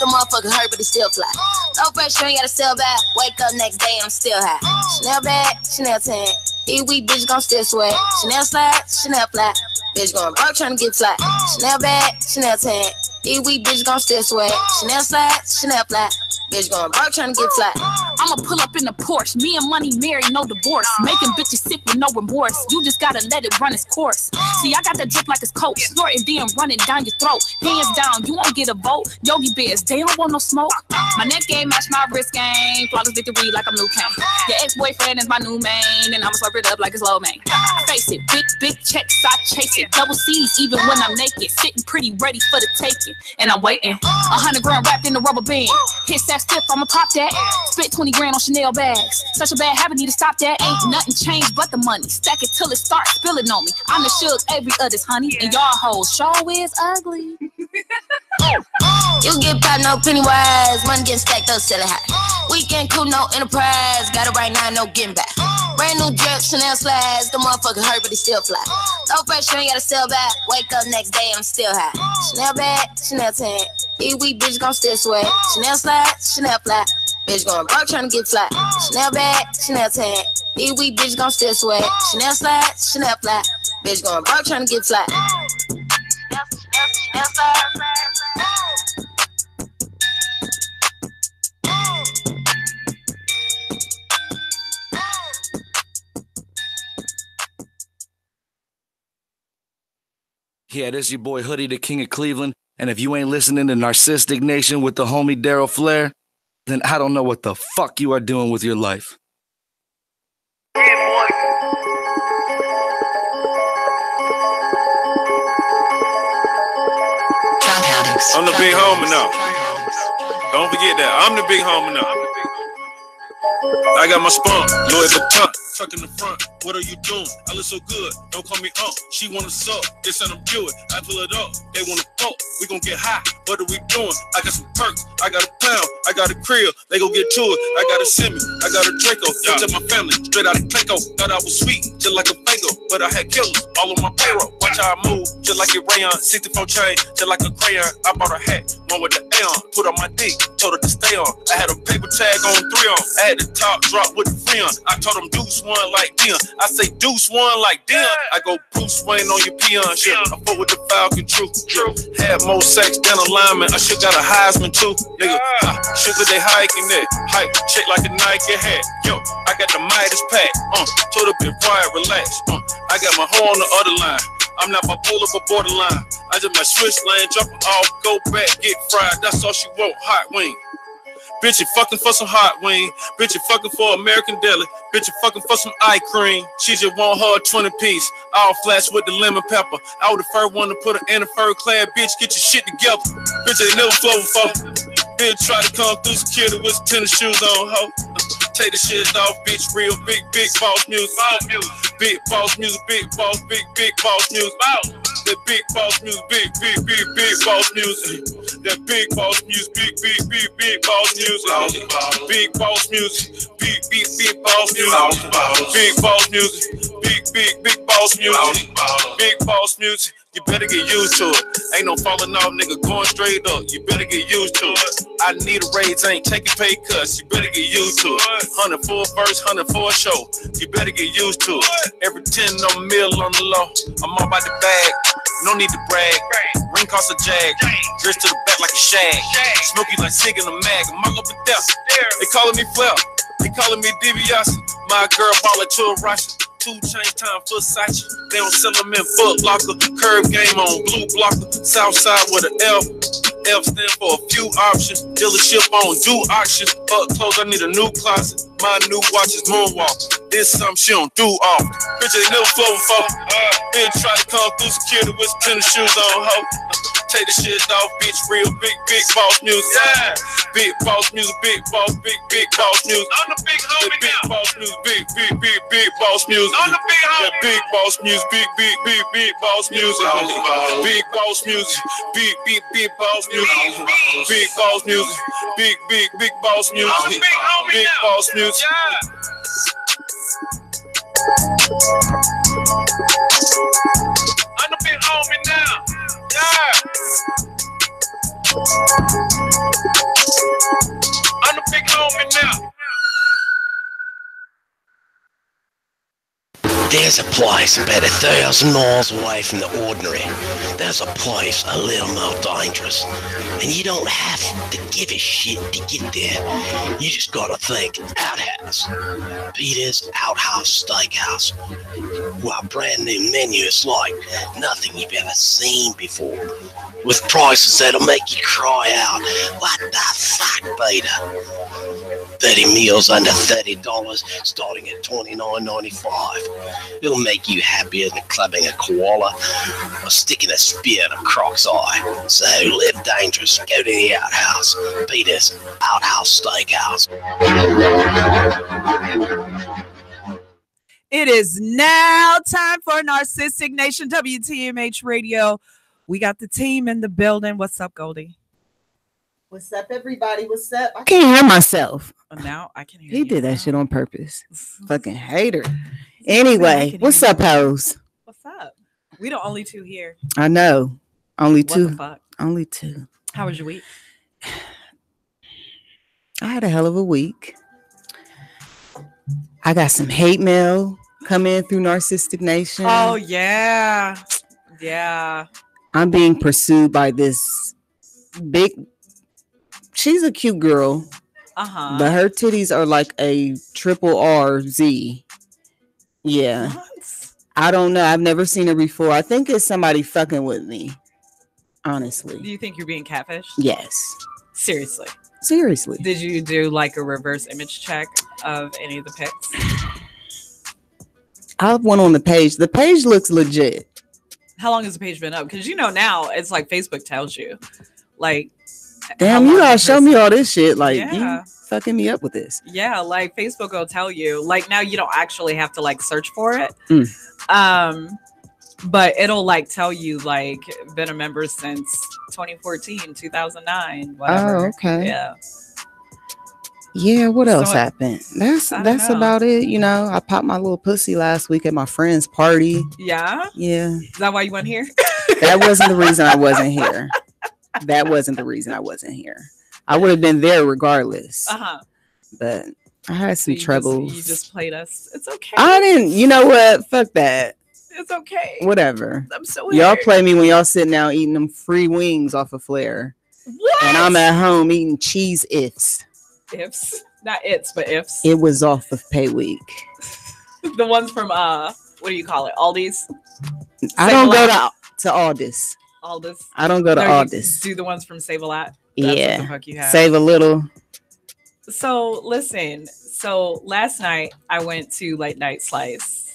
the motherfucker hurt, but he still fly. No pressure, ain't gotta sell back. Wake up next day, I'm still high. Chanel bag, Chanel tan. These weak bitch gon' still sweat. Chanel slide, Chanel fly. Bitch going broke tryna get fly. Chanel bag, Chanel tan. These weak bitch gon' still sweat. Chanel slide, Chanel fly. Bitch going broke tryna get fly. I'ma pull up in the Porsche. Me and money married, no divorce. Making bitches sick with no remorse. You just gotta let it run its course. See, I got that drip like it's coke. Snorting, then run it down your throat. Hands down, you won't get a vote. Yogi Bears, they don't want no smoke. My neck game match my wrist game. Flawless victory like I'm Liu Kang. Your ex-boyfriend is my new main, and I'ma swipe it up like it's low main. Face it, big checks, I chase it. Double C's even when I'm naked. Sitting pretty ready for the taking, and I'm waiting. 100 grand wrapped in the rubber band. Hit that stiff, I'ma pop that. Spit 20 grand on Chanel bags. Such a bad habit, need to stop that. Ain't nothing changed but the money. Stack it till it starts spilling on me. I'm the Suge every other's honey, and y'all hoes show is ugly. You get popped, no penny wise. Money getting stacked up, selling high. Weekend cool, no enterprise. Got it right now, no getting back. Brand new drip, Chanel slides. The motherfucker hurt, but he still fly. No pressure, ain't gotta sell back. Wake up next day, I'm still high. Chanel bag, Chanel tan. These weak bitch gon' still sweat. Chanel slide, Chanel fly. Bitch going broke tryna get fly. Chanel bag, Chanel tan. These weak bitch gon' still sweat. Chanel slide, Chanel fly. Bitch going broke tryna get fly. Chanel slide. Yeah, this your boy Hoodie, the King of Cleveland. And if you ain't listening to Narcistic Nation with the homie Daryl Flair, then I don't know what the fuck you are doing with your life. Yeah, boy. I'm the big homie now. Don't forget that. I'm the big homie now. I got my spunk, Louis Vuitton, tuck in the front. What are you doing? I look so good. Don't call me up. She wanna suck. It's an Buick. I pull it up. They wanna fuck. We gon' get high. What are we doing? I got some perks. I got a pound. I got a crib. They gon' get to it. I got a Semi. I got a Draco. Yeah. To my family. Straight out of Clayco. Thought I was sweet, just like a Fago. But I had killers all on my payroll. Watch how I move, just like a rayon. 64 chain, just like a crayon. I bought a hat, one with the A on. Put on my dick, told her to stay on. I had a paper tag on 3 on. I had the top drop with the free on. I told them deuce one like Dion. I say deuce one like Dion. I go Bruce Wayne on your peon shit. I fought with the Falcon, true. Had more sex than a lineman. I should got a Heisman too, nigga. Sugar they hiking that. Hype, check like a Nike hat. Yo, I got the Midas pack. Told her be quiet, relax. I got my hoe on the other line. I'm not bipolar but borderline. I just my switch lane, drop it off, go back, get fried. That's all she want, hot wing. Bitch, you fucking for some hot wing. Bitch, you fucking for American Deli. Bitch, you fucking for some eye cream. She just want her 20 piece. All flash with the lemon pepper. I was the first one to put her in a fur clad. Bitch, get your shit together. Bitch, they never flow before. Bitch, try to come through security with some tennis shoes on, ho. Take the shit off, bitch, real big boss music. Big boss music, big boss music. That big boss music, big boss music. That big boss music, big boss music. Big boss music, big boss music. Big boss music, big boss music. Big boss music. You better get used to it. Ain't no falling off, nigga, going straight up. You better get used to it. I need a raise, ain't taking pay cuts. You better get used to it. 100 for a verse, 100 for a show. You better get used to it. Every 10 on a mill on the low. I'm all about the bag, no need to brag. Ring cost a jag, dressed to the back like a shag. Smoky like Sig in a mag, I'm all up and down. They calling me Flair, they calling me DiBiase. My girl ballin' to a Russian. 2 Chainz time for Sachi. They don't sell them in Foot Locker. Curve game on blue blocker. Southside with an F. F stand for a few options. Dealership on do auctions. Up close, I need a new closet. My new watch is Moonwalk. This something she don't do off. Bitch, they never flow before. Bitch, try to come through security with some tennis shoes on, ho. Take the shit off, bitch, real big boss music. Yeah. Big boss music, big boss music. I'm the big homie now. Big boss music, big boss music. I'm the big homie. Big boss music, big boss music. Big boss music, big boss music. Big boss music, big boss music. I'm the big homie now. Big boss music. Yeah. I'm the big homie now. Yeah. I'm the big homie now. There's a place about 1,000 miles away from the ordinary. There's a place a little more dangerous. And you don't have to give a shit to get there. You just gotta think, Outhouse. Peter's Outhouse Steakhouse. Well, brand new menu is like nothing you've ever seen before. With prices that'll make you cry out, what the fuck, Peter? 30 meals under $30, starting at $29.95. It'll make you happier than clubbing a koala or sticking a spear in a croc's eye. So live dangerous. Go to the Outhouse. Peter's Outhouse Steakhouse. It is now time for Narcistic Nation, WTMH Radio. We got the team in the building. What's up, Goldie? What's up, everybody? What's up? I can't hear myself. Now I can hear you. He did that shit on purpose. Fucking hater. Anyway, what's up, hoes? What's up? We the only two here. I know. Only two. What the fuck? Only two. How was your week? I had a hell of a week. I got some hate mail come in through Narcistic Nation. Oh, yeah. Yeah. I'm being pursued by this big... She's a cute girl. Uh-huh. But her titties are like a triple RZ. Yeah. What? I don't know. I've never seen her before. I think it's somebody fucking with me. Honestly. Do you think you're being catfished? Yes. Seriously. Did you do like a reverse image check of any of the pics? I went on the page. The page looks legit. How long has the page been up? Because now it's like Facebook tells you. Like, damn, you gotta show me all this shit. Like, you fucking me up with this. Yeah, like Facebook will tell you. Like, now you don't actually have to like search for it. But it'll like tell you like been a member since 2014, 2009, whatever. Oh, okay. Yeah. Yeah, what else happened? That's know. about it. I popped my little pussy last week at my friend's party. Yeah? Yeah. Is that why you went here? That wasn't the reason I wasn't here. That wasn't the reason I wasn't here. I would have been there regardless. Uh-huh. But I had some troubles. You just played us. It's okay. I didn't. You know what? Fuck that. It's okay. Whatever. I'm so y'all play me when y'all sitting down eating them free wings off of Flair. What? And I'm at home eating cheese ifs. Ifs. Not it's, but ifs. It was off of pay week. The ones from what do you call it? Aldi's? I don't go to Aldis. Aldis. I don't go to Aldis. Do the ones from Save a Lot. That's what the fuck you have. Save a little. So listen. So last night I went to Late Night Slice.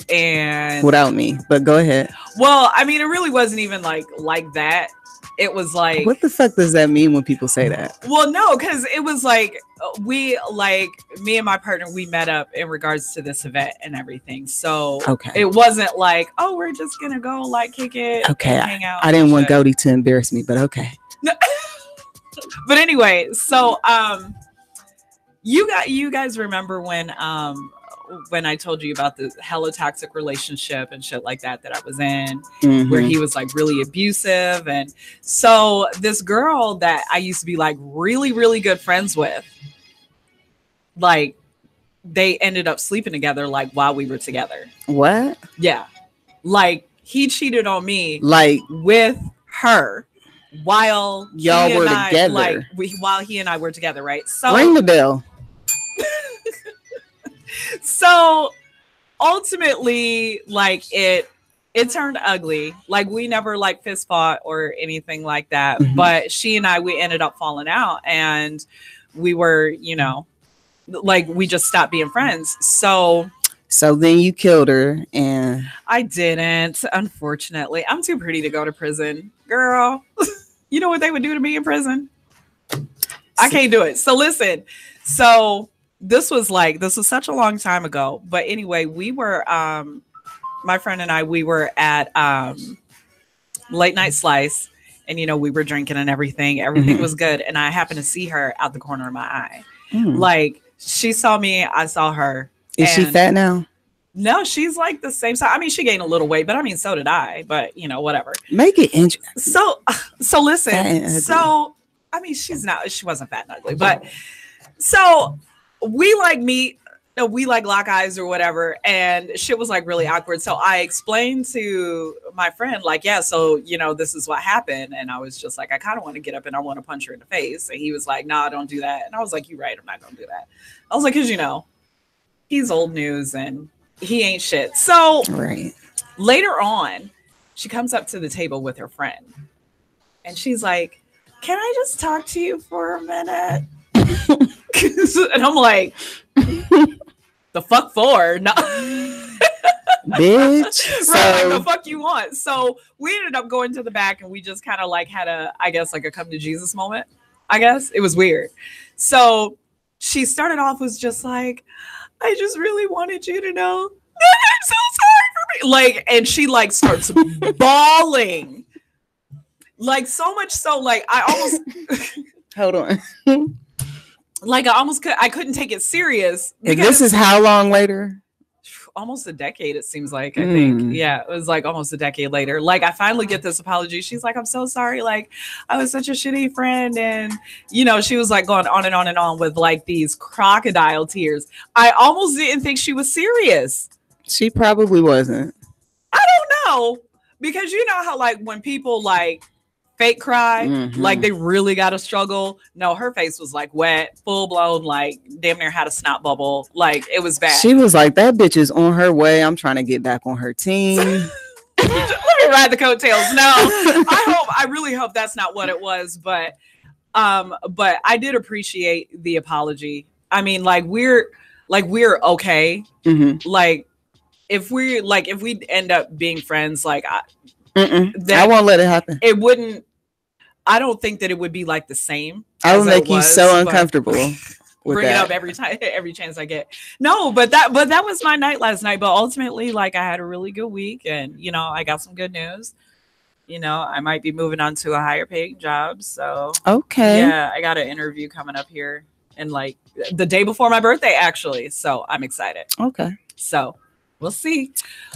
And without me, but go ahead. Well, I mean, it really wasn't even like that. It was like, what the fuck does that mean when people say that? Well, no, because it was like me and my partner, we met up in regards to this event and everything. So it wasn't like, oh, we're just gonna go like kick it, and hang out. I didn't want Goldie to embarrass me, but okay. But anyway, so you guys remember when I told you about the hella toxic relationship and shit like that I was in, where he was like really abusive. And so this girl that I used to be like really, really good friends with, like they ended up sleeping together like while we were together. What? Yeah. Like he cheated on me like with her while y'all were together. Like while he and I were together, right? So ring the bell. So ultimately, like it turned ugly. Like we never like fist fought or anything like that. But she and we ended up falling out, and we were, like we just stopped being friends. So then you killed her, and I didn't. Unfortunately, I'm too pretty to go to prison, girl. You know what they would do to me in prison? I can't do it. So listen. So. This was such a long time ago. But anyway, we were, my friend and I, we were at Late Night Slice, and, we were drinking and everything. Everything was good. And I happened to see her out the corner of my eye. Like she saw me, I saw her. Is she fat now? No, she's like the same size. I mean, she gained a little weight, but I mean, so did I. But you know, whatever. Make it interesting. So listen. So I mean, she wasn't fat and ugly, but so we like meet. We like lock eyes or whatever, and shit was like really awkward. So I explained to my friend, like, yeah, so you know, this is what happened, and I was just like, I kind of want to get up and I want to punch her in the face, and he was like, nah, don't do that, and I was like, you're right, I'm not gonna do that. I was like, because you know, he's old news and he ain't shit. So right. Later on, she comes up to the table with her friend, and she's like, can I just talk to you for a minute? And I'm like, the fuck for? No. Bitch. Right, like the fuck you want. So we ended up going to the back and we just kind of like had a come to Jesus moment. I guess it was weird. So she started off was just like, I just really wanted you to know that I'm so sorry for me. Like, and she like starts bawling. Like so much so like I almost hold on. Like I couldn't take it serious. This is how long later? Almost a decade, it seems like. I think. Yeah, it was like almost a decade later. Like I finally get this apology. She's like, I'm so sorry. Like I was such a shitty friend. And you know, she was like going on and on and on with like these crocodile tears. I almost didn't think she was serious. She probably wasn't. I don't know. Because you know how like when people like fake cry, like they really gotta struggle. No, her face was like wet, full blown, like damn near had a snot bubble. Like it was bad. She was like, that bitch is on her way. I'm trying to get back on her team. Let me ride the coattails. No, I really hope that's not what it was, but I did appreciate the apology. I mean, like we're okay. Like if we end up being friends, like I won't let it happen. It wouldn't. I don't think that it would be like the same. I would make you so uncomfortable. Bring it up every chance I get. No, but that was my night last night. But ultimately, like I had a really good week, and you know, I got some good news. You know, I might be moving on to a higher paying job. So okay, yeah, I got an interview coming up here, and like the day before my birthday, actually. So I'm excited. Okay, so we'll see.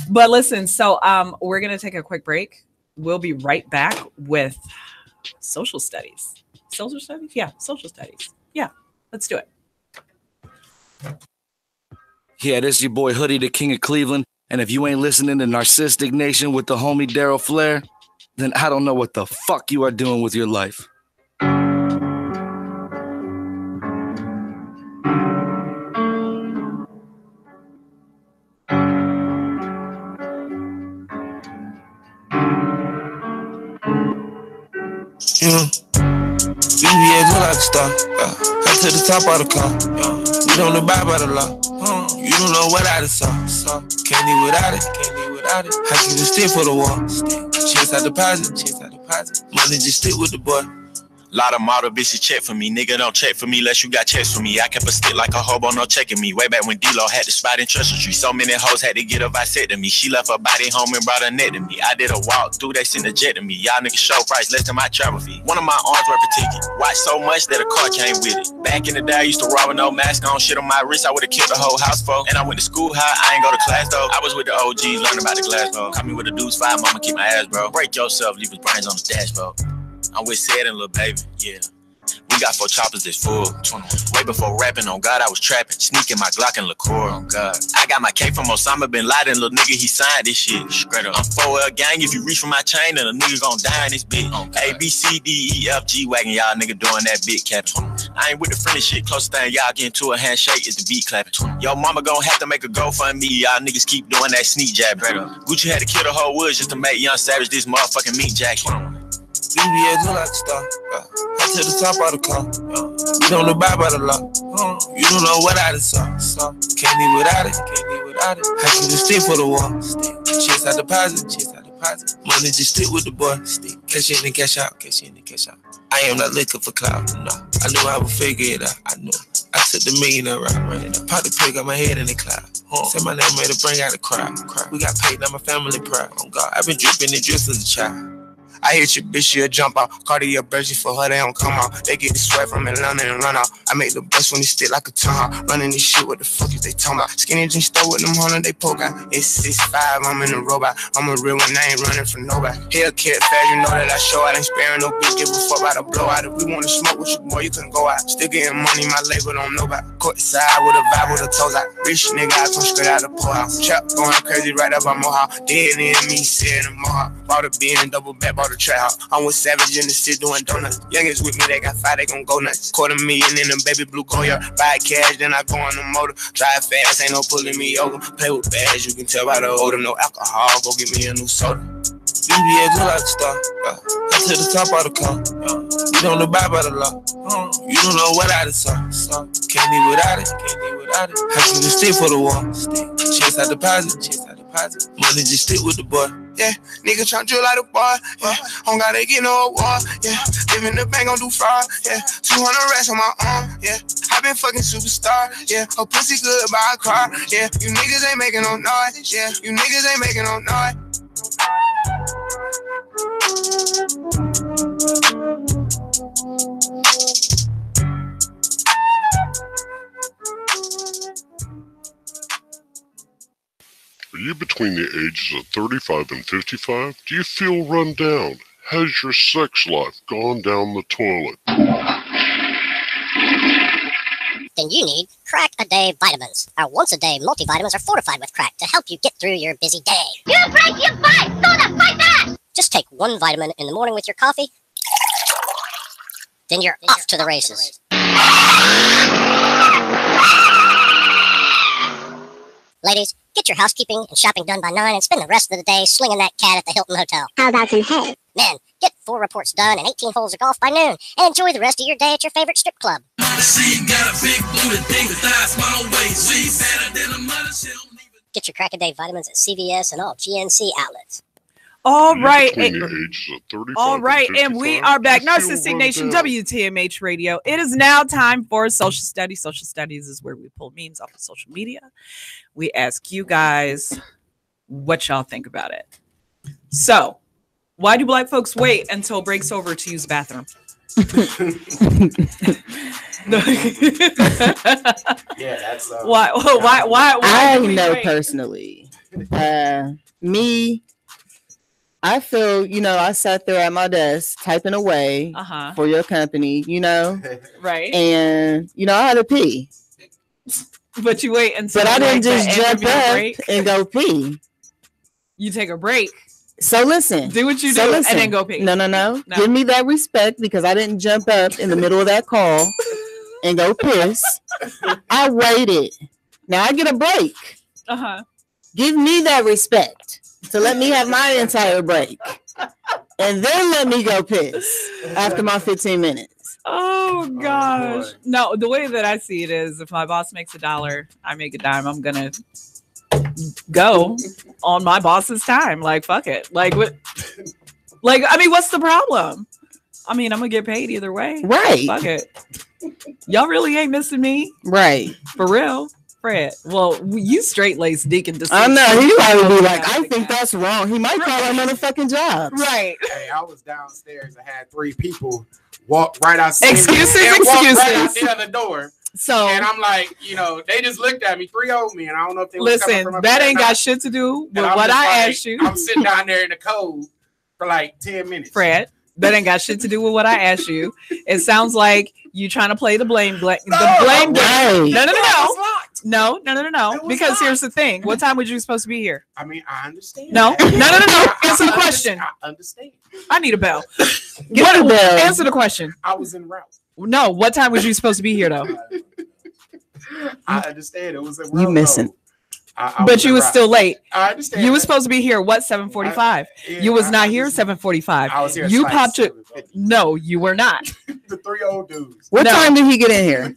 But listen, so we're gonna take a quick break. We'll be right back with social studies. Social studies? Yeah, social studies. Yeah, let's do it. Yeah, this is your boy Hoodie, the King of Cleveland. And if you ain't listening to Narcistic Nation with the homie Daryl Flair, then I don't know what the fuck you are doing with your life. You know, BBS look like a star. Head to the top of the car. We don't abide by the law. You don't know what I just saw. Can't live without it. I keep a stick for the wall. Chase out deposit. Money just stick with the boy. Lot of model bitches check for me. Nigga don't check for me unless you got checks for me. I kept a stick like a hobo, no checking me. Way back when D-Lo had the spot in Treasure Tree. So many hoes had to get a vasectomy. She left her body home and brought a net to me. I did a walk through, they sent a jet to me. Y'all niggas show price less than my travel fee. One of my arms worth a ticket. Watch so much that a car came with it. Back in the day, I used to rob with no mask on. Shit on my wrist, I would've killed the whole house for. And I went to school high, I ain't go to class though. I was with the OGs, learning about the glass, bro. Caught me with a deuce 5, mama keep my ass, bro. Break yourself, leave his brains on the dashboard. I'm with Sid and Lil Baby, yeah. We got 4 choppers that's full. Way before rapping, on God, I was trapping. Sneaking my Glock and liqueur, on God. I got my K from Osama bin Laden, little nigga, he signed this shit. Straight up. I'm 4L gang, if you reach for my chain, then a nigga gon' die in this bitch. A, B, C, D, E, F, G wagon, y'all nigga doing that big capping. I ain't with the friendly shit, closest thing y'all get into a handshake is the beat clapping. Yo, mama gon' have to make a GoFundMe, y'all niggas keep doing that sneak jab. Gucci had to kill the whole woods just to make Young Savage this motherfucking meat jacket. BBS look like a star. Head to the top of the car. We don't abide by the law. You don't know what I just saw. Can't live without it. I keep a stick for the wall. Chase out deposit. Money just stick with the boy. Cash in and cash out. I am not looking for clout. No, I knew I would figure it out. I knew. I took the millionaire route. Pop the pig, got my head in the cloud. Said my name made to bring out the crowd. We got paid, now my family proud. Oh God, I've been dripping and drip since a child. I hit your bitch, she'll jump out. Cartier Bergy for her, they don't come out. They get the sweat from Atlanta and run out. I make the best when they stick like a tongue out. Running this shit, what the fuck is they talking about? Skinny jeans store with them holiday poke out. It's 6'5", I'm in a robot. I'm a real one, I ain't running from nobody. Hellcat fast, you know that I show out. Ain't sparing no bitch, give a fuck about a blowout. If we wanna smoke with you, boy, you couldn't go out. Still getting money, my label don't know about. Court side with a vibe with a toes out. Rich nigga, I come straight out the poorhouse. Trap going crazy right up on Mohawk. Dead in me, sitting in Mohawk. Bought a bin, double back, bought a trap house. I'm with Savage in the city doing donuts. Youngest with me, they got 5, they gon' go nuts. $250,000 in the baby blue Goya. Buy cash, then I go on the motor. Drive fast, ain't no pulling me over. Play with bags, you can tell by the odor. No alcohol, go get me a new soda. BBA look like a star. I to the top of the car. You don't abide by the law. You don't know what I saw. Can't be without it. How can you stay for the war? Chase out deposit. Money just stick with the boy. Yeah, nigga tryna drill like a boy. Yeah, don't gotta get no award. Yeah, live in the bank, gon' do fraud. Yeah, 200 racks on my arm. Yeah, I been fucking superstar. Yeah, her pussy good by a car. Yeah, you niggas ain't making no noise. Yeah, you niggas ain't making no noise. Are you between the ages of 35 and 55? Do you feel run down? Has your sex life gone down the toilet? Then you need Crack-A-Day vitamins. Our once-a-day multivitamins are fortified with crack to help you get through your busy day. You break your fight! Don't fight that! Just take one vitamin in the morning with your coffee, then you're off to the races. Ladies, get your housekeeping and shopping done by 9 and spend the rest of the day slinging that cat at the Hilton Hotel. How about some hay? Men, get 4 reports done and 18 holes of golf by noon and enjoy the rest of your day at your favorite strip club. Get your Crack-A-Day vitamins at CVS and all GNC outlets. All right. All right. And we are back. Narcistic Nation, WTMH Radio. It is now time for social studies. Social studies is where we pull memes off of social media. We ask you guys what y'all think about it. So, why do black folks wait until break's over to use the bathroom? Yeah, that's why I know personally. Me, I feel, I sat there at my desk typing away for your company, right? And I had to pee. But you wait until. But I didn't just jump up and go pee. You take a break. So listen, do what you do, and then go pee. No. Give me that respect because I didn't jump up in the middle of that call and go piss. I waited. Now I get a break. Give me that respect. So let me have my entire break. And then let me go piss after my 15 minutes. Oh, gosh. No, the way that I see it is if my boss makes $1, I make a dime. I'm going to go on my boss's time. Like, fuck it. Like, what? Like, I mean, what's the problem? I mean, I'm going to get paid either way. Right. Fuck it. Y'all really ain't missing me. Right. For real. Fred, well, you straight-laced deacon. I know. He might be like, I think that's wrong. He might call our motherfucking job. Right. Hey, I was downstairs. I had 3 people walk right outside. Excuses. Right out the other door. So, and I'm like, they just looked at me, 3 old men. I don't know if they listen. That ain't got shit to do with what I asked you. I'm sitting down there in the cold for like 10 minutes. Fred, that ain't got shit to do with what I asked you. It sounds like you trying to play the blame game. No. Because here's the thing. What time was you supposed to be here? I mean, I understand. No. Answer the question. I understand. I need a bell. Get a bell. Answer the question. I was en route. No. What time was you supposed to be here, though? I understand. It was en route. You missing. But you was still late. I understand. You was supposed to be here, 7:45? You was not here 7:45. I was here. You popped it. No, you were not. The 3 old dudes. What time did he get in here?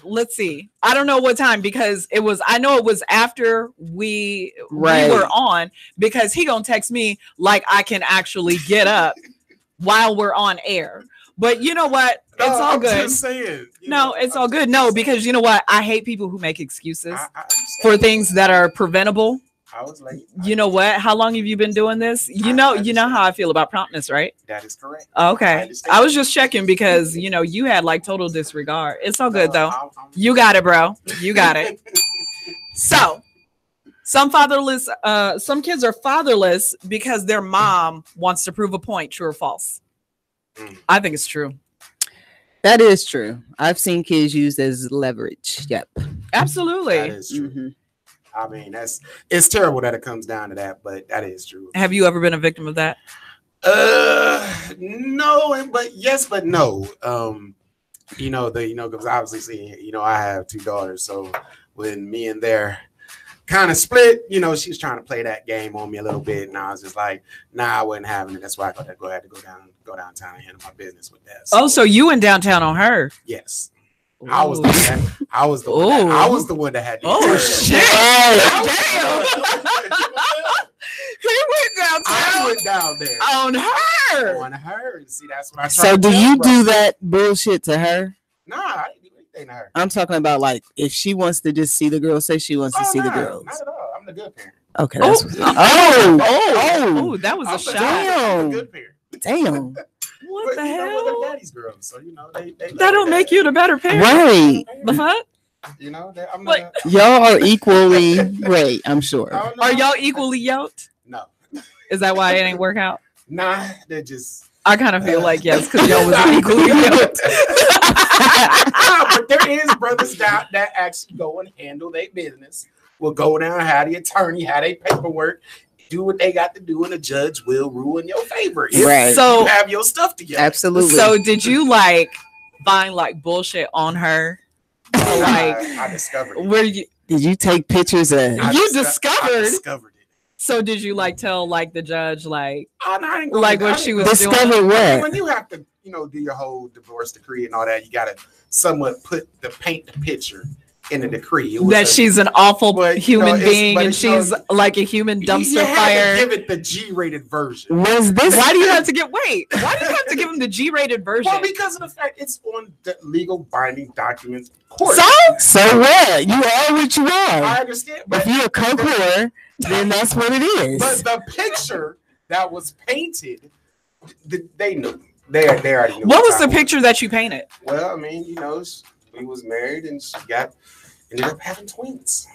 Let's see. I don't know what time because I know it was after we were on because he gonna text me like I can actually get up while we're on air. But you know what? It's all I'm good. Just saying, it's all good. No, because you know what? I hate people who make excuses for things that are preventable. I was late. You know what? How long have you been doing this? You know how I feel about promptness, right? That is correct. Okay. I was just checking because you had like total disregard. It's all good though. You got it, bro. You got it. So some kids are fatherless because their mom wants to prove a point, true or false. I think it's true. That is true. I've seen kids used as leverage. Yep. Absolutely. That is true. Mm-hmm. I mean, it's terrible that it comes down to that, but that is true. Have you ever been a victim of that? No, but yes, but no. Because obviously, I have 2 daughters, so when me and their kind of split, she was trying to play that game on me a little bit, and I was just like, nah, I wasn't having it. That's why I had to go downtown and handle my business with that. So you went downtown on her? Yes. I was the one that had to. Oh shit! He went downtown. I went down there on her. On her. See, that's what I tried. So do you do that bullshit to her? Nah, I didn't do anything to her. I'm talking about like if she wants to just see the girl, say she wants to see the girls. Not at all. I'm the good parent. Okay. That was a shot. I'm the good parent. Damn. What the hell? They're daddy's girls, so they that don't make you the better parent, right? The fuck? I'm not. Y'all are equally great, I'm sure. Are y'all equally yoked? No. Is that why it ain't work out? Nah, they're just. I kind of feel like yes, because y'all was equally yoked. But there is brothers that actually go and handle their business. Will go down, have the attorney, have their paperwork. Do what they got to do, and the judge will rule in your favor. Right. So you have your stuff together. Absolutely. So did you find bullshit on her? I discovered it. Where did you take pictures of? I discovered it. So did you tell the judge what she was discover doing? What? When you have to do your whole divorce decree and all that, you gotta somewhat paint the picture in the decree that she's an awful human being and she's like a human dumpster fire. Give it the G-rated version. Was this? Why do you have to give? Wait, why do you have to give him the G-rated version? Well, because of the fact it's on the legal binding documents. Court. So what? You are what you are. I understand. But if you're a co-core, then that's what it is. But the picture that was painted, they knew. They already knew. What was the picture that you painted? Well, I mean, we was married and she ended up having twins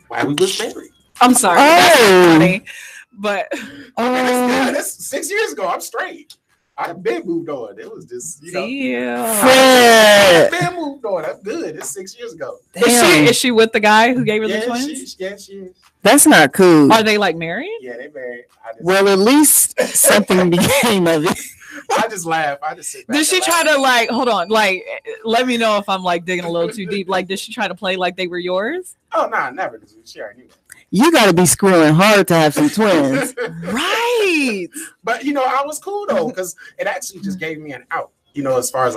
while we was married. I'm sorry. That's funny, but that's 6 years ago. I'm straight. I've been moved on. It was just, I've been moved on. I'm good. It's 6 years ago. Is she with the guy who gave her the twins? She is. That's not cool. Are they married? Yeah, they married. Well, at least something became of it. I just laugh. I just sit back. Did she try to hold on? Let me know if I'm digging a little too deep. Did she try to play like they were yours? Oh no, never. She already knew that. You got to be screwing hard to have some twins, right? But I was cool though because it actually just gave me an out. As far as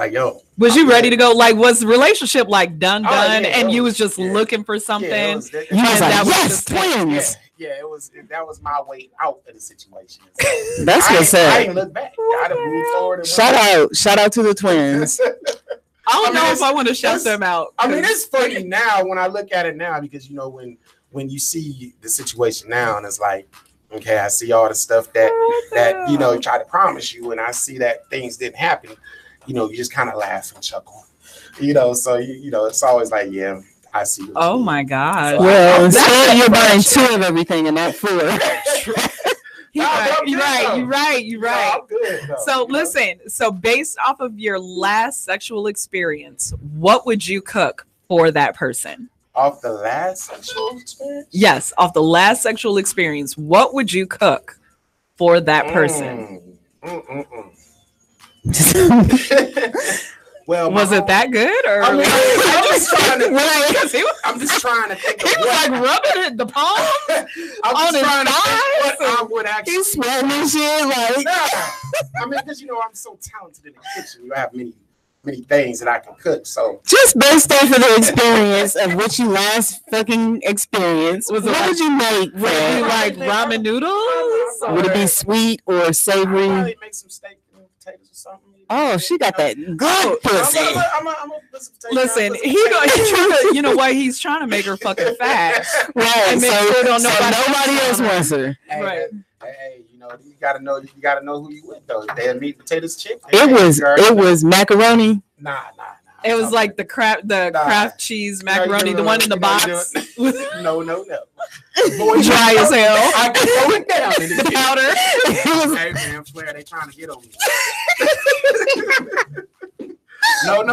was you ready to go? Was the relationship done, yeah, and you was just looking for something? Yeah, was yes, twins. Yeah, that was my way out of the situation. That's what's up. I ain't look back. I done moved forward. Shout out to the twins. I don't know if I want to shout them out. I mean, it's funny now when I look at it now because when you see the situation now and it's okay, I see all the stuff that try to promise you, and I see that things didn't happen. You just kind of laugh and chuckle. So it's always yeah. I see. Oh my God! Well, instead you're buying 2 of everything and not 4. You're right. I'm good, though, so listen. So based off of your last sexual experience, what would you cook for that person? Off the last sexual experience? Yes, off the last sexual experience. What would you cook for that person? Well, was it that good, or I'm just trying to think. He was rubbing it the palm on his thighs. What I would actually. He's sweating and shit I mean, because I'm so talented in the kitchen. I have many things that I can cook. So just based off of the experience of what you last fucking experienced, what would you make? Would it be ramen noodles? Would it be sweet or savory? I'd probably make some steak potatoes or something. Oh, she got that good pussy. Listen, he trying to, you know what? He's trying to make her fucking fat, right? And make so sure nobody else wants her. Right. Hey, you gotta know who you with though. They meat potatoes chicken. It was macaroni. Nah. It was like the Kraft cheese macaroni, the one in the box. No. Dry as hell. I can throw it down. The powder. Hey man, Flair, they trying to get on me. No. It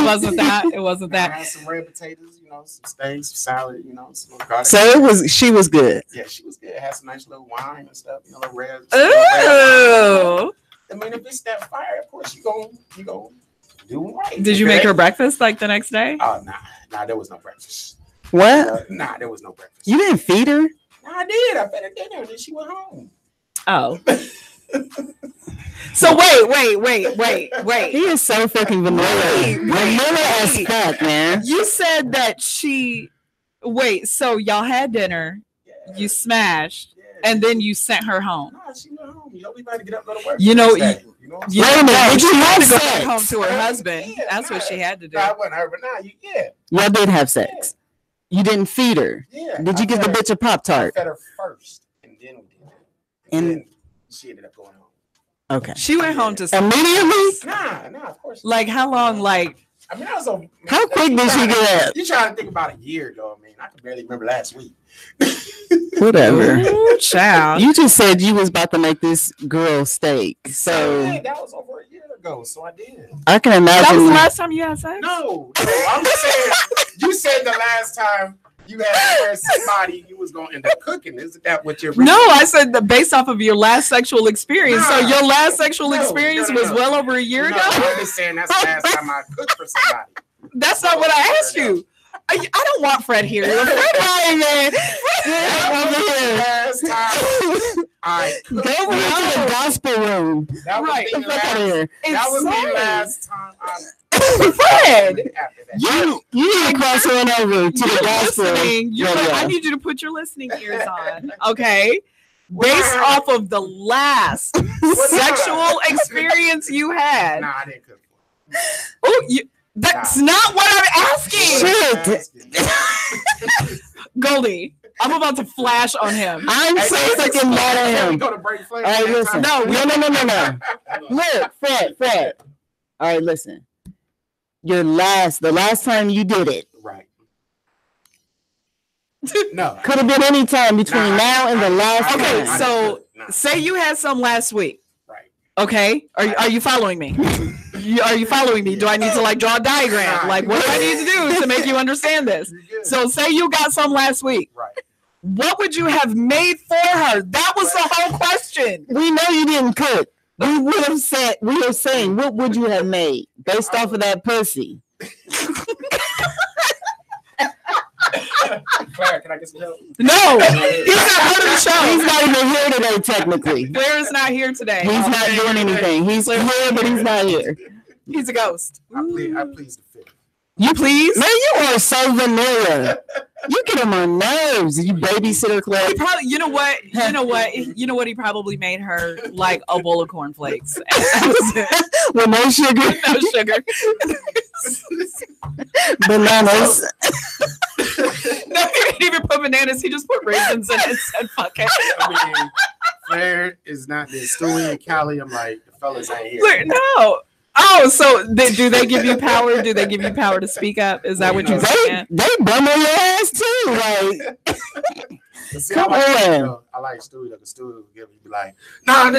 wasn't that. I had some red potatoes, some steaks, some salad, some garlic. So she was good. Yeah, she was good. It had some nice little wine and stuff, little red. Oh. I mean, if it's that fire, of course you gonna do right. Did you make her breakfast like the next day? Oh, nah, there was no breakfast. What? Nah, there was no breakfast. You didn't feed her? Nah, I did. I fed her dinner, and then she went home. Oh. So wait. He is so fucking vanilla. Vanilla as fuck, man. You said that so y'all had dinner, you smashed, and then you sent her home. No, she went home. We about to get up and go to work. Did you have to go sex? home to her husband? That's what she had to do. I wasn't her, but Y'all did have sex. You didn't feed her. Yeah. Did you give the bitch a Pop-Tart? I fed her first, and then we did it. And then she ended up going home. Okay. She went home to immediately. Nah, of course. Like how long? Like I mean, I was on. How quick did she get up? You trying to think about a year though? I mean, I can barely remember last week. Whatever. Ooh, child. You just said you was about to make this girl steak. So yeah, that was over a year ago. So I did. I can imagine. That was the last time you had sex? No, I'm just saying. You said the last time you had somebody you was gonna end up cooking. Isn't that what you're? No, I said based off of your last sexual experience. So your last sexual experience was well over a year ago. I'm just saying that's the last time I cooked for somebody. That's not what I asked you. I don't want Fred here. Fred man. Last time I go to the gospel room. That was right. That was the last time I. Fred, you need to cross on over to the gospel. I need you to put your listening ears on, okay? Based off of the last sexual experience you had. Nah, I didn't cook. Oh, that's not what I'm asking. Shit. Goldie, I'm about to flash on him. I'm so fucking mad at him. Go to break flame. All right, listen. No. Look, Fred. All right, listen. The last time you did it. Right. No. Could have been any time between now and the last time. Okay, so say you had some last week. Right. Okay. Are you following me? Are you following me? Do I need to draw a diagram? What do I need to do to make you understand this? So say you got some last week. Right. What would you have made for her? That was the whole question. We know you didn't cook. We were saying, what would you have made based off of that pussy? Claire, can I get some help? No, he's not part of the show. He's not even here today, technically. Claire is not here today. He's not doing anything. He's here, but he's not here. He's a ghost. I please the fit. You please? Man, you are so vanilla. You get on my nerves. You babysitter, Claire. You know what? He probably made her like a bowl of cornflakes. With no sugar. No sugar. Bananas. No, he didn't even put bananas. He just put raisins in it and said, fuck it. I mean, Claire is not there. Stewie and Callie, I'm like, the fellas ain't here. Look, no. Oh, so do they give you power? Do they give you power to speak up? Is that what you're saying? They bum on your ass too. See, come on. I like Stewie. Like Stewie will give you be like, no.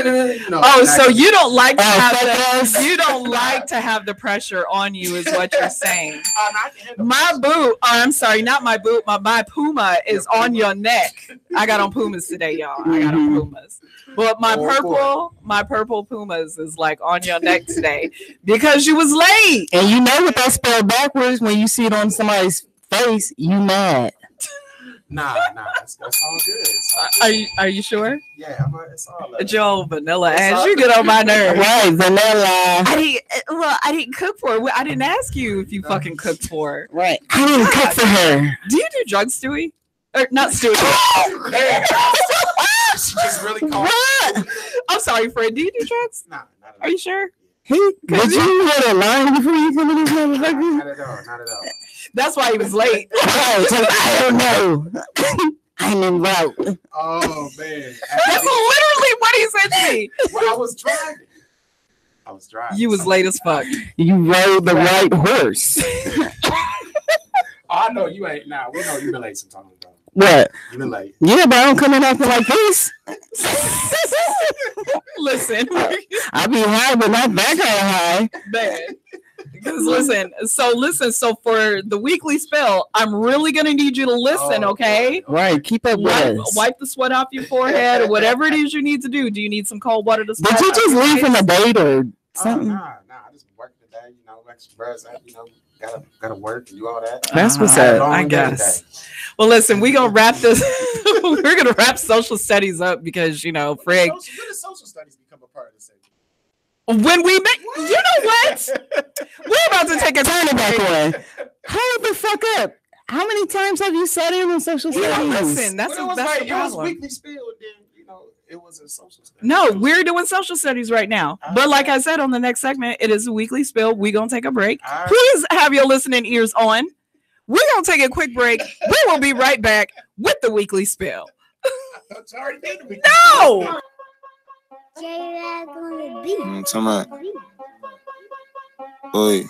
Oh, so you don't like to have the pressure on you, is what you're saying. My boot. Oh, I'm sorry, not my boot. My Puma is on your neck. I got on Pumas today, y'all. I got on Pumas. But my purple Pumas is on your neck today because you was late. And you know what that spelled backwards when you see it on somebody's face, you mad. Nah, that's all good. Are you sure? Yeah, it's all good. Joe vanilla ass, you get on my nerves. Right, vanilla. I didn't cook for her. I didn't ask you if you fucking cooked for her. Right, I didn't cook for her. Do you do drugs, Stewie? Or not Stewie? She just really called. What? I'm sorry, Fred. Do you do drugs? Nah, not at all. Are you sure? Did you hear the line before you come in this motherfucker? Not at all. Not at all. That's why he was late. I don't know. I'm in route. Oh man. That's literally what he said to me. Well, I was driving. You was late as fuck. You rode the right horse. I know you ain't. Nah, we know you been late sometimes, bro. What? You been late. Yeah, but I don't come in acting like this. Listen. I be high, but not that kind of high. Man. Because listen, for the weekly spell, I'm really gonna need you to listen, okay? Right, keep up with us. Wipe the sweat off your forehead or whatever it is you need to do. Do you need some cold water to Did you just leave from a date or something? Nah, I just working today, you know, extra bros, you know, gotta work and do all that. That's what's up. I guess. Well, listen, we're gonna wrap this. We're gonna wrap social studies up because Fred. When did social studies become a part of the segment? When we met, you know what? We're about to take a turn back one. Hold the fuck up. How many times have you sat in on social studies? Listen, that's the it was problem. weekly spill, and then it was a social studies. No, we're doing social studies right now. But like I said on the next segment, it is a weekly spill. We're gonna take a break. Please have your listening ears on. We're gonna take a quick break. We will be right back with the weekly spill. No. Come on. Oi.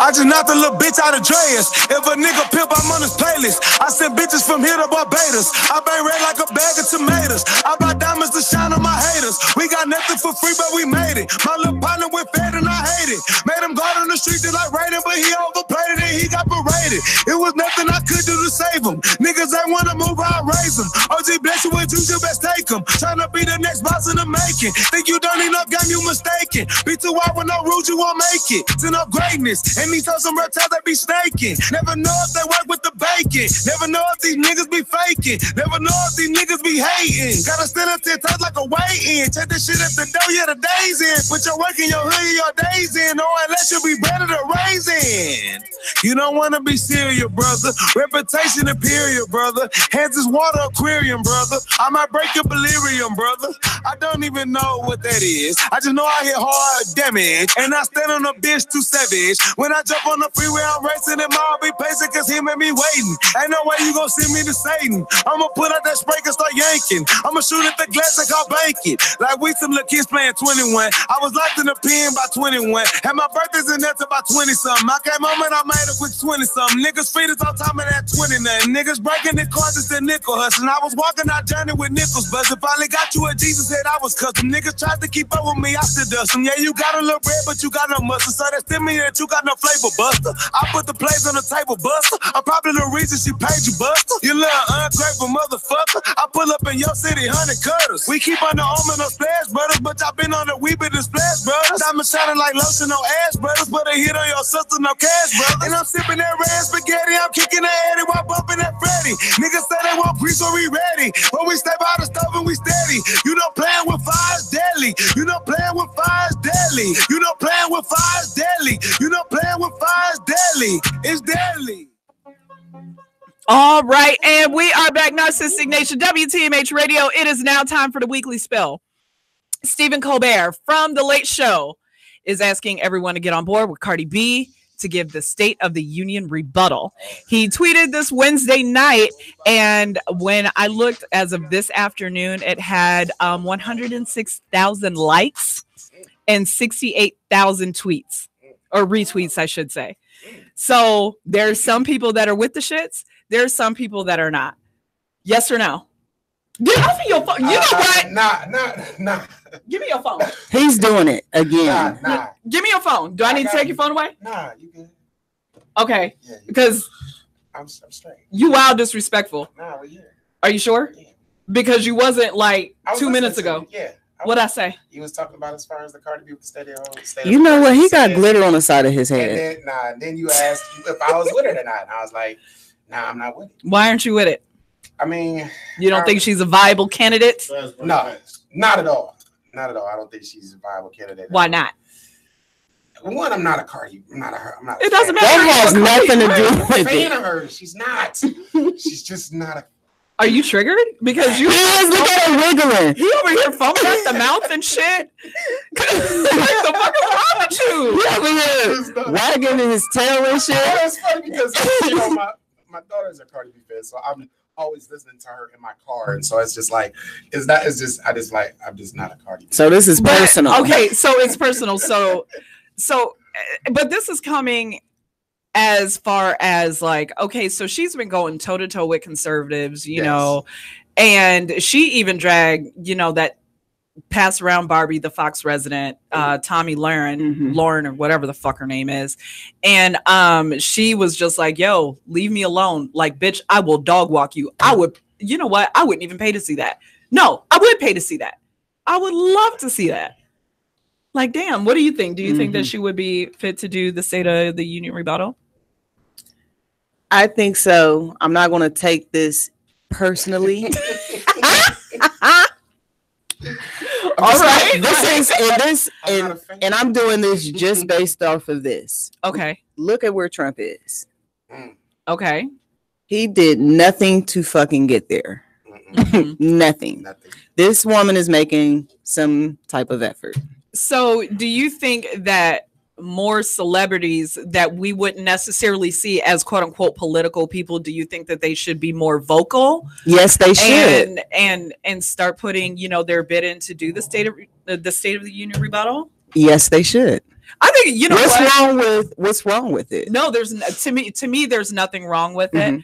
I just knocked a little bitch out of Dreas. If a nigga pimp, I'm on his playlist. I send bitches from here to Barbados. I bang red like a bag of tomatoes. I buy diamonds to shine on my haters. We got nothing for free, but we made it. My little partner went fed and I hate it. Made him go on the street just like Raiden, but he overplayed it and he got berated. It was nothing I could do to save him. Niggas ain't wanna move, I raise them. OG bless you with you, best take him. Tryna be the next boss in the making. Think you don't need no game, you mistaken. Be too wild with no rules, you won't make it. Send up greatness. And these told some reptiles they be snaking. Never know if they work with the bacon. Never know if these niggas be faking. Never know if these niggas be hating. Gotta stand up 10 times like a weigh-in. Check this shit at the door, yeah, the days in. Put your work in your hoodie, your days in. Or unless you be better to raise in. You don't wanna be serious, brother. Reputation imperial, brother. Hands is water aquarium, brother. I might break your delirium, brother. I don't even know what that is. I just know I hit hard damage. And I stand on a bitch too savage. When I jump on the freeway, I'm racing and I'll be patient cause he made me waiting. Ain't no way you gon' send me to Satan. I'ma put out that spray and start yanking. I'ma shoot at the glass and call banking. Like we some little kids playing 21. I was locked in the pen by 21. Had my birthdays in there to about 20-something. I came home and I made a quick 20-something. Niggas feet is on top of that 20 nothing. Niggas breaking the cars and still nickel hustling. I was walking out journey with nickels busting. Finally got you a Jesus head, I was custom. Niggas tried to keep up with me, I still dust them. Yeah, you got a little bread, but you got no muscle. So that's still me that you got no flavor, buster. I put the plays on the table, buster. I'm probably the reason she paid you, buster. You little ungrateful motherfucker. I pull up in your city, 100 cutters. We keep on the arm and no splash, brothers, but y'all been on the we been the splash, brothers. Diamond shining like lotion, no ass, brothers. Put a hit on your sister, no cash, brothers. And I'm sipping that red spaghetti. I'm kicking that Eddie while bumping that Freddy. Niggas say they want grease, so we ready. But we stay by the stove and we steady. You know playing with fire's deadly. You know playing with fire's deadly. You know playing with fire's deadly. You know playing with fire's deadly. It's deadly. All right, and we are back, Narcistic Nation, WTMH Radio. It is now time for the weekly spill. Stephen Colbert from The Late Show is asking everyone to get on board with Cardi B to give the State of the Union rebuttal. He tweeted this Wednesday night, and when I looked as of this afternoon, it had 106,000 likes and 68,000 tweets, or retweets, I should say. So there's some people that are with the shits. There's some people that are not. Yes or no? Get off of your phone. You know what? Nah. Give me your phone. He's doing it again. Nah. Give me your phone. Do I need to take your phone away? Nah, you good. Okay. Yeah, because I'm straight. You wild disrespectful. Nah, we're here. Are you sure? Yeah. Because you wasn't like 2 minutes ago. Yeah. What'd I say? He was talking about as far as the Cardi B with the state You know what? He got glitter on the side of his head. And then you asked if I was with it or not. And I was like, nah, I'm not with it. Why aren't you with it? I mean, you don't think she's a viable candidate? No, not at all. Not at all. I don't think she's a viable candidate. Why not? One, I'm not a Cardi. I'm not. It doesn't matter. That has nothing to do with I'm a fan it. of her. She's not. She's just not a. Are you triggered? Because you look at him wiggling. He over here foaming at the mouth and shit. What the fuck is wrong with you? He over here wagging his tail and shit. Well, it's funny because my daughter's a Cardi B fan, so I'm always listening to her in my car, and so it's just like I'm just not a Cardi B. So this is personal. Okay, so it's personal. So, but this is coming as far as like, okay, so she's been going toe to toe with conservatives, you know, and she even dragged, that pass around Barbie, the Fox resident, Tommy Lauren or whatever the fuck her name is. And she was just like, yo, leave me alone. Like, bitch, I will dog walk you. I would, you know what? I wouldn't even pay to see that. No, I would pay to see that. I would love to see that. Like, damn, what do you think? Do you think that she would be fit to do the State of the Union rebuttal? I think so. I'm not going to take this personally. All right. And I'm doing this just based off of this. Okay. Look at where Trump is. Okay. He did nothing to fucking get there. Nothing. This woman is making some type of effort. So do you think that more celebrities that we wouldn't necessarily see as quote unquote political people, do you think that they should be more vocal? Yes, they should. And start putting, their bid in to do the State of the Union rebuttal? Yes, they should. I think what's wrong with it? No, there's to me there's nothing wrong with it.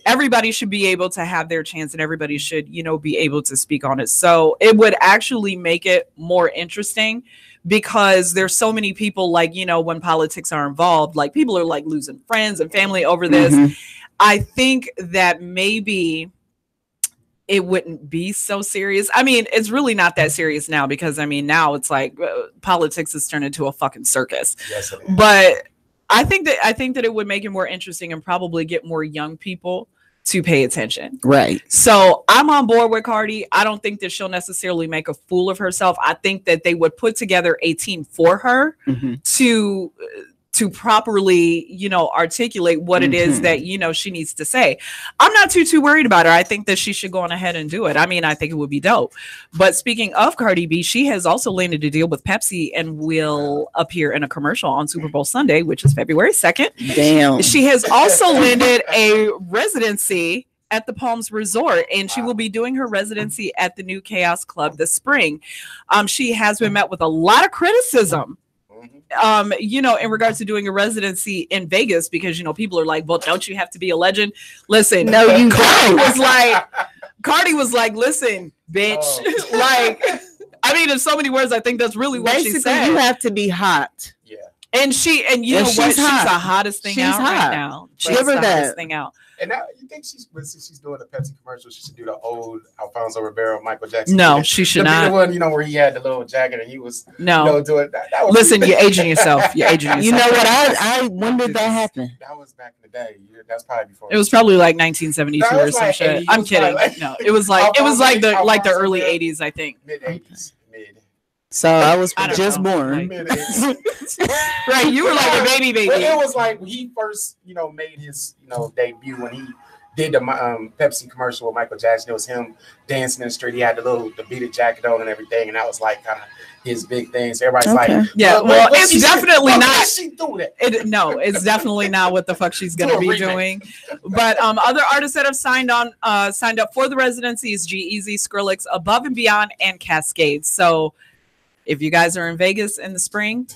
Everybody should be able to have their chance, and everybody should, be able to speak on it. So it would actually make it more interesting, because there's so many people, like, when politics are involved, like, people are like losing friends and family over this. I think that maybe it wouldn't be so serious. I mean, it's really not that serious now, because now it's like politics has turned into a fucking circus. Yes, it is. But I think that it would make it more interesting and probably get more young people to pay attention. Right. So I'm on board with Cardi. I don't think that she'll necessarily make a fool of herself. I think that they would put together a team for her to properly, articulate what it is that, she needs to say. I'm not too worried about her. I think that she should go on ahead and do it. I mean, I think it would be dope. But speaking of Cardi B, she has also landed a deal with Pepsi and will appear in a commercial on Super Bowl Sunday, which is February 2nd. Damn. She has also landed a residency at the Palms Resort, and she will be doing her residency at the new Chaos Club this spring. She has been met with a lot of criticism, in regards to doing a residency in Vegas, because, people are like, well, don't you have to be a legend? Listen, no, you Cardi was like, listen, bitch. Like, I mean, in so many words, I think that's really what basically she said. You have to be hot. Yeah. And you know what? She's the hottest thing out right now. She's Give her the that hottest thing out. And now you think she's doing a Pepsi commercial, she should do the old Alfonso Ribeiro, Michael Jackson. No, she should not. The one, where he had the little jacket and he was doing that. Was listen, you're aging yourself. You're aging yourself. You know what? When did that happen? That was back in the day. That's probably before. It was probably like 1972 or some shit. I'm kidding. No, it was like the early 80s, I think. Mid 80s. So I was just born. Right, you were like a baby. Well, it was like when he first, made his, debut, when he did the Pepsi commercial with Michael Jackson. It was him dancing in the street. He had the beaded jacket on and everything, and that was like kind of his big thing. So everybody's like, yeah, well, it's definitely not. She do that? No, it's definitely not what the fuck she's gonna be doing. But other artists that have signed up for the residency is G-Eazy, Skrillex, Above and Beyond, and Cascade. So if you guys are in Vegas in the spring,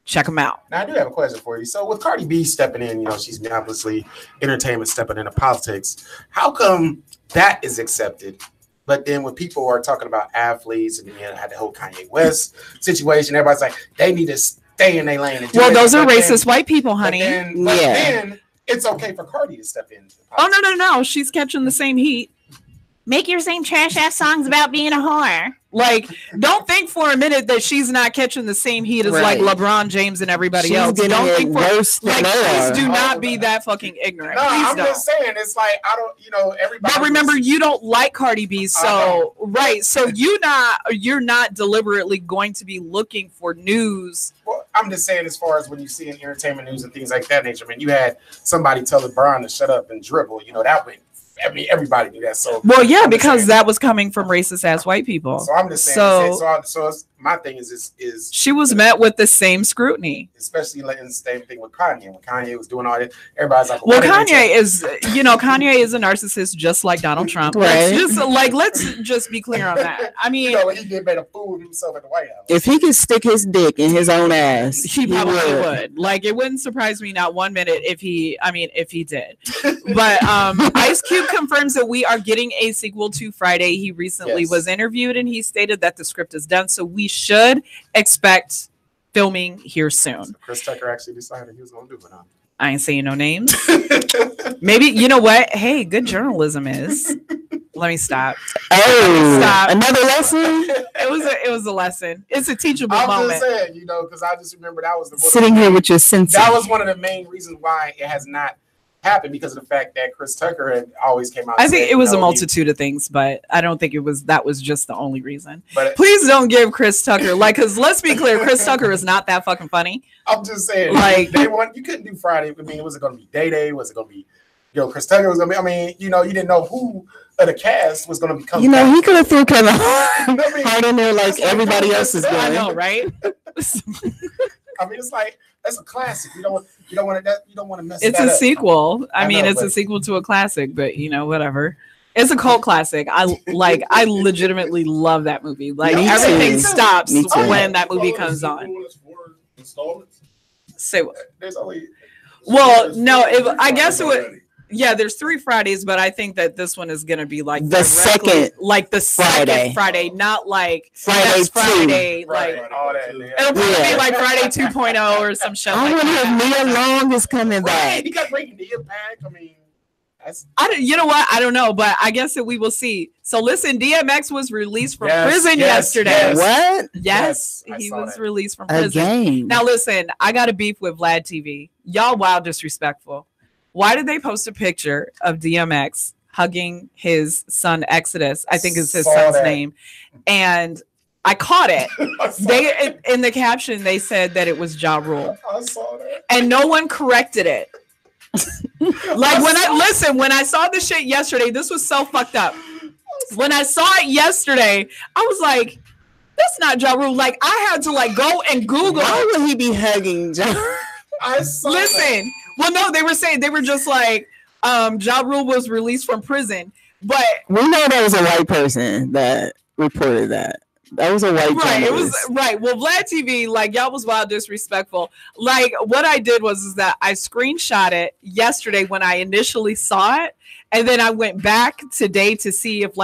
check them out. Now, I do have a question for you. So with Cardi B stepping in, she's obviously entertainment stepping into politics. How come that is accepted? But then when people are talking about athletes and had the whole Kanye West situation, everybody's like, they need to stay in their lane. And those are racist white people, honey. But then it's okay for Cardi to step in. Oh, no. She's catching the same heat. Make your same trash ass songs about being a whore. Like, don't think for a minute that she's not catching the same heat as like LeBron James and everybody else. Don't think please do not be that fucking ignorant. No, please I'm don't. Just saying, it's like I don't, everybody. But remember, you don't like Cardi B, so so you're not deliberately going to be looking for news. Well, I'm just saying, as far as when you see in entertainment news and things like that nature, man, you had somebody tell LeBron to shut up and dribble. That went I mean, everybody knew that. So, well, yeah, because that was coming from racist ass white people. So I'm just saying. So my thing is she was met with the same scrutiny, especially like in the same thing with Kanye. When Kanye was doing all this, everybody's like, well, Kanye is, Kanye is a narcissist just like Donald Trump. Right. Let's just be clear on that. I mean, he did made a fool of himself at the White House. If he could stick his dick in his own ass, he probably would. Like, it wouldn't surprise me not 1 minute if he did. But Ice Cube confirms that we are getting a sequel to Friday. He recently was interviewed and he stated that the script is done, so we should expect filming here soon. So Chris Tucker actually decided he was going to do it, huh? I ain't saying no names. Maybe, you know what? Hey, good journalism is. Let me stop. Oh, another lesson? It was a lesson. It's a teachable moment. I'm just saying, because I just remember that was sitting here with your sensei. That was one of the main reasons why it has not happened, because of the fact that Chris Tucker had always came out. I think it was a multitude of things, but I don't think that was just the only reason. But please don't give Chris Tucker because let's be clear, Chris Tucker is not that fucking funny. I'm just saying, you couldn't do Friday. I mean, was it going to be Day? Was it going to be, Chris Tucker was going to be? I mean, you didn't know who of the cast was going to become. He could have threw Kevin Hart in there like everybody else is doing. I know, right? I mean, it's like that's a classic. You don't want to mess. It's a sequel. I mean, it's a sequel to a classic, but whatever. It's a cult classic. I legitimately love that movie. Like everything stops when that movie comes on. Say what? There's only. Well, no. I guess it would. Yeah, there's 3 Fridays, but I think that this one is gonna be like the second Friday, not like Friday, like all that. It'll probably be like Friday 2.0 or some shit. I wonder if Nia Long is coming back. You got bringing Nia back. I mean, you know what? I don't know, but I guess that we will see. So listen, DMX was released from prison yesterday. Yes. What? Yes, he was released from prison. Again. Now listen, I got a beef with Vlad TV. Y'all wild disrespectful. Why did they post a picture of DMX hugging his son Exodus? I think is his son's name. And I caught it. In the caption, they said that it was Ja Rule. I saw that. And no one corrected it. Like when I saw this shit yesterday, this was so fucked up. When I saw it yesterday, I was like, that's not Ja Rule. Like I had to go and Google. Why would he be hugging Ja? Listen. Well, no, they were just like, Ja Rule was released from prison, but we know that was a white person that reported that. That was a white right. journalist. It was right. Well, Vlad TV, y'all was wild disrespectful. Like what I did was that I screenshot it yesterday when I initially saw it, and then I went back today to see if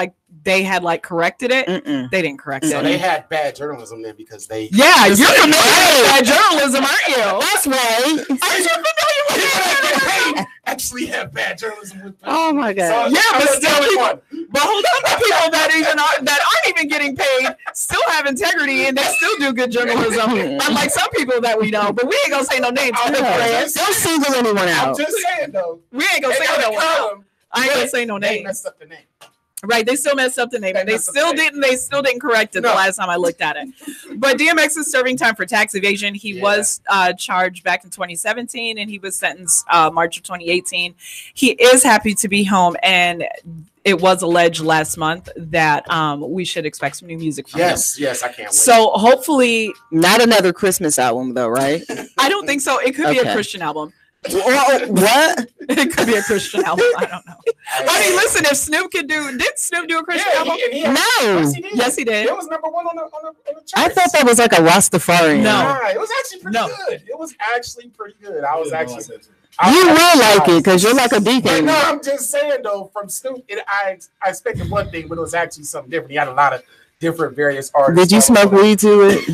they had corrected it. They didn't correct it. So they had bad journalism then because they. Yeah, you're familiar with bad journalism, aren't you? That's right. Are you familiar with that? Actually, have bad journalism with. Oh my god. So, yeah, but still, but hold on, the people that aren't even getting paid still have integrity and they still do good journalism. Unlike some people that we know, but we ain't gonna say no names. Don't single anyone out. I'm just saying though. We ain't gonna say no names. I ain't gonna say no names. They messed up the name. Right, they still messed up the name, and they still didn't correct it the last time I looked at it. But DMX is serving time for tax evasion. He was charged back in 2017, and he was sentenced March of 2018. He is happy to be home, and it was alleged last month that we should expect some new music from him. Yes, I can't wait. So hopefully, not another Christmas album, though, right? I don't think so. It could be a Christian album. What? It could be a Christian album. I don't know. I mean, listen, if Snoop did Snoop do a Christian album? No. Yes, he did. It was number 1 on the chart. I thought that was like a Rastafarian. No, it was actually pretty good. It was actually pretty good. I was actually. You will like it because you're like a deacon. No, I'm just saying though, from Snoop, I expected one thing, but it was actually something different. He had a lot of different various artists. Did you smoke weed to it?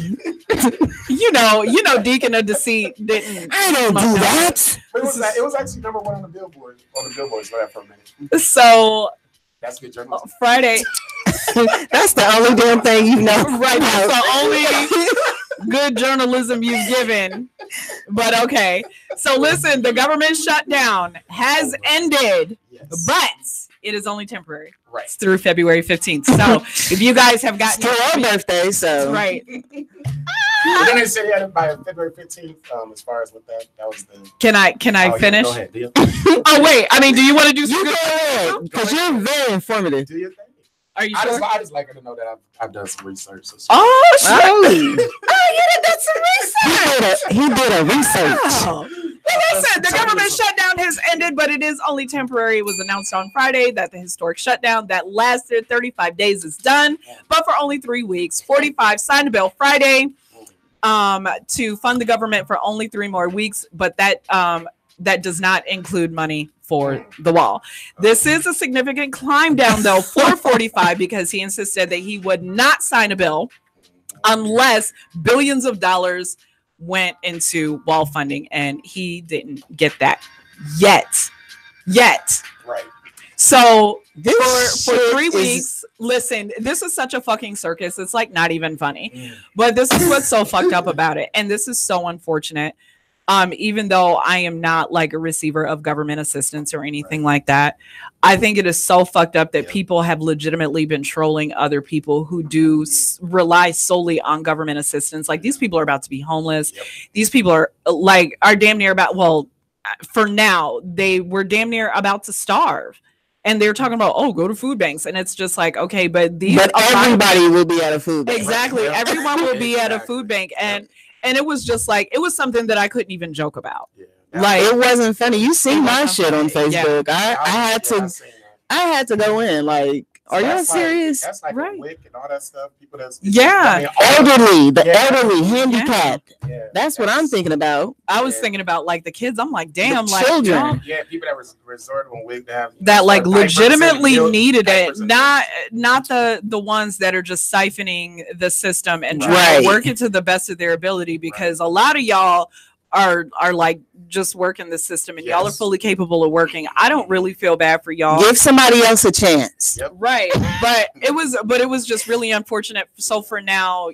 you know, Deacon of Deceit didn't. I don't do that. It was actually number 1 on the Billboard. On the Billboards for a minute. So that's good journalism. Friday. That's the only damn thing you know. Right. That's the only good journalism you've given. But okay. So listen, the government shutdown has ended, but it is only temporary. Right. It's through February 15th. So if you guys have gotten your birthday, so right. But then they said he had it by February 15th. As far as what that was the. Can I finish? Go ahead, Deal. Oh wait, I mean, do you want to do? You go ahead, because you're very informative. Do you think? Are you sure? I just like her to know that I've done some research. So Oh, shit. Oh, You done done some research. he did a research. Wow. Well, listen, the government shutdown has ended, but it is only temporary. It was announced on Friday that the historic shutdown that lasted 35 days is done, but for only 3 weeks. 45 signed a bill Friday to fund the government for only 3 more weeks, but that does not include money for the wall. This is a significant climb down, though, for 45, because he insisted that he would not sign a bill unless billions of dollars went into wall funding, and he didn't get that yet. Right. So for 3 weeks, listen, this is such a fucking circus. It's like not even funny. But this is what's so fucked up about it. And this is so unfortunate. Even though I am not like a receiver of government assistance or anything like that, I think it is so fucked up that people have legitimately been trolling other people who do rely solely on government assistance. Like, these people are about to be homeless. These people are damn near about, well, for now, they were damn near about to starve. And they're talking about, oh, go to food banks. And it's just like, okay, but everybody will be at a food bank. Exactly. Everyone will be at a food bank. And it was just like, it was something that I couldn't even joke about. Like, it wasn't funny. You see my shit on Facebook. I had to go in. Like, are y'all serious? That's like a WIC and all that stuff. People that's elderly, elderly, handicapped. That's what I'm thinking about. I was thinking about like the kids. I'm like, damn, the like children. People that resorted on WIC that like legitimately needed it, not the ones that are just siphoning the system and trying to work it to the best of their ability, because a lot of y'all are like just working the system, and y'all are fully capable of working. I don't really feel bad for y'all. Give somebody else a chance. Right. But it was just really unfortunate. So for now,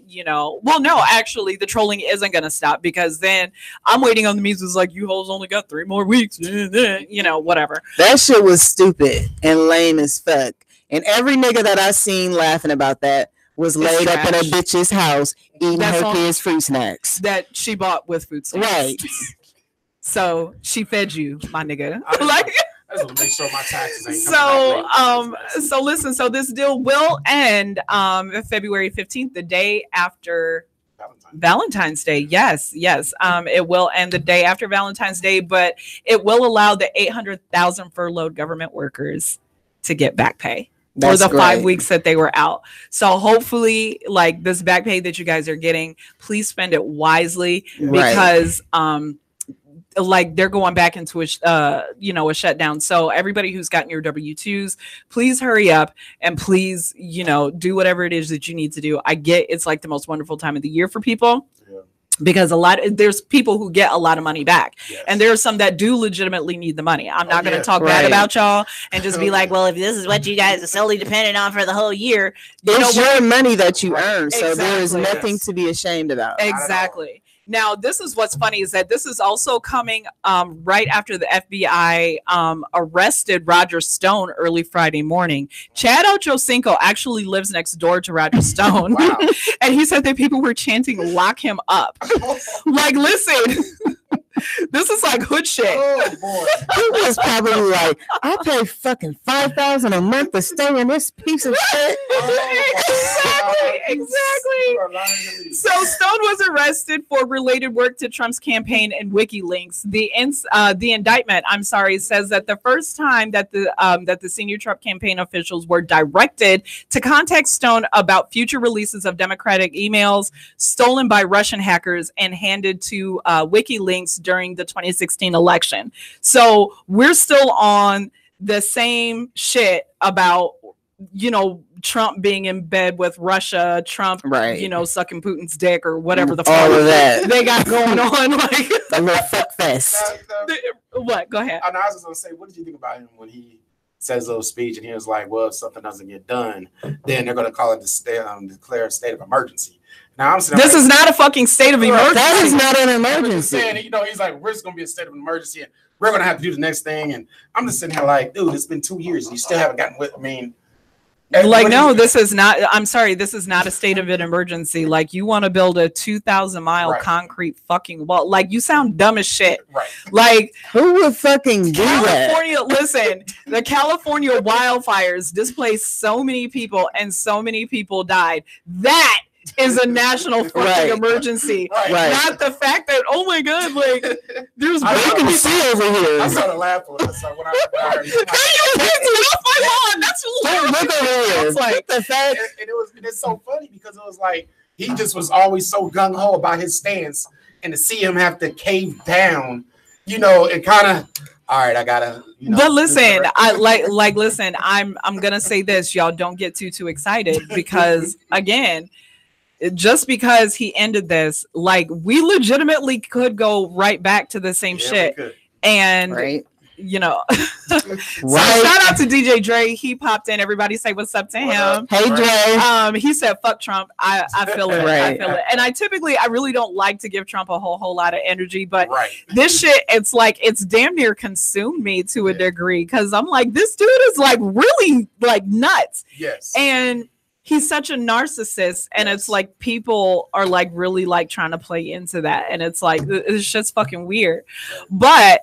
well, no, actually the trolling isn't going to stop, because then I'm waiting on the music. It's like, you hoes only got 3 more weeks, whatever. That shit was stupid and lame as fuck. And every nigga that I seen laughing about that was laid up in a bitch's house eating her kids' fruit snacks that she bought with food snacks. Right. So she fed you, my nigga. I just want to make sure my taxes ain't so listen. So this deal will end February 15th, the day after Valentine's Day. Yes. It will end the day after Valentine's Day, but it will allow the 800,000 furloughed government workers to get back pay. For the 5 weeks that they were out. So hopefully, like, this back pay that you guys are getting, please spend it wisely, because like, they're going back into a shutdown. So everybody who's gotten your W-2s, please hurry up and please, do whatever it is that you need to do. I get it's like the most wonderful time of the year for people. Because there's people who get a lot of money back, and there are some that do legitimately need the money. I'm not going to talk bad about y'all and just be like, well, if this is what you guys are solely dependent on for the whole year, it's your money that you earn, so there is nothing to be ashamed about. Exactly. Now, this is what's funny, is that this is also coming right after the FBI arrested Roger Stone early Friday morning. Chad Ochocinco actually lives next door to Roger Stone. And he said that people were chanting, lock him up. Like, listen, this is like hood shit. Oh, boy. He was probably like, I pay fucking $5,000 a month to stay in this piece of shit. Exactly. So Stone was arrested for related work to Trump's campaign and WikiLeaks. The indictment, says that the first time that the senior Trump campaign officials were directed to contact Stone about future releases of Democratic emails stolen by Russian hackers and handed to WikiLeaks during the 2016 election. So we're still on the same shit about, Trump being in bed with Russia, Trump, sucking Putin's dick or whatever the fuck they got going on. Like, a little fuck fest. What? Go ahead. I was just going to say, what did you think about him when he said his little speech and he was like, well, if something doesn't get done, then they're going to call it declare a state of emergency. Now, this is not a fucking state of emergency. That is not an emergency. Saying, he's like, we're just going to be a state of emergency and we're going to have to do the next thing. And I'm just sitting here like, dude, it's been 2 years. And you still haven't gotten with, Like, no, this is not. I'm sorry, this is not a state of an emergency. Like, you want to build a 2,000-mile concrete fucking wall? Like, you sound dumb as shit. Right. Like, who would fucking do California? that? Listen, the California wildfires displaced so many people, and so many people died. That is a national fucking emergency. Right. Not the fact that, oh my god, like there's I can see over here. I started laughing when I saw when I heard that's look over here. It's like the fact, and it's so funny because it was like he just was always so gung ho about his stance, and to see him have to cave down, you know, it kind of. All right, I gotta. You know, but listen, listen. I'm gonna say this, y'all. Don't get too excited because again, just because he ended this, like we legitimately could go right back to the same shit, and you know, so shout out to DJ Dre. He popped in. Everybody say what's up to him. Hey Dre. He said fuck Trump. I feel it. I feel it. And I really don't like to give Trump a whole lot of energy, but this shit, it's like it's damn near consumed me to a degree because I'm like, this dude is like really like nuts. Yes. And he's such a narcissist, and it's like people are like really like trying to play into that, and it's like it's just fucking weird. But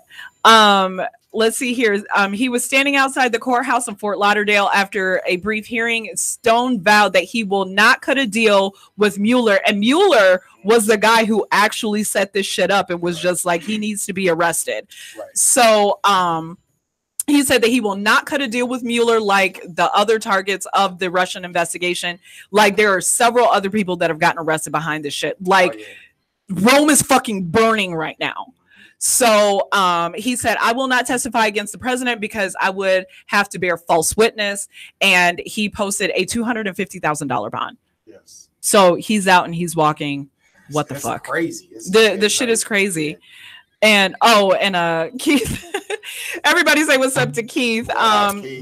let's see here. He was standing outside the courthouse in Fort Lauderdale after a brief hearing. Stone vowed that he will not cut a deal with Mueller, and Mueller was the guy who actually set this shit up and was just like, he needs to be arrested. So he said that he will not cut a deal with Mueller like the other targets of the Russian investigation. Like, there are several other people that have gotten arrested behind this shit. Like, Rome is fucking burning right now. So he said, I will not testify against the president because I would have to bear false witness. And he posted a $250,000 bond. Yes. So he's out and he's walking. What the fuck? Crazy. The shit is crazy. And Keith, everybody say what's up to Keith.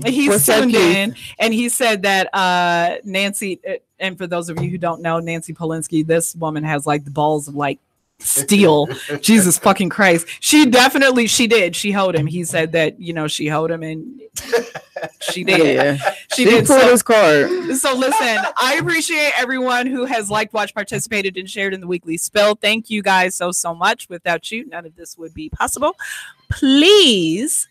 He's tuned in, and he said that Nancy, and for those of you who don't know, Nancy Polinsky, this woman has like the balls of like steel. Jesus fucking Christ. She did. She hoed him. He said that, you know, she hoed him, and she did. Yeah. She did. Pulled his card. So listen, I appreciate everyone who has liked, watched, participated, and shared in the weekly spill. Thank you guys so much. Without you, none of this would be possible. Please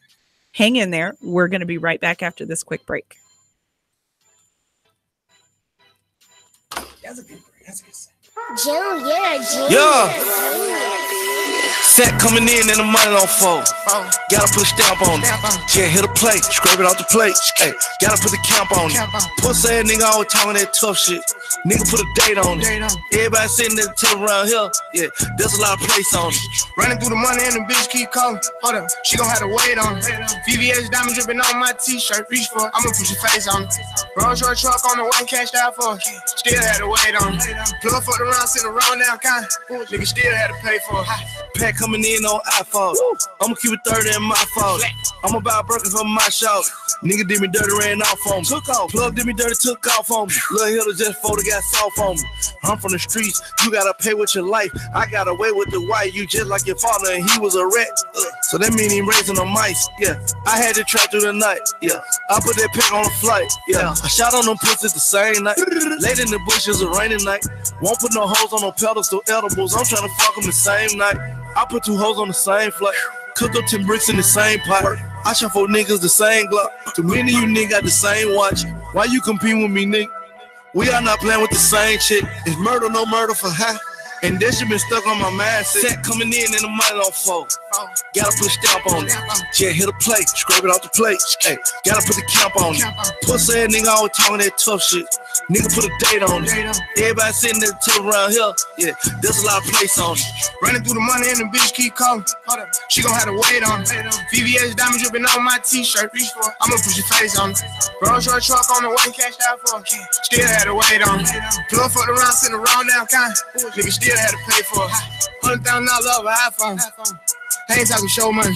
hang in there. We're going to be right back after this quick break. That's a good break. That's a good set. Set coming in and the money on fold. Gotta put a stamp on it. Yeah, hit a plate, scrape it off the plate. Hey, gotta put the camp on it. Pussy ass nigga always talking that tough shit. Nigga put a date on it. Everybody sitting there telling around here. Yeah, there's a lot of place on it. Running through the money and the bitch keep calling. Hold up, she gon' have to wait on it. VVS diamond dripping on my t-shirt. Reach for it, I'ma put your face on it. Rolls Royce truck on the way, cashed out for it. Still had to wait on it. Plug fucked around, sitting around now, kind. Nigga still had to pay for it. Pack coming in on iPhone. I'ma keep it 30 in my fault. I'm about broken from my shop. Nigga did me dirty, ran off on me. Took off. Plug did me dirty, took off on me. Lil' Hitter just photo got soft on me. I'm from the streets, you gotta pay with your life. I got away with the white, you just like your father, and he was a rat. So that mean he raising on mice. Yeah, I had to trap through the night. Yeah, I put that pick on a flight. Yeah, I shot on them pussies the same night. Late in the bushes, a rainy night. Won't put no hoes on no pedals, no edibles. I'm trying to fuck them the same night. I put 2 hoes on the same flight. Cook up 10 bricks in the same pot. I shot 4 niggas the same Glock. Too many of you niggas got the same watch. Why you competing with me, nigga? We are not playing with the same shit. It's murder, no murder for high. And that shit been stuck on my mindset. Set coming in and the money on fold. Gotta put a stamp on it. Yeah, hit a plate, scrape it off the plate. Hey, gotta put the camp on it. Pussy ass nigga always talking that tough shit. Nigga put a date on it. Everybody sitting there telling around here. Yeah, there's a lot of place on it. Running through the money and the bitch keep calling. Hold up, she gon' have to wait on it. VVS diamond dripping on my t-shirt. Reach for it, I'ma put your face on it. Rolls Royce truck on the way, cashed out for it. Still had to wait on it. Plug fucked around, sitting around now, kind. Nigga still had to pay for it. $100,000 over iPhone. I ain't talking show money.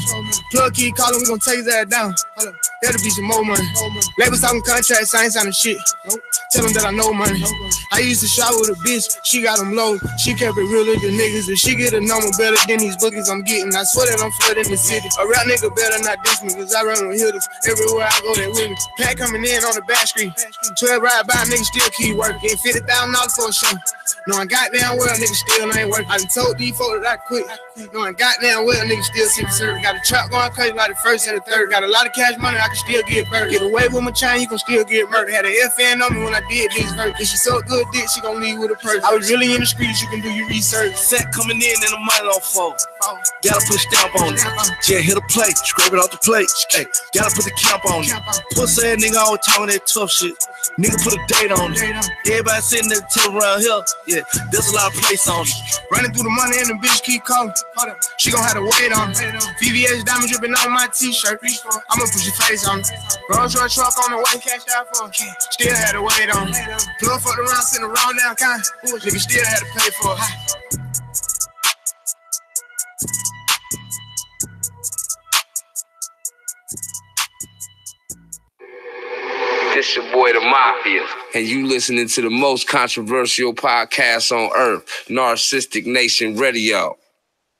Plug key calling, we gon' take his ass down. Hold up. That'll be some more money. Labels talking contracts, I ain't signing shit. Tell them that I know money. I used to shop with a bitch, she got them low. She kept it real with the niggas. If she get a number better than these bookies I'm getting, I swear that I'm flooding the city. A rap nigga better not diss me, cause I run with hitters. Everywhere I go, they with me. Pack coming in on the back street. 12 ride by, niggas still keep working. $50,000 for a show. Knowing goddamn well, niggas still ain't working. I done told these folks that I quit. Knowing goddamn well, niggas still see the service. Got a trap going crazy like the first and the third. Got a lot of cash money, I can still get burned. Get away with my chain, you can still get murdered. Had an FN on me when I did this verse. If she so good dick, she gon' leave with a purse. I was really in the streets, you can do your research. Set coming in and the money on phone. Gotta put a stamp on it. Yeah, hit a plate, scrape it off the plate. Hey, gotta put the cap on it. Pussy ass nigga always talking that tough shit. Nigga put a date on it. Everybody sitting there till around here. Yeah, there's a lot of place on it. Running through the money and the bitch keep calling. She gon' have to wait on me. VVS diamond dripping on my t-shirt. I'ma put your face on me. Rolls Royce truck on the way, cashed out for it. Still had to wait on me. Plug fucked around, sent the wrong down kind. Nigga still had to pay for it. This your boy, the Mafia, and you listening to the most controversial podcast on earth, Narcistic Nation Radio.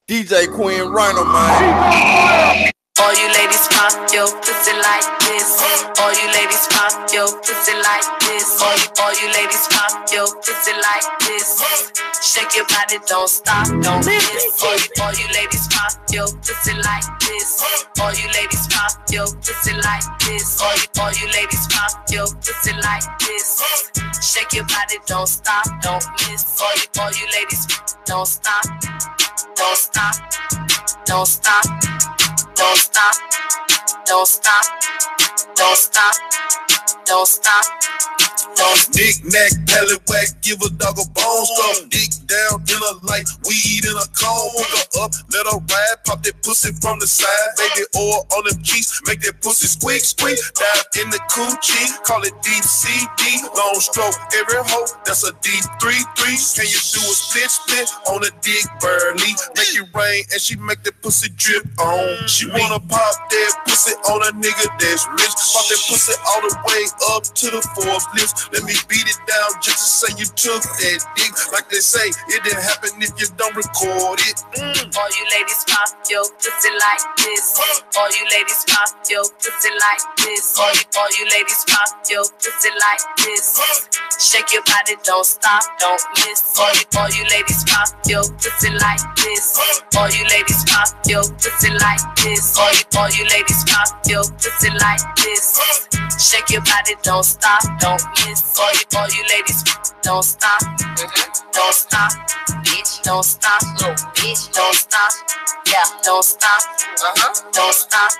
DJ Queen Rhino, man. All you ladies pop your pussy like this. All you ladies pop your pussy like this. All you ladies pop your pussy like this. Shake your body, don't stop, don't miss. All you ladies pop your pussy like this. All you ladies pop your pussy like this. All you ladies pop your pussy like this. Shake your body, don't stop, don't miss. All you ladies, don't stop, don't stop, don't stop. Don't stop, don't stop, don't stop, don't stop, don't stop. Dick, neck, belly whack, give a dog a bone stuff. Dick down in her like weed in a cone. Hook her up, let her ride, pop that pussy from the side. Baby oil on them cheeks, make that pussy squeak, squeak. Dive in the coochie, call it deep CD. Long stroke, every hoe, that's a deep 3-3. Can you do a split on a dick burly? Make it rain and she make that pussy drip on. She wanna pop that pussy on a nigga that's rich. Pop that pussy all the way up to the fourth lips. Let me beat it down just to say you took that dick. Like they say, it didn't happen if you don't record it. All you ladies pop your pussy like this. All you ladies pop your pussy like this. All you ladies pop your pussy like this. Shake your body, don't stop, don't miss. All you ladies pop your pussy like this. All you ladies pop your pussy like this. All you ladies pop your pussy like this. Shake your body, don't stop, don't miss. All you ladies, don't stop, don't stop, bitch, don't stop, no, bitch, don't stop, yeah, don't stop, don't stop.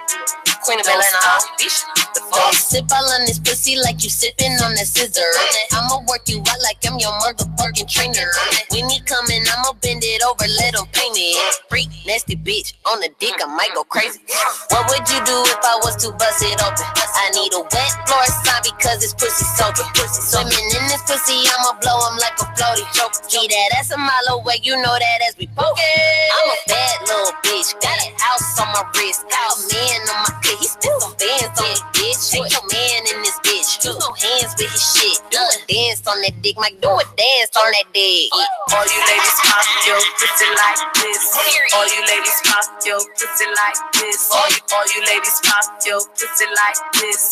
Queen of Atlanta, bitch. Don't sip all on this pussy like you sipping on that scissor. I'ma work you out like I'm your motherfucking trainer. When he coming, I'ma bend it over, let him paint it. Freak, nasty bitch, on the dick, I might go crazy. What would you do if I was to bust it open? I need a wet floor sign because this pussy soaking. Swimming in this pussy, I'ma blow him like a floaty. See that ass a mile away, you know that as we poking. I'm a bad little bitch, got a house on my wrist, got a man on my clit, he spent some bands on me, bitch. Ain't your man in this bitch, use no hands with his shit. Do a dance on that dick, Mike, do a dance on that dick. All you ladies pop your pussy like this. All you ladies pop your pussy like this. All you ladies pop your pussy like this.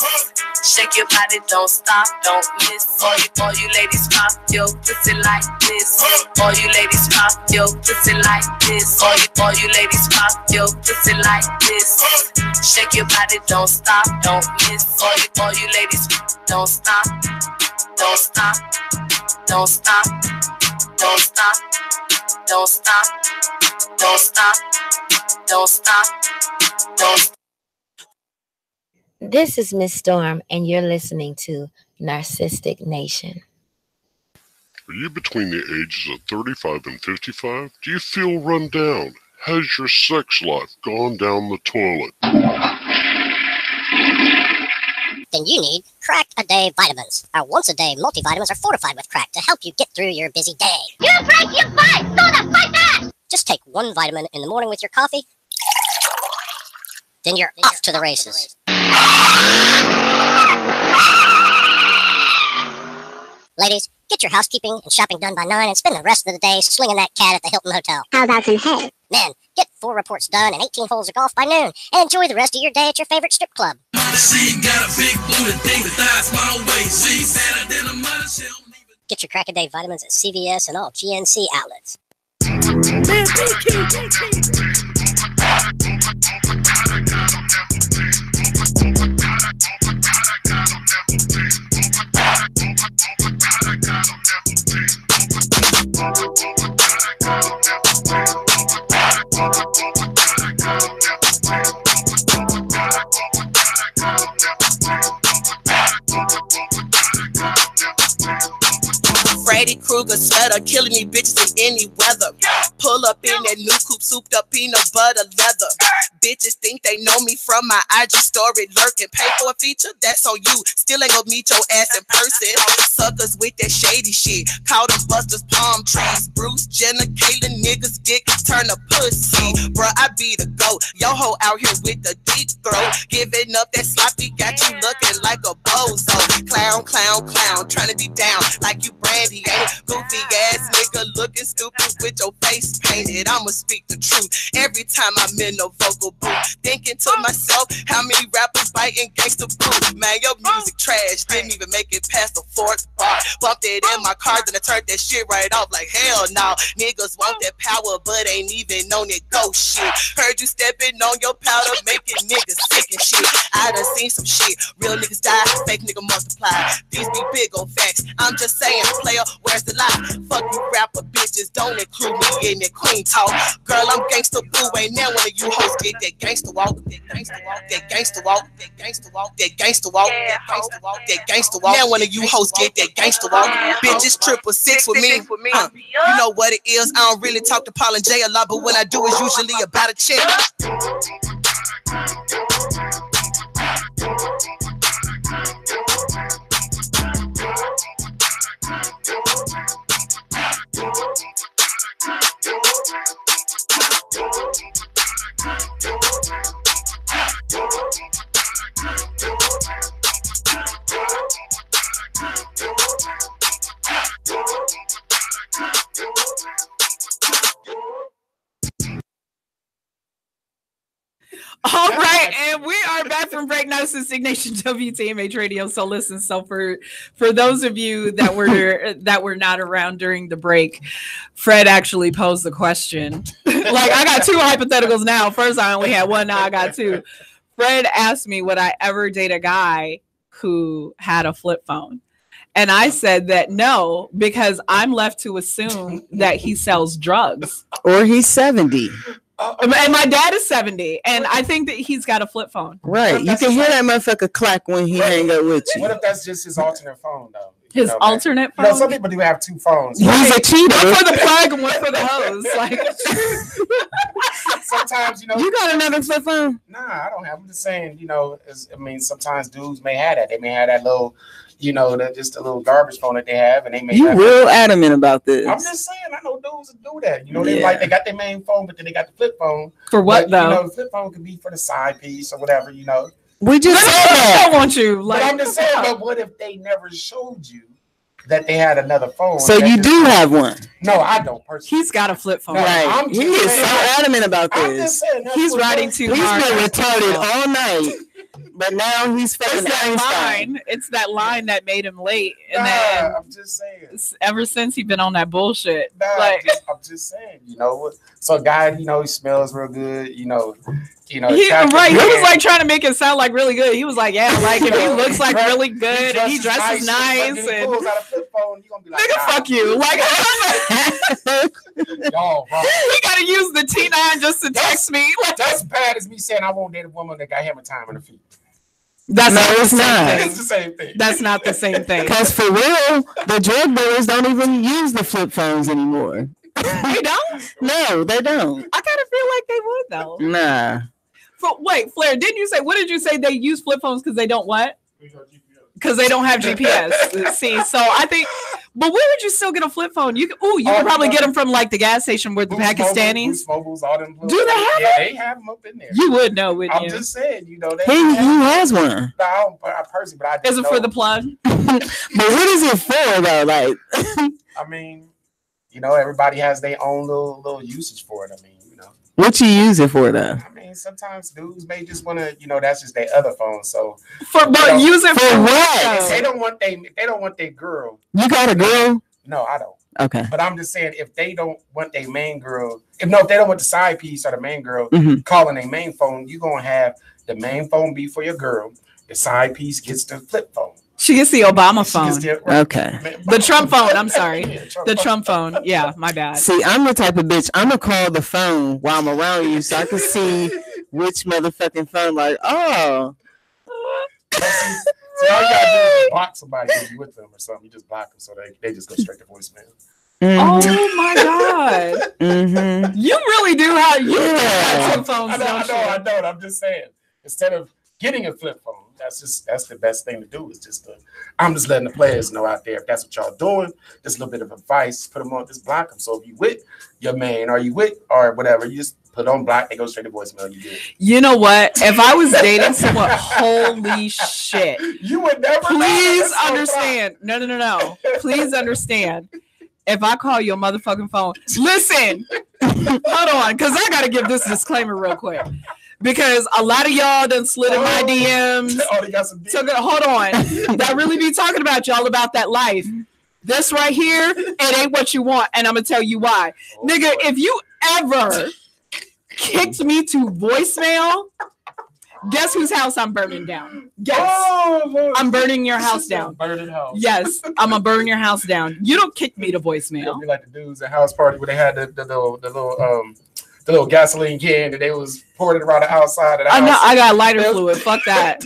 Shake your body, don't stop, don't miss. All you ladies pop your pussy like this. All you ladies pop your pussy like this. All you ladies pop your pussy like this. Shake your body, don't stop, don't miss. All you ladies, don't stop, don't stop, don't stop, don't stop, don't stop, don't stop, don't stop, don't stop. This is Miss Storm, and you're listening to Narcistic Nation. Are you between the ages of 35 and 55? Do you feel run down? Has your sex life gone down the toilet? Then you need Crack a Day vitamins. Our once-a-day multivitamins are fortified with crack to help you get through your busy day. You break your fight! Don't fight that! Just take one vitamin in the morning with your coffee, then you're off to the races. Ladies, get your housekeeping and shopping done by 9 and spend the rest of the day slinging that cat at the Hilton Hotel. How about some hay? Men, get 4 reports done and 18 holes of golf by noon and enjoy the rest of your day at your favorite strip club. Get your crack-a-day vitamins at CVS and all GNC outlets. Freddy Krueger sweater, killing these bitches in any weather. Pull up in that new coupe, souped up peanut butter leather. Bitches think they know me from my IG story lurking. Pay for a feature, that's on you. Still ain't gonna meet your ass in person. Suckers with that shady shit. Call them busters palm trees. Bruce Jenner, Caitlyn niggas dick turn a pussy. Bruh, I be the GOAT. Yo ho out here with the deep throat. Giving up that sloppy, got you looking like a bozo. Clown, clown, clown, trying to be down like you Brandy. Goofy ass nigga looking stupid with your face painted. I'ma speak the truth every time I'm in a vocal booth. Thinking to myself, how many rappers biting gangsta food? Man, your music trash, didn't even make it past the 4th bar. Bumped it in my car, then I turned that shit right off like hell no. Niggas want that power, but ain't even on it ghost shit. Heard you stepping on your powder, making niggas sick and shit. I done seen some shit. Real niggas die, fake nigga multiply. These be big old facts. I'm just saying, player, where's the lie? Fuck you rapper bitches, don't include me in that queen talk. Girl, I'm gangsta boo, ain't now one of you hoes get that gangsta walk, that gangsta walk, that gangsta walk, that gangsta walk, that gangsta walk, that gangsta walk, that gangsta walk. Now one of you hoes get that gangsta walk. Bitches 666 with me. You know what it is. I don't really talk to Paul and Jay a lot, but when I do, it's usually about a chick. All right, and we are back from break. Narcistic Nation, WTMH Radio. So listen, so for those of you that were not around during the break, Fred actually posed the question. Like, I got 2 hypotheticals now. First I only had 1, now I got 2. Fred asked me, would I ever date a guy who had a flip phone? And I said that no, because I'm left to assume that he sells drugs. Or he's 70. And my dad is 70, and I think that he's got a flip phone. Right. You can hear that motherfucker clack when he hang up with you. What if that's just his alternate phone, though? His alternate phone? You know, some people do have 2 phones. He's a cheater. One for the plug and one for the hose. Like, sometimes, you know. You got another flip phone? Nah, I don't have. I'm just saying, you know, sometimes dudes may have that. They may have that little, you know, that just a little garbage phone that they have, and they may. You real adamant about this. I'm just saying, I know dudes that do that. You know, they got their main phone, but then they got the flip phone. For what though? You know, the flip phone could be for the side piece or whatever. You know. We just said that. I don't want you. Like, but I'm just saying, but what if they never showed you that they had another phone? So you do have one? No, I don't personally. He's got a flip phone. No, right. He is so adamant about this. I'm just saying, he's riding too hard. He's been retarded all night. But now he's fucking line. It's that line that made him late. And then I'm just saying. Ever since he's been on that bullshit. I'm just saying, you know. So a guy, you know, he smells real good, you know. He was like trying to make it sound like really good. He was like, yeah, like if he looks like really good and he dresses nice, and he pulls out a flip phone, you gonna be like, nigga, fuck you. Like, yo, bro. He gotta use the T9 just to text me. That's bad as me saying I won't date a woman that got hammer time in her feet. That's it's not. It's the same thing. That's not the same thing. Because for real, the drug dealers don't even use the flip phones anymore. They don't? No, they don't. I kind of feel like they would though. Nah. Wait, Flair, what did you say they use flip phones because they don't what? because they don't have GPS. See, so I think, but where would you still get a flip phone? You can probably get them from like the gas station where the Pakistanis. Mobiles, all them. Do they have them? They have them up in there. You would know, wouldn't you? I'm just saying, you know. Who has one? No, I don't personally, but I just Is it for the plug? But what is it for though? Like, I mean, you know, everybody has their own little usage for it. I mean, you know. What you use it for though? I mean, sometimes dudes may just want to, you know, that's just their other phone. So, but use it for what? If they don't want their girl. You got a girl? No, I don't. Okay. But I'm just saying, if they don't want their main girl, if they don't want the side piece or the main girl calling their main phone, you're gonna have the main phone be for your girl. The side piece gets the flip phone. She gets the Obama phone. Okay. The Trump phone. I'm sorry. The Trump phone. Yeah, my bad. See, I'm the type of bitch. I'm gonna call the phone while I'm around you, so I can see which motherfucking phone. Like, oh. So all you gotta do is block somebody if you with them or something. You just block them so they just go straight to voicemail. Oh my God. You really do have two phones. I know. I'm just saying. Instead of getting a flip phone, that's the best thing to do. Is just I'm just letting the players know out there, if that's what y'all doing, just a little bit of advice, put them on, just block them. So if you with your man or you with or whatever, you just put on block, they go straight to voicemail. You do it. You know what? If I was dating someone, holy shit. You would never. Please understand. No. Please understand. If I call your motherfucking phone, listen, hold on, because I got to give this disclaimer real quick. Because a lot of y'all done slid in my DMs. Hold on. That really be talking about y'all about that life. This right here, it ain't what you want. And I'm going to tell you why. Nigga, if you ever kicked me to voicemail, guess whose house I'm burning down? Guess. I'm burning your house down. Burning house. Yes, I'm going to burn your house down. You don't kick me to voicemail. It'll be like the dudes at house party where they had the little gasoline can and they was pouring it around the outside of the house. know, I got lighter fluid. Fuck that.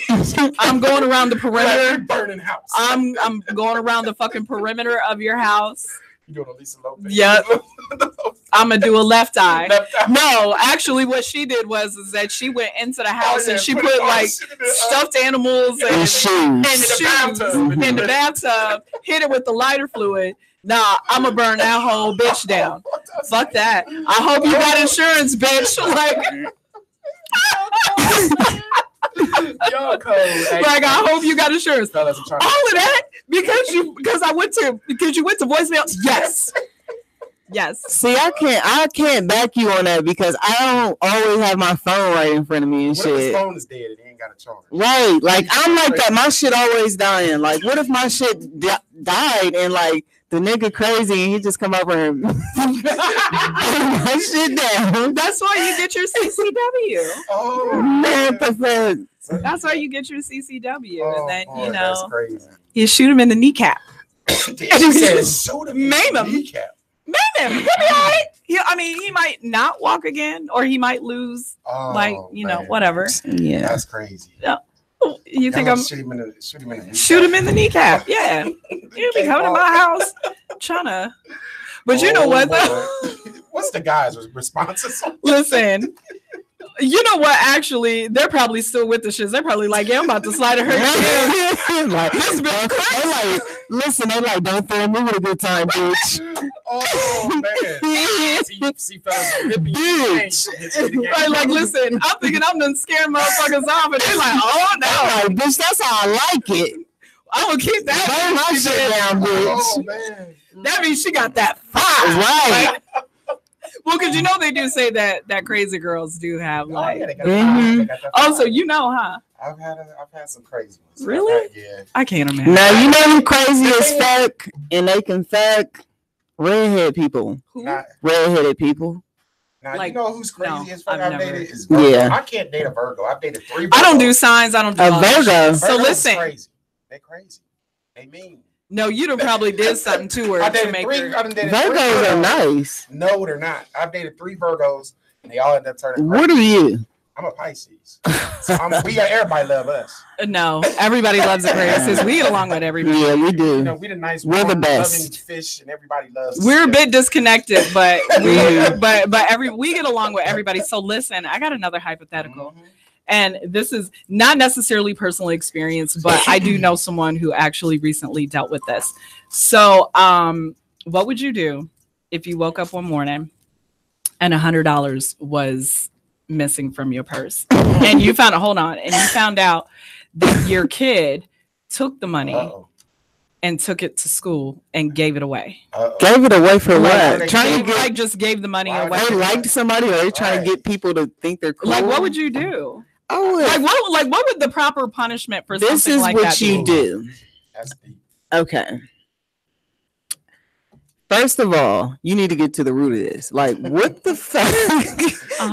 I'm going around the perimeter. Burning house. I'm going around the fucking perimeter of your house. You doing a Lisa Lopez? Yep. I'm gonna do a left eye. No, actually, what she did was that she went into the house and she put like stuffed animals and shoes in the bathtub. Hit it with the lighter fluid. Nah, I'm gonna burn that whole bitch down. Fuck that. I hope you got insurance, bitch. Like I hope you got insurance. All of that because you went to voicemail. Yes. See, I can't back you on that because I don't always have my phone right in front of me and what shit. If his phone is dead and he ain't got a charge? Right. Like I'm like that. My shit always dying. Like what if my shit died and like the nigga crazy and he just come over and my shit down. That's why you get your CCW. Oh man, pathetic. That's why you get your CCW, and then boy, that's crazy. You shoot him in the kneecap. She said, shoot him Maim him. Kneecap. Maim him. He'll be all right. He might not walk again, or he might lose, whatever. Yeah, that's crazy. No. You think I'm shoot him in the kneecap. Shoot him in the kneecap? Yeah, you'll be coming to my house, trying to. But you know what? What's the guy's responses? Listen. You know what? Actually, they're probably still with the shits. They're probably like, "Yeah, I'm about to slide her." Listen, they're like, "Don't throw me with a good time, bitch." Oh man, see, bitch. Right, like, listen, I'm thinking I'm done scaring motherfuckers off, and they're like, "Oh no, like, bitch, that's how I like it." I'm gonna keep that. Burn my shit down, bitch. Oh man, that means she got that fire, right? Well, because you know they do say that crazy girls do have like. Oh, so you know, huh? I've had some crazy ones. Really? Yeah. I can't imagine. Now you know who crazy as fuck, and they can fuck redhead people. Who? Redheaded people. Now you know who's crazy as fuck. I've dated is Virgo. Yeah. I can't date a Virgo. I've dated 3 Virgos. I don't do signs. I don't do a Virgo. So listen, crazy. They're crazy. They mean. No, you done probably did something to her to make her. Virgos are nice. No, they're not. I've dated 3 Virgos, and they all end up turning. What are you? I'm a Pisces. So everybody love us. No, everybody loves Aquarius. We get along with everybody. Yeah, we do. You know, we're the nice. We're the best. Loving fish, and everybody loves us. We're a bit disconnected, but we get along with everybody. So listen, I got another hypothetical. And this is not necessarily personal experience, but I do know someone who actually recently dealt with this. So, what would you do if you woke up one morning and $100 was missing from your purse, and you found out that your kid took the money and took it to school and gave it away? Gave it away for what? Just gave the money away. They liked somebody, or they trying to get people to think they're cool. Like, what would you do? I would. What would the proper punishment for this something is like what that you be? do. Okay. First of all, you need to get to the root of this. Like, what the fuck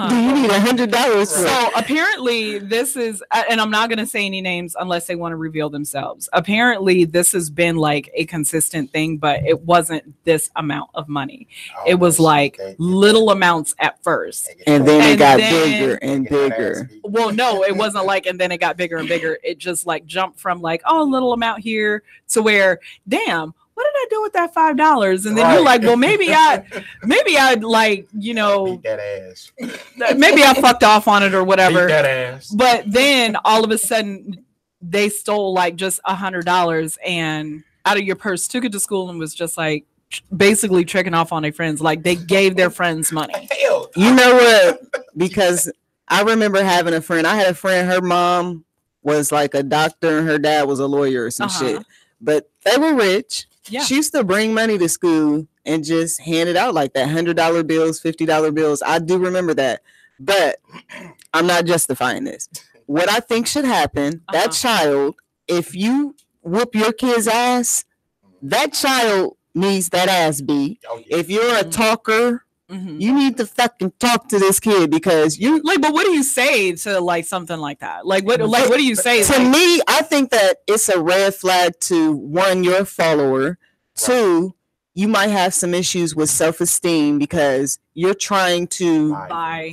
do you need $100 for? So apparently this is, and I'm not going to say any names unless they want to reveal themselves. Apparently this has been like a consistent thing, but it wasn't this amount of money. It was like little amounts at first. And then it got bigger and bigger. Well, no, it wasn't like, and then it got bigger and bigger. It just like jumped from like, oh, a little amount here to where, damn, what did I do with that $5? And then you're like, well, maybe I'd like, you know, beat that ass. Maybe I fucked off on it or whatever. Beat that ass. But then all of a sudden they stole like just $100 and out of your purse, took it to school, and was just like basically tricking off on their friends. Like they gave their friends money. You know what? Because I remember having a friend. I had a friend, her mom was like a doctor and her dad was a lawyer or some shit. But they were rich. Yeah. She used to bring money to school and just hand it out like that. $100 bills, $50 bills. I do remember that. But I'm not justifying this. What I think should happen, that child, if you whoop your kid's ass, that child needs that ass beat. If you're a talker, you need to fucking talk to this kid, because you like, but what do you say to like something like that? Like what do you say? To me, I think that it's a red flag to, one, your follower, two, you might have some issues with self-esteem because you're trying to buy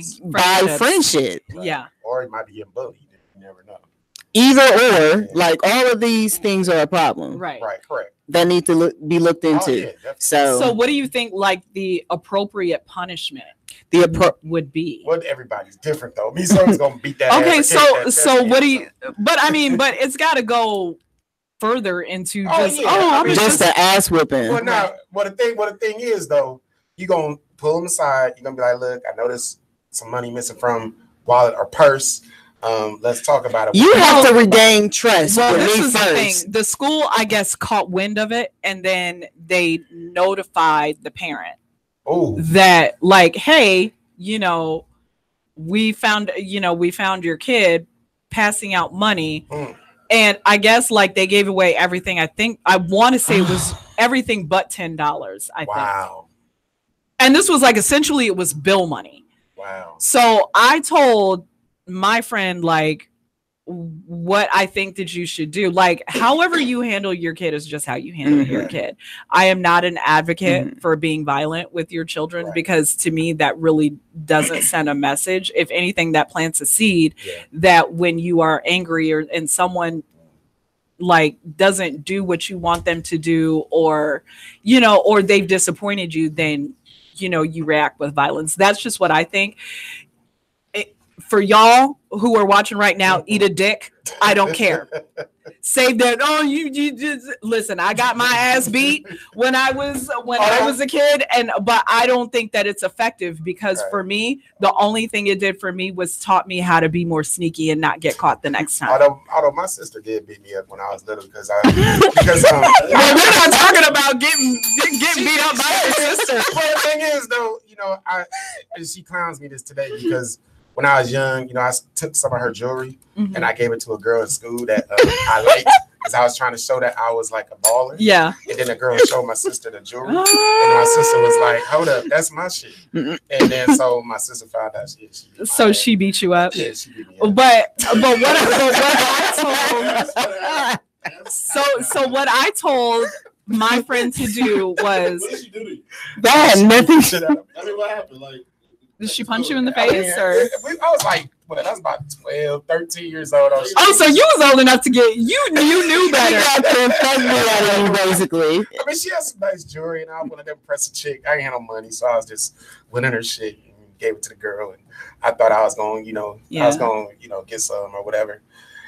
friendship. Yeah. Or it might be getting bullied. You never know. Either or, like all of these things are a problem. Right. Correct. That need to be looked into. So what do you think like the appropriate punishment would be? Well, everybody's different though. Me, someone's gonna beat that. Okay, ass so what do you? But I mean, but it's got to go further into just the ass whipping. Well, now, what the thing is though, you gonna pull them aside. You're gonna be like, look, I noticed some money missing from wallet or purse. Let's talk about it. You have to regain trust. Well, with this me is first. the thing. The school, I guess, caught wind of it, and then they notified the parent that, like, hey, you know, we found your kid passing out money, and I guess like they gave away everything. I want to say it was everything but $10. I think. And this was like essentially it was bill money. Wow. So I told my friend like what I think that you should do. Like however you handle your kid is just how you handle your kid. I am not an advocate for being violent with your children because to me that really doesn't send a message. If anything, that plants a seed that when you are angry and someone like doesn't do what you want them to do, or you know, or they've disappointed you, then you know you react with violence. That's just what I think. For y'all who are watching right now, eat a dick. I don't care. Save that. Oh, you just listen. I got my ass beat when I was a kid, but I don't think that it's effective because for me, the only thing it did for me was taught me how to be more sneaky and not get caught the next time. Although my sister did beat me up when I was little because well, we're not talking about getting beat up by your sister. Well, the thing is though, you know, she clowns me this today because when I was young, you know, I took some of her jewelry and I gave it to a girl at school that I liked because I was trying to show that I was like a baller. Yeah. And then the girl showed my sister the jewelry, and my sister was like, "Hold up, that's my shit." And then so my sister found out she so she beat you up. Yeah, she beat me up. But what I told so what I told my friend to do was What did she do to you? That nothing. I mean, what happened? Like, did she punch you in the face or? I was like, well, I was about 12, 13 years old. Oh, so you was old enough to get you knew better. Basically. I mean, she has some nice jewelry, and I wanted to impress a chick. I ain't had no money, so I was just winning her shit. gave it to the girl, and I thought I was going, I was going, get some or whatever.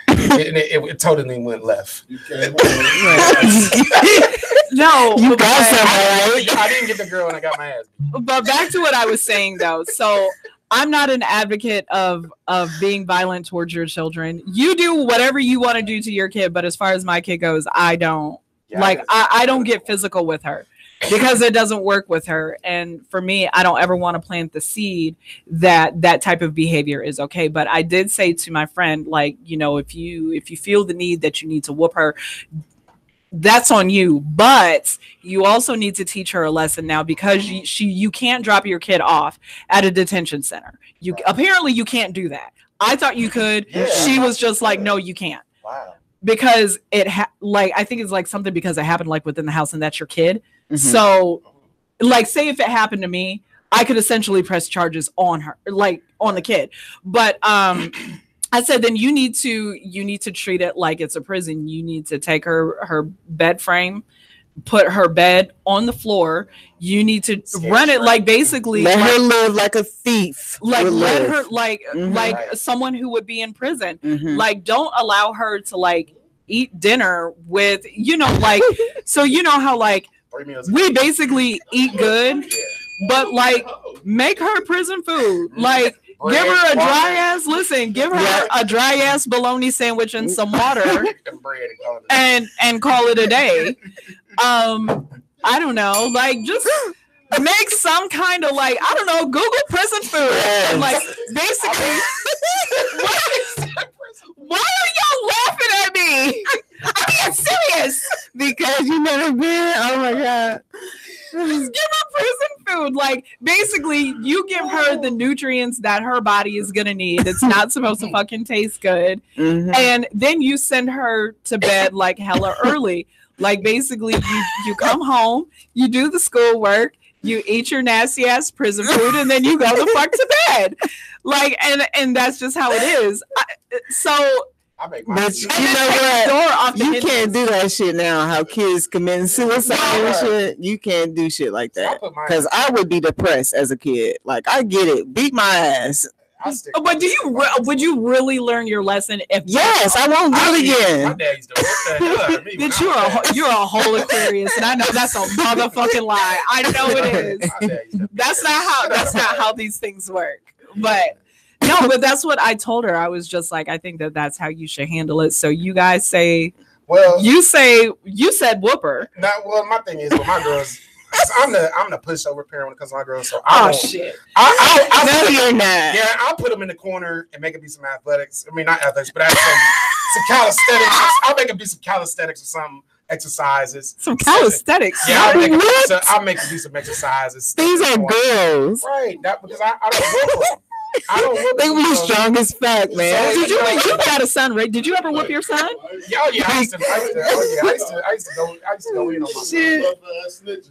It totally went left. No, you got something. I didn't get the girl, and I got my ass beat. But back to what I was saying, though. So I'm not an advocate of being violent towards your children. You do whatever you want to do to your kid, but as far as my kid goes, I don't. Yeah, I don't get physical with her because it doesn't work with her. And for me, I don't ever want to plant the seed that type of behavior is okay. But I did say to my friend, like, if you feel the need that you need to whoop her, that's on you. But you also need to teach her a lesson now, because you can't drop your kid off at a detention center. Apparently you can't do that. I thought you could. Yeah. She was just like, no, you can't. Wow. Because I think it's like something because it happened like within the house and that's your kid. Mm-hmm. So like, say if it happened to me, I could essentially press charges on her, like on the kid. But I said, then you need to treat it like it's a prison. You need to take her bed frame, put her bed on the floor. You need to run it like basically let her live like a thief. Like let her like someone who would be in prison. Mm-hmm. Like don't allow her to like eat dinner with like so how like we basically eat good, but like make her prison food. Like give her a dry ass bologna sandwich and some water and call it a day. I don't know, like just make some kind of like, I don't know, Google prison food. And like basically why are y'all laughing at me? I'm being serious. Because you never been. Oh my God. Just give her prison food. Like basically you give her the nutrients that her body is gonna need. It's not supposed to fucking taste good. Mm-hmm. And then you send her to bed like hella early. Like basically you come home, you do the schoolwork, you eat your nasty ass prison food, and then you go the fuck to bed. Like and that's just how it is. But you know what? You can't do that shit now. How kids committing suicide and shit. You can't do shit like that. Because I would be depressed as a kid. Like I get it. Beat my ass. But would you really learn your lesson if? Yes, I won't do it again. My dad used to Bitch, you're a whole Aquarius, and I know that's a motherfucking lie. I know it is. That's not how these things work. But no, but that's what I told her. I was just like, I think that's how you should handle it. So you guys say, well, you said whooper. Well, my thing is with my girls. I'm the pushover parent when it comes to my girls. So shit. No, you're not. Yeah, I'll put them in the corner and make it be some athletics. I mean, not athletics, but some calisthenics. I'll make it be some calisthenics or some exercises. Some calisthenics. Yeah, I'll make it do some exercises. These are girls, right? Because I don't whoop them. I don't whoop them. They were strong as fuck, man. So, you got a son, right? Did you ever whoop your son? Yeah, I used to go in on my shit.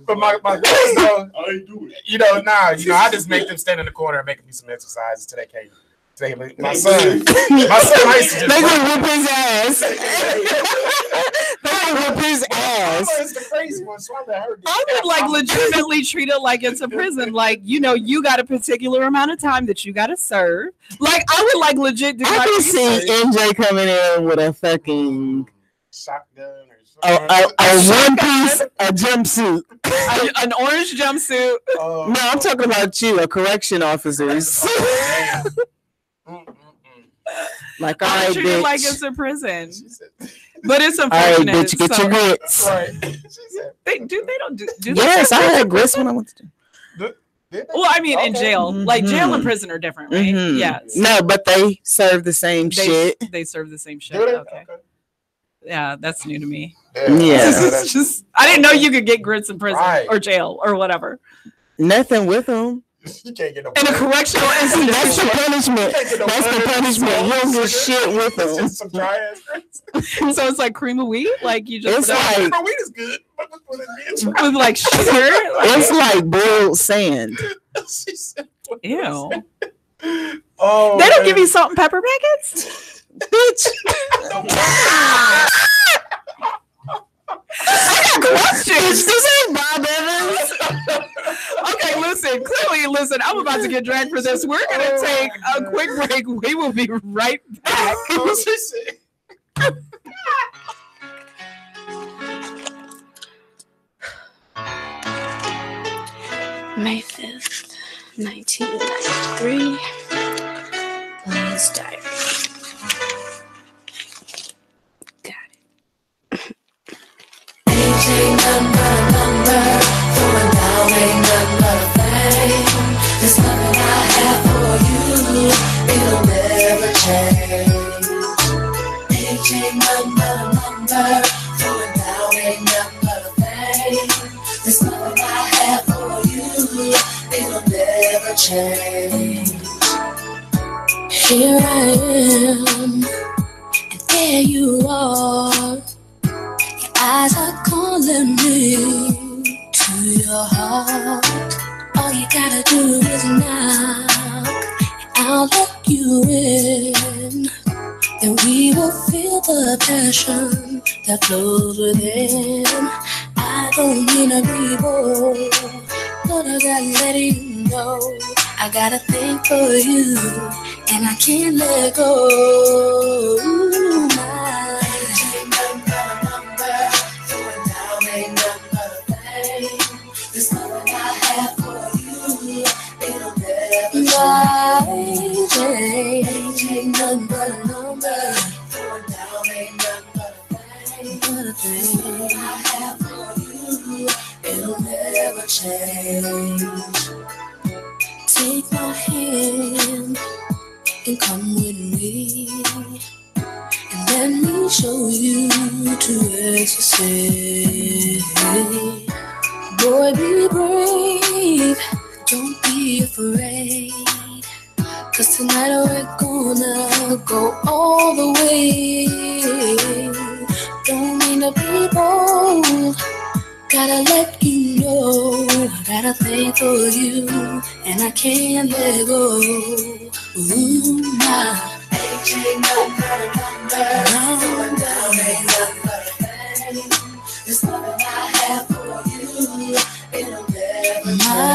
But my girls, though, I ain't do it. I just make them stand in the corner and make them do some exercises till they can't. My son, I used to just they gonna whip his ass. They gonna whip his ass. It's the crazy one, so I would like legitimately treat it like it's a prison. Like, you got a particular amount of time that you got to serve. Like, I would like legit. I can see NJ coming in with a fucking shotgun or a one piece, a jumpsuit, an orange jumpsuit. No, I'm talking about you, a correction officers. Like, all right, treat bitch. It like it's a prison. But it's unfortunate. All right, bitch, get your grits. Right. They don't do yes, I had grits when I went to do. Well, I mean, in jail. Like, jail and prison are different, right? Mm-hmm. Yeah. No, but they serve the same shit. They serve the same shit. Okay. Yeah, that's new to me. Yeah. It's just, I didn't know you could get grits in prison or jail or whatever. Nothing with them. You can't get no in a correctional institution. That's the punishment. That's the punishment. You don't get shit with them. Some dry ass grits. So it's like cream of wheat. Like you just. It's like cream of wheat is good. With like sugar. It's like boiled sand. Ew. Oh, they don't give you salt and pepper packets, bitch. I got questions. This ain't Bob Evans. Okay, listen. I'm about to get dragged for this. We're going to take a quick break. We will be right back. May 5th, 1993. Blaze Diary. Got it. Age ain't nothing but a number. Throwing down ain't nothing but a thing. There's nothing I have for you. It'll never change. Age ain't nothing but a number. Throwing down ain't nothing but a thing. There's nothing I have for you. It'll never change. Here I am, and there you are. Your eyes are calling me to your heart. All you gotta do is knock, and I'll let you in. Then we will feel the passion that flows within. I don't mean to be bold, but I gotta let you know I got a thing for you, and I can't let go. Ooh, my age ain't nothing but a number. Throwing down ain't nothing but a thing. There's nothing I have for you. It'll never change. My age ain't nothing but a number. Throwing down ain't nothing but a thing. Nothing I have for you. It'll never change. Take my hand and come with me, and let me show you to ecstasy. Boy, be brave, don't be afraid, 'cause tonight we're gonna go all the way. Don't mean to be bold, gotta let you know I got a thing for you, and I can't let go. Ooh, my age ain't nothing but a number. Going down ain't nothing but a thing. There's nothing I have for you. It'll never change.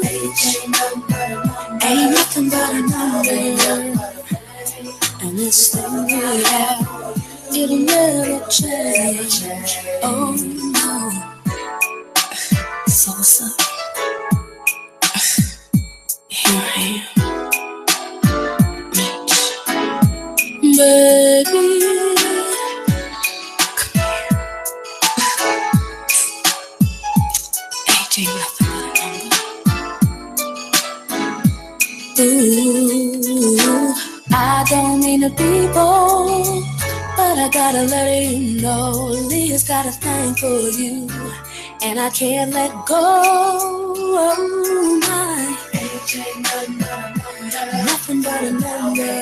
Age ain't nothing but a number. Ain't nothing but a number. And this thing we have, it'll never change. Oh no. So what's up? Here I am, baby. Come here. Age ain't nothing but a number. Ooh, I don't mean to be bold, but I gotta let you know Leah's got a thing for you, and I can't let go. Oh, my age ain't nothing but a number. Nothing but a number.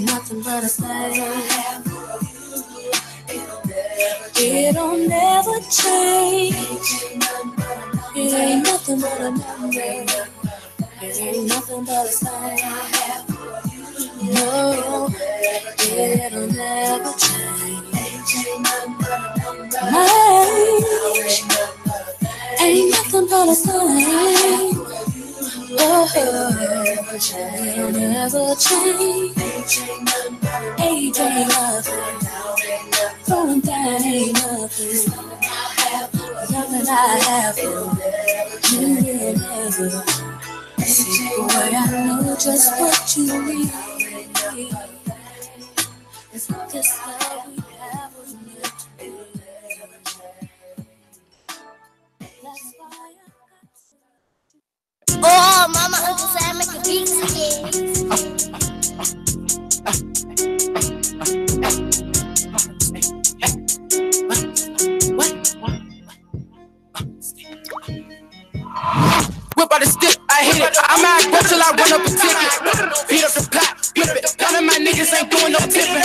Nothing but a thing. It'll never change. It ain't nothing but a number. It ain't nothing but a thing. No, it'll never change. My age ain't nothing but a thing. Oh, it'll never change. Age ain't nothing. Throwing down ain't nothing. Nothing I have for you. You'll never see, boy, I know just what you need. It's not this love we have was meant to be. That's why Oh, Mama, Uncle Sam, make a beat again. Whip out the stick, I hit hit it. I'm out go till I run up a ticket. Beat up the pot, flip it. None of my niggas ain't doing no tipping.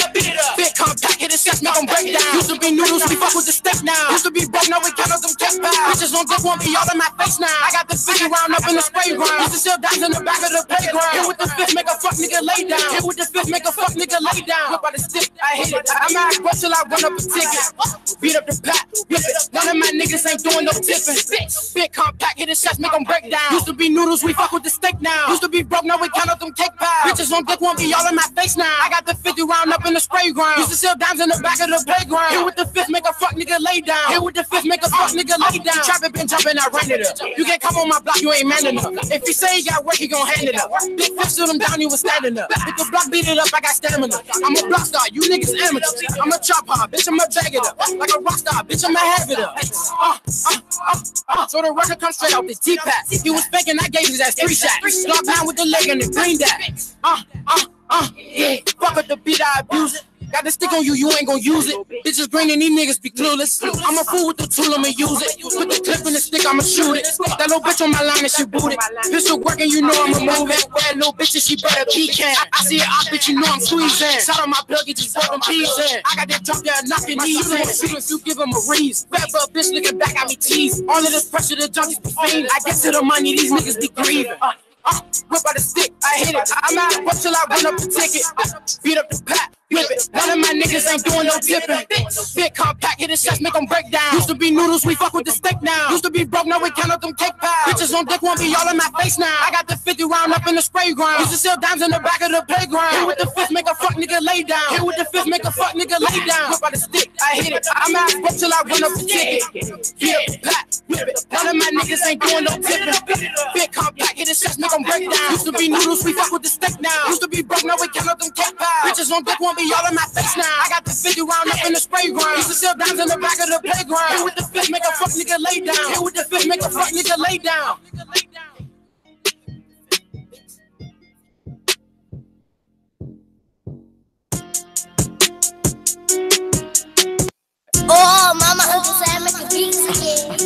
Big compact, hit it, shots, make them break down. Used to be noodles, we fuck with the step now. Used to be broke, now we count up them cash piles. Bitches on deck won't be all in my face now. I got the 50 round up in the spray ground. Used to sell dimes in the back of the playground. Hit with the fifth, make a fuck nigga lay down. Hit with the fifth, make a fuck nigga lay down. Whip out the stick, I hit it. I'm out go till I run up a ticket. Beat up the pot, flip it. None of my niggas ain't doing no tipping. Big compact, hit the shots, make them break down. Used to be noodles, we fuck with the steak now. Used to be broke, now we count up them cake piles. Bitches on deck won't be all in my face now. I got the 50 round up in the spray ground. Used to sell dimes in the back of the playground. Hit with the fifth, make a fuck nigga lay down. Hit with the fifth, make a fuck nigga lay down. Trapping, been jumping, I ran it up. You can't come on my block, you ain't man enough. If he say he got work, he gon' hand it up. Big fish stood him down, he was standing up. If the block beat it up, I got stamina. I'm a block star, you niggas amateurs. I'm a chop hop, bitch, I'ma drag it up. Like a rock star, bitch, I'ma have it up. So the record comes straight out the T-Pack. He was faking, I gave his ass 3 shots. Block down with the leg and the green dot. Yeah, fuck up the beat, I abuse it. Got the stick on you, you ain't gon' use it. Bitches green and these niggas be clueless. I'm a fool with the tool, I'ma use it. Put the clip in the stick, I'ma shoot it. That little bitch on my line and she booted. Pistol working, you know I'ma move it. That little bitch, she better pecan. I see it out, bitch, you know I'm squeezing. Shot on my plug, it just fucking peas in. I got that drop there, knocking knees in. If you give him a reason. Fat for a bitch looking back at me tease. All of this pressure, the junkies be fiending. I get to the money, these niggas be grieving. Whip out the stick, I hit it. I'm out up till I run up the ticket. Beat up the pot, flip it. None of my niggas ain't doing no tipping. Big compact, hit the shots, make them break down. Used to be noodles, we fuck with the steak now. Used to be broke, now we count up them cake piles. Bitches on deck won't be all in my face now. I got the 50 round up in the spray ground. Used to sell dimes in the back of the playground. Hit with the fifth, make a fuck nigga lay down. Hit with the fifth, make a fuck nigga lay down. Whip out the stick, I hit it. I'm out up till I run up the ticket. Beat up the pot, flip it. None of my niggas ain't doing no tipping. Big compact, hit the shots, make them break down. Used to be noodles, we fuck with the steak now. Used to be broke, now we count up them cake piles. Bitches on deck won't be all in my face now. I got the 50 round up in the spray ground. Used to sell dimes in the back of the playground. Hit with the fifth, make a fuck nigga lay down. Hit with the fifth, make a fuck nigga lay down. Oh, mama, Uncle Sam, make a beat again.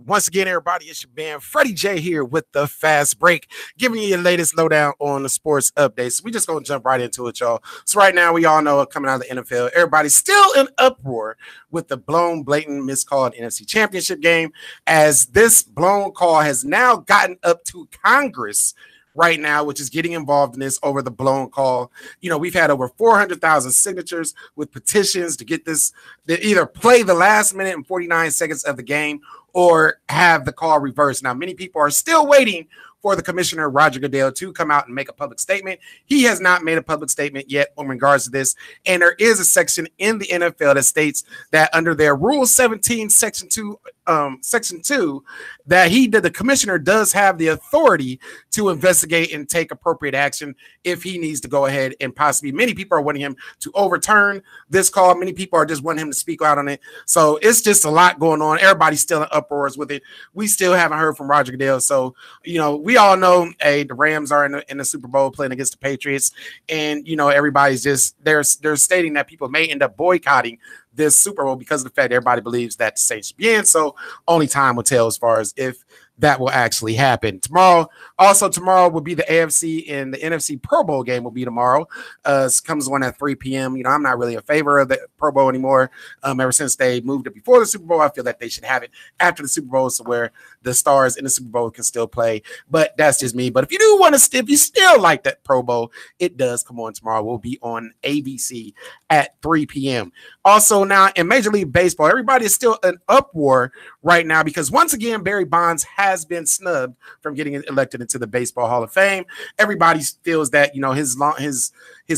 Once again, everybody, it's your man Freddie J here with the Fast Break, giving you your latest lowdown on the sports updates. We just gonna jump right into it, y'all. So right now, we all know coming out of the NFL, everybody's still in uproar with the blatant miscalled NFC Championship game, as this blown call has now gotten up to Congress right now, which is getting involved in this over the blown call. You know, we've had over 400,000 signatures with petitions to get this, to either play the last minute and 49 seconds of the game or have the call reversed. Now, many people are still waiting for the commissioner, Roger Goodell, to come out and make a public statement. He has not made a public statement yet in regards to this. And there is a section in the NFL that states that under their Rule 17, Section 2, that the commissioner does have the authority to investigate and take appropriate action if he needs to go ahead and possibly, many people are wanting him to overturn this call. Many people are just wanting him to speak out on it. So it's just a lot going on. Everybody's still in uproars with it. We still haven't heard from Roger Goodell. So, you know, we all know, hey, the Rams are in the Super Bowl playing against the Patriots. And, you know, everybody's just, they're stating that people may end up boycotting this Super Bowl because of the fact that everybody believes that the Saints should be in. So only time will tell as far as if that will actually happen. Tomorrow will be the AFC and the NFC Pro Bowl game will be tomorrow. Comes one at 3 p.m. You know, I'm not really in favor of the Pro Bowl anymore. Ever since they moved it before the Super Bowl, I feel that they should have it after the Super Bowl, so where the stars in the Super Bowl can still play. But that's just me. But if you do want to, if you still like that Pro Bowl, it does come on tomorrow. We'll be on ABC at 3 p.m. Also, now in Major League Baseball, everybody is still in uproar right now because once again, Barry Bonds has been snubbed from getting elected into the Baseball Hall of Fame. Everybody feels that, you know, his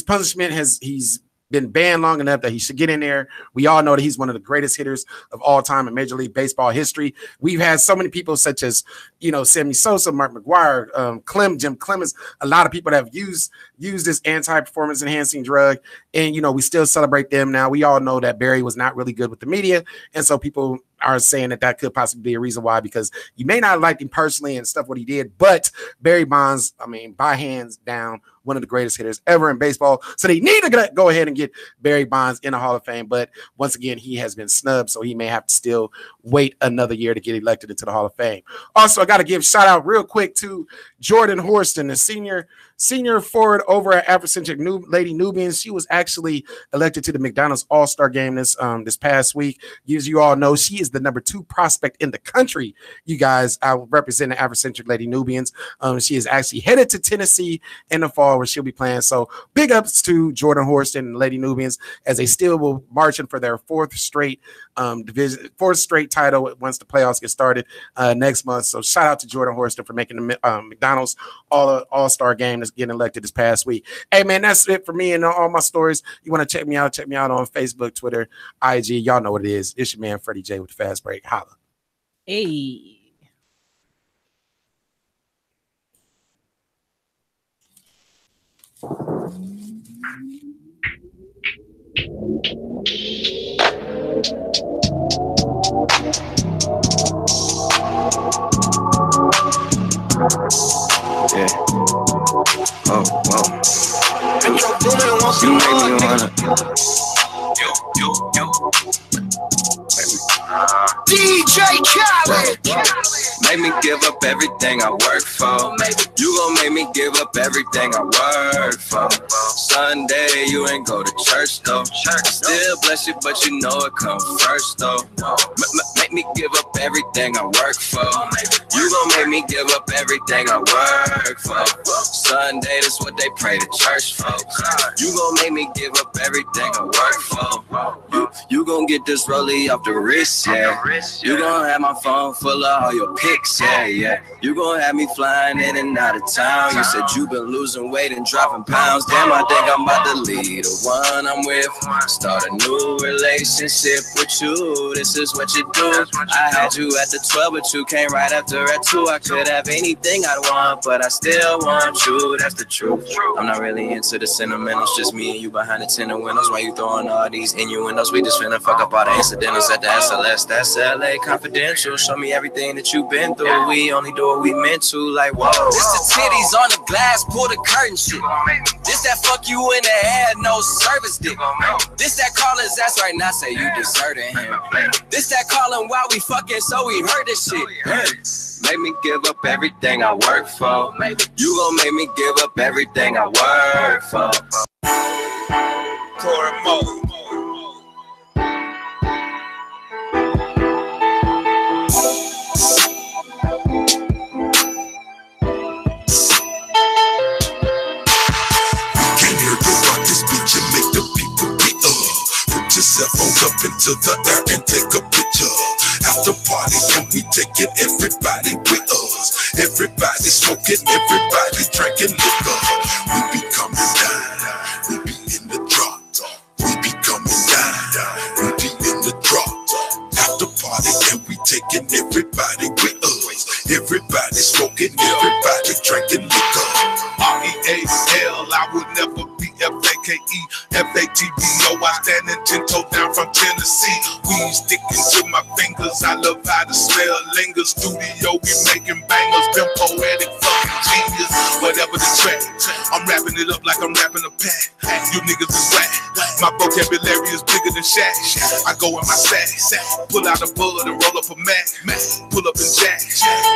punishment he's been banned long enough that he should get in there. We all know that he's one of the greatest hitters of all time in Major League Baseball history. We've had so many people such as, you know, Sammy Sosa, Mark McGwire, Jim Clemens. A lot of people that have used this anti-performance enhancing drug, and, you know, we still celebrate them now. We all know that Barry was not really good with the media, and so people are saying that could possibly be a reason why, because you may not like him personally and stuff what he did, but Barry Bonds, I mean, by hands down, one of the greatest hitters ever in baseball. So they need to go ahead and get Barry Bonds in the Hall of Fame. But once again, he has been snubbed, so he may have to still wait another year to get elected into the Hall of Fame. Also, I got to give shout out real quick to Jordan Horston, the senior forward over at Afrocentric Lady Nubians. She was actually elected to the McDonald's All-Star game this past week. As you all know, she is the number 2 prospect in the country. You guys, I represent the Afrocentric Lady Nubians. She is actually headed to Tennessee in the fall where she'll be playing. So big ups to Jordan Horston and Lady Nubians as they still will marching for their 4th straight title once the playoffs get started next month. So shout out to Jordan Horston for making the McDonald's All-Star game that's getting elected this past week. Hey man, that's it for me and all my stories. You want to check me out on Facebook, Twitter, IG. Y'all know what it is. It's your man Freddie J with the Fast Break. Holla. Hey. Yeah. Oh, wow. You make me wanna. DJ Khaled. Make me give up everything I work for. You gon' make me give up everything I work for. Sunday, you ain't go to church though. Still bless you, but you know it come first though. Make me give up everything I work for. You gon' make me give up everything I work for. Sunday, that's what they pray to church for. You gon' make me give up everything I work for. You gon' get this rollie off the wrist, yeah. You gon' have my phone full of all your pics, yeah. You gon' have me flying in and out of town. You said you been losing weight and dropping pounds. Damn, I think I'm about to leave the one I'm with. Start a new relationship with you. This is what you do. I had you at the 12, but you came right after at 2. I could have anything I want, but I still want you. That's the truth. I'm not really into the sentimentals. Just me and you behind the tinted windows. Why you throwing all these innuendos? We just finna fuck up all the incidentals at the SLS. That's LA Confidential. Show me everything that you've been through. We only do what we meant to. Like, whoa. This the titties on the glass, pull the curtain shit. This that fuck you in the head, no service dick. This that call his ass right now, say you deserting him. This that calling while we fucking, so we heard this shit. Make me give up everything I work for. You gon' make me give up everything I work for. Corey Mo. Yourself on up into the air and take a picture. After party and we taking everybody with us. Everybody smoking, everybody drinking liquor. We be coming down, we be in the drop. We be coming down, we be in the drop. After party and we taking everybody with us. Everybody smoking, everybody drinking liquor. R-E-A-L, I would never be F-A-K-E, F-A-T-B-O. I stand 10 toes down from Tennessee. Weed sticking to my fingers. I love how the smell lingers. Studio, we making bangers. Been poetic, fucking genius. Whatever the track, I'm rapping it up like I'm rapping a pack. You niggas is whack. My vocabulary is bigger than Shaq. I go in my sack, pull out a bullet and roll up a Mac. Pull up and jack,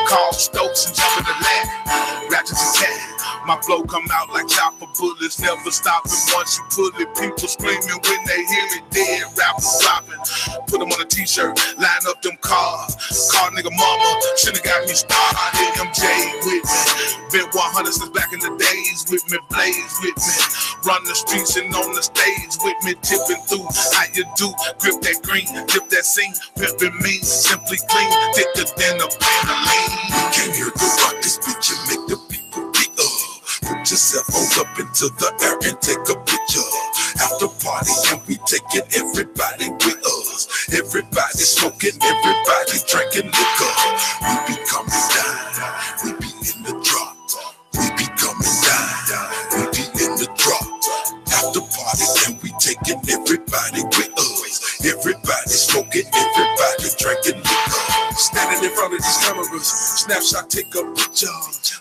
call Stokes and jump in the lap. Ratchet and tat. My flow come out like chopper bullets, never stopping once you pull it. People screaming when they hear it, dead rappers flopping. Put them on a t-shirt, line up them cars. Call nigga mama, should've got me started. MJ with me, been 100 since back in the days with me, blaze with me. Run the streets and on the stage with me, tipping through. How you do? Grip that green, dip that scene, pimpin' me, simply clean, thicker than a pan of lean. We came here to rock this bitch and make the people be up. Put yourself on up into the air and take a picture. After party and we taking everybody with us. Everybody smoking, everybody drinking liquor. We be coming down, we be in the drop. We be coming down, we be in the drop. After party and we taking everybody with us. Everybody smoking, everybody drinking liquor. snapshot, take a picture.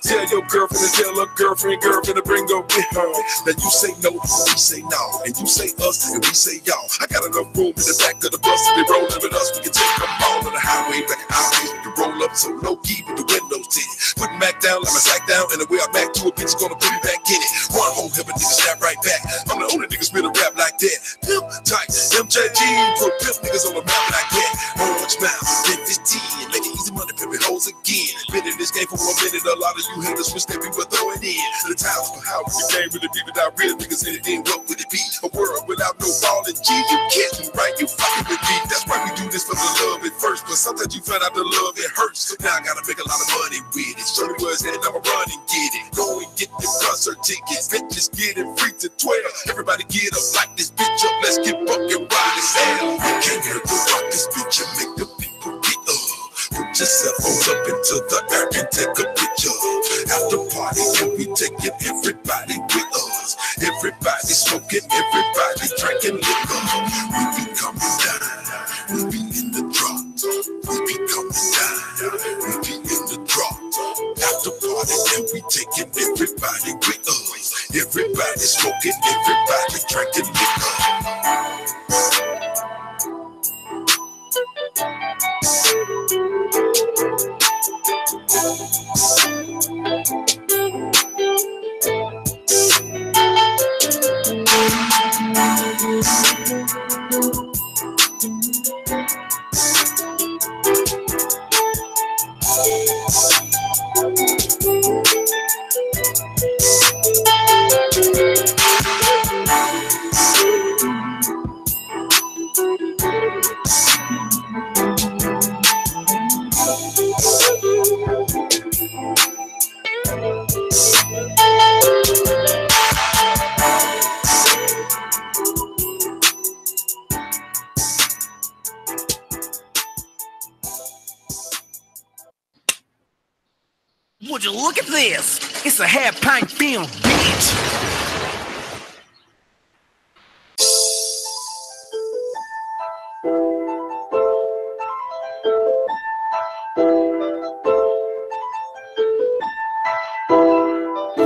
Tell your girlfriend to tell her girlfriend to bring her with her. Now you say no, we say no, and you say us, and we say y'all. I got enough room in the back of the bus. If they rollin' with us, we can take them all on the highway, back in highways. We can roll up so low key with the windows tinted. Put him back down, let me sack down, and the way I back to a bitch gonna put me back in it. One hole, have a nigga snap right back. I'm the only nigga spit a rap like that. Pimp tight, MJG, put pimp niggas on the map like that. Orange mouth, 50, make it easy money, pimpin' hoes again. Been in this game for 1 minute, a lot of you haters wish that we were throwing in. The times for how the game really be without real niggas in it, then what would it be? A world without no ball and G, you kidding, right? You fucking with me. That's why we do this for the love at first, but sometimes you find out the love, it hurts. So now I gotta make a lot of money with it. Show me where it's headed, I'ma run and get it. Go and get the concert tickets, bitches get it free to 12. Everybody get up, like this bitch up, let's get fucking right as hell. You can't hurt the rock this bitch and make the people get up. Put your cell phone up into the air and take a picture. After party, and we taking everybody with us. Everybody smoking, everybody drinking liquor. We be coming down, we be in the drop. We be coming down, we be in the drop. After party, and we taking everybody with us. Everybody smoking, everybody drinking liquor. Would you look at this? It's a half pint film, bitch.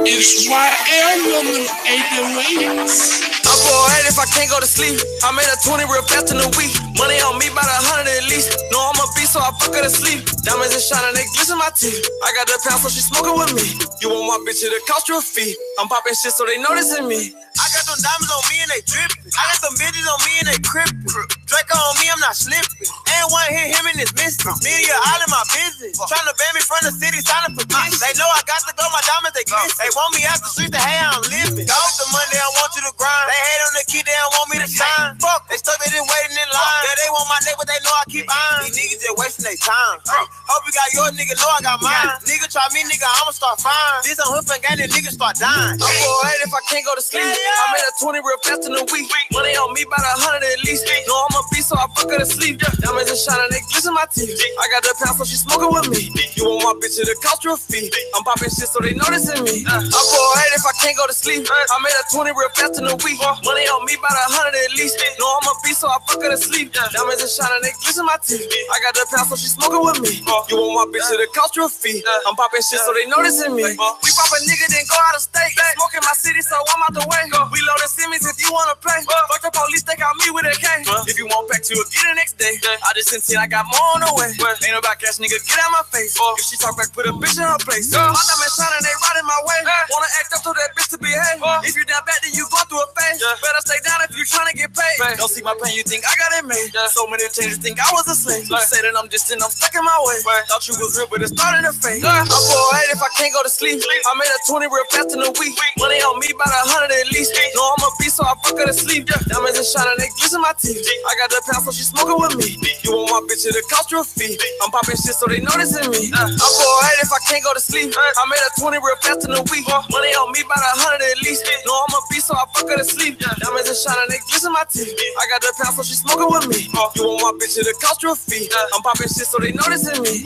It's YL on them 808s. I'm bored if I can't go to sleep. I made a 20 real fast in a week. Money on me by the 100 at least. No, I'm a beast, so I fuck her to sleep. Diamonds and shining, they glisten my teeth. I got the pound, so she smoking with me. You want my bitch, it'll cost you a fee. I'm popping shit, so they noticing me. I got them diamonds on me and they drippin'. I got them bitches on me and they crippin'. Draco on me, I'm not slippin'. Ain't one hit him and it's missing. Media all in my business. Tryna ban me from the city, signing for this. They know I got to go, my diamonds they glisten. They want me out the streets, they hate how I'm living. Go with the money, I want you to grind. They hate on the key, they don't want me to shine. Fuck, they stuck, they just waiting in line. Yeah, they want my neck, but they know I keep eyeing. These niggas just wasting their time. Hope you got your nigga, know I got mine. Nigga try me, nigga, I'ma start fine. This on hood and gang, the niggas start dying. I'm bored if I can't go to sleep. I made a 20 real fast in a week. Money on me by the 100 at least. No, I'm a beast, so I fuck her to sleep. Diamonds and shining, they glisten my teeth. I got the pound, so she smoking with me. You want my bitch, it'll cost you a fee. I'm popping shit, so they noticing me. I'm bored if I can't go to sleep. I made a 20 real fast in a week. Money on me by the 100 at least. No, I'm a beast, so I fuck her to sleep. Diamonds and shining, they glisten my teeth. I got the pound, so she smoking with me. You want my bitch, it'll cost you a fee. I'm popping shit, so they noticing me. We pop a nigga, then go out of state. Smoking my city, so I'm out the way. We loaded Simmons if you wanna play. Fuck the police, they got me with a K. If you want back to it, get the next day. I just sent it, I got more on the way. Ain't about cash, nigga, get out my face. If she talk back, put a bitch in her place. My diamonds shining, they riding my way. Wanna act up to that bitch to behave. If you down bad, then you go through a phase. Better stay down if you tryna get paid. Don't see my pain, you think I got it made. So many changes, think I was a slave. You say that I'm distant, I'm stuck in my way. Thought you was real, but it started to fade. I'm bored if I can't go to sleep. I made a 20 real fast in a week. Money on me by the 100 at least. No, I'm a beast, so I fuck her to sleep. Diamonds and shining, they glisten my teeth. I got the pound, so she smoking with me. You want my bitch, it'll cost you a fee. I'm popping shit, so they noticing me. I'm bored if I can't go to sleep. I made a 20 real fast in a week. Money on me by the 100 at least. No, I'm a beast, so I fuck her to sleep. Diamonds and shining, they glisten my teeth. I got the pound, so she smoking with me. You want my bitch, it'll cost you a fee. I'm popping shit, so they noticing me.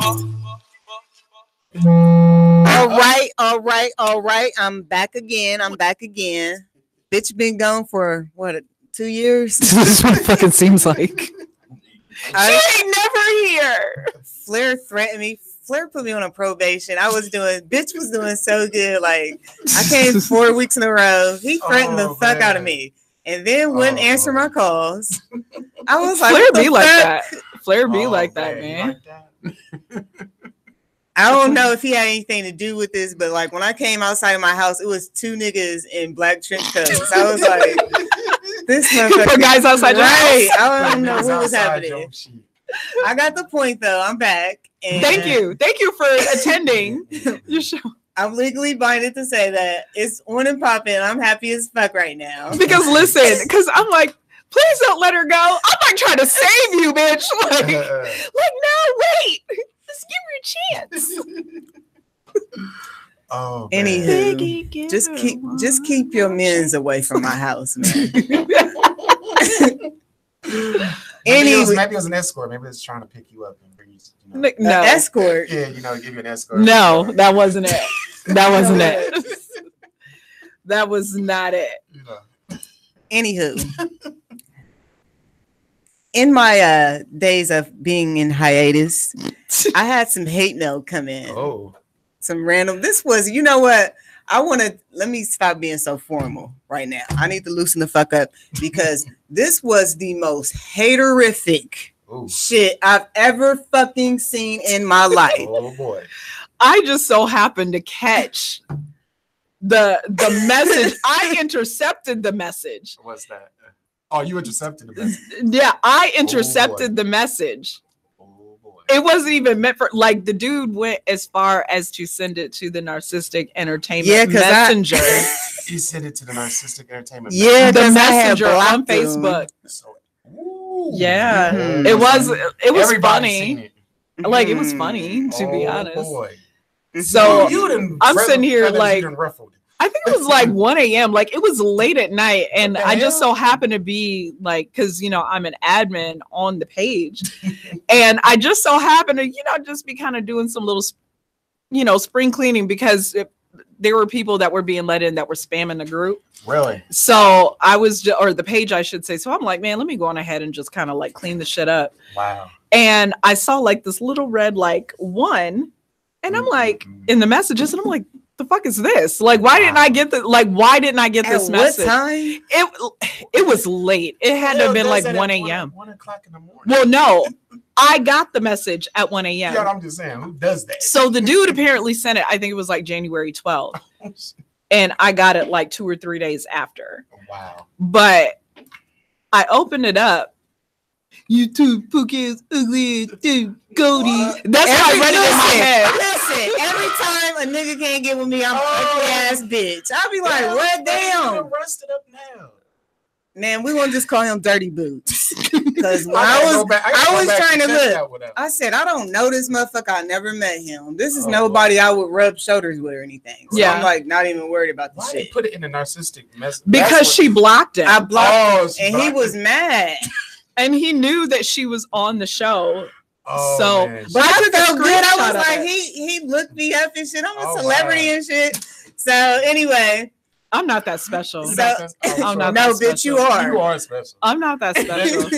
All right. I'm back again. Bitch been gone for what, 2 years? This is what it fucking seems like. She ain't never here. Flair threatened me Flair put me on a probation. Bitch was doing so good. Like I came 4 weeks in a row. He threatened the fuck out of me. And then wouldn't answer my calls. I was like, Flair be like that. Flair be like that, man. I don't know if he had anything to do with this, but like when I came outside of my house, it was 2 niggas in black trench coats. I was like, this motherfucker. Put guys outside your house. I don't know what was happening. I got the point though. I'm back. And Thank you for attending your show. I'm legally binded to say that it's on and popping. I'm happy as fuck right now. Because listen, because I'm like, please don't let her go. I'm like trying to save you, bitch. Like no, wait. Just give her a chance. Oh, anywho, just keep your men's away from my house, man. Maybe it was an escort. Maybe it was trying to pick you up and bring you. No escort. Yeah, give you an escort. No, that wasn't it. That wasn't it. That was not it. Anywho, in my days of being in hiatus, I had some hate mail come in. Oh, some random. This was, you know what? Let me stop being so formal right now. I need to loosen the fuck up because this was the most haterific shit I've ever fucking seen in my life. Oh boy. I just so happened to catch the message. I intercepted the message. What's that? Oh, you intercepted the message. Yeah, I intercepted the message. It wasn't even meant for, like, the dude went as far as to send it to the Narcistic Entertainment Messenger. He sent it to the Narcistic Entertainment Messenger. The Messenger on Facebook. Yeah. It was funny. Like, it was funny, to be honest. Boy. So I'm sitting here like, I think it was like 1 a.m. Like it was late at night. And I just so happened to be like, cause I'm an admin on the page and I just so happened to, just be kind of doing some little, spring cleaning because there were people that were being let in that were spamming the group. Really? So I was, or the page, I should say. So I'm like, man, let me go on ahead and just kind of like clean the shit up. Wow. And I saw like this little red, like 1. And I'm like in the messages, and I'm like, the fuck is this? Like, why didn't I get this message? What time? It was late. It had to have been like 1 a.m. 1 o'clock in the morning. Well, no, I got the message at 1 a.m. Yeah, I'm just saying, who does that? So the dude apparently sent it. I think it was like January 12th, and I got it like 2 or 3 days after. Wow. But I opened it up. You two pookies, ugly, dude, Goldie. That's how I read it in my head. Listen, every time a nigga can't get with me, I'm ugly ass bitch. I'll be like, what damn? Rusted up now. Man, we won't just call him Dirty Boots. Because when I was trying to look, I said, I don't know this motherfucker. I never met him. This is nobody I would rub shoulders with or anything. So I'm like not even worried about the shit. Why did put it in the Narcistic message? Because she blocked him. I blocked him, and he was mad. And he knew that she was on the show. Oh, so, man. But I felt good. I was like, he looked me up and shit. I'm a celebrity and shit. So anyway, I'm not that special. I'm not that special. Bitch, you are. You are special. I'm not that special.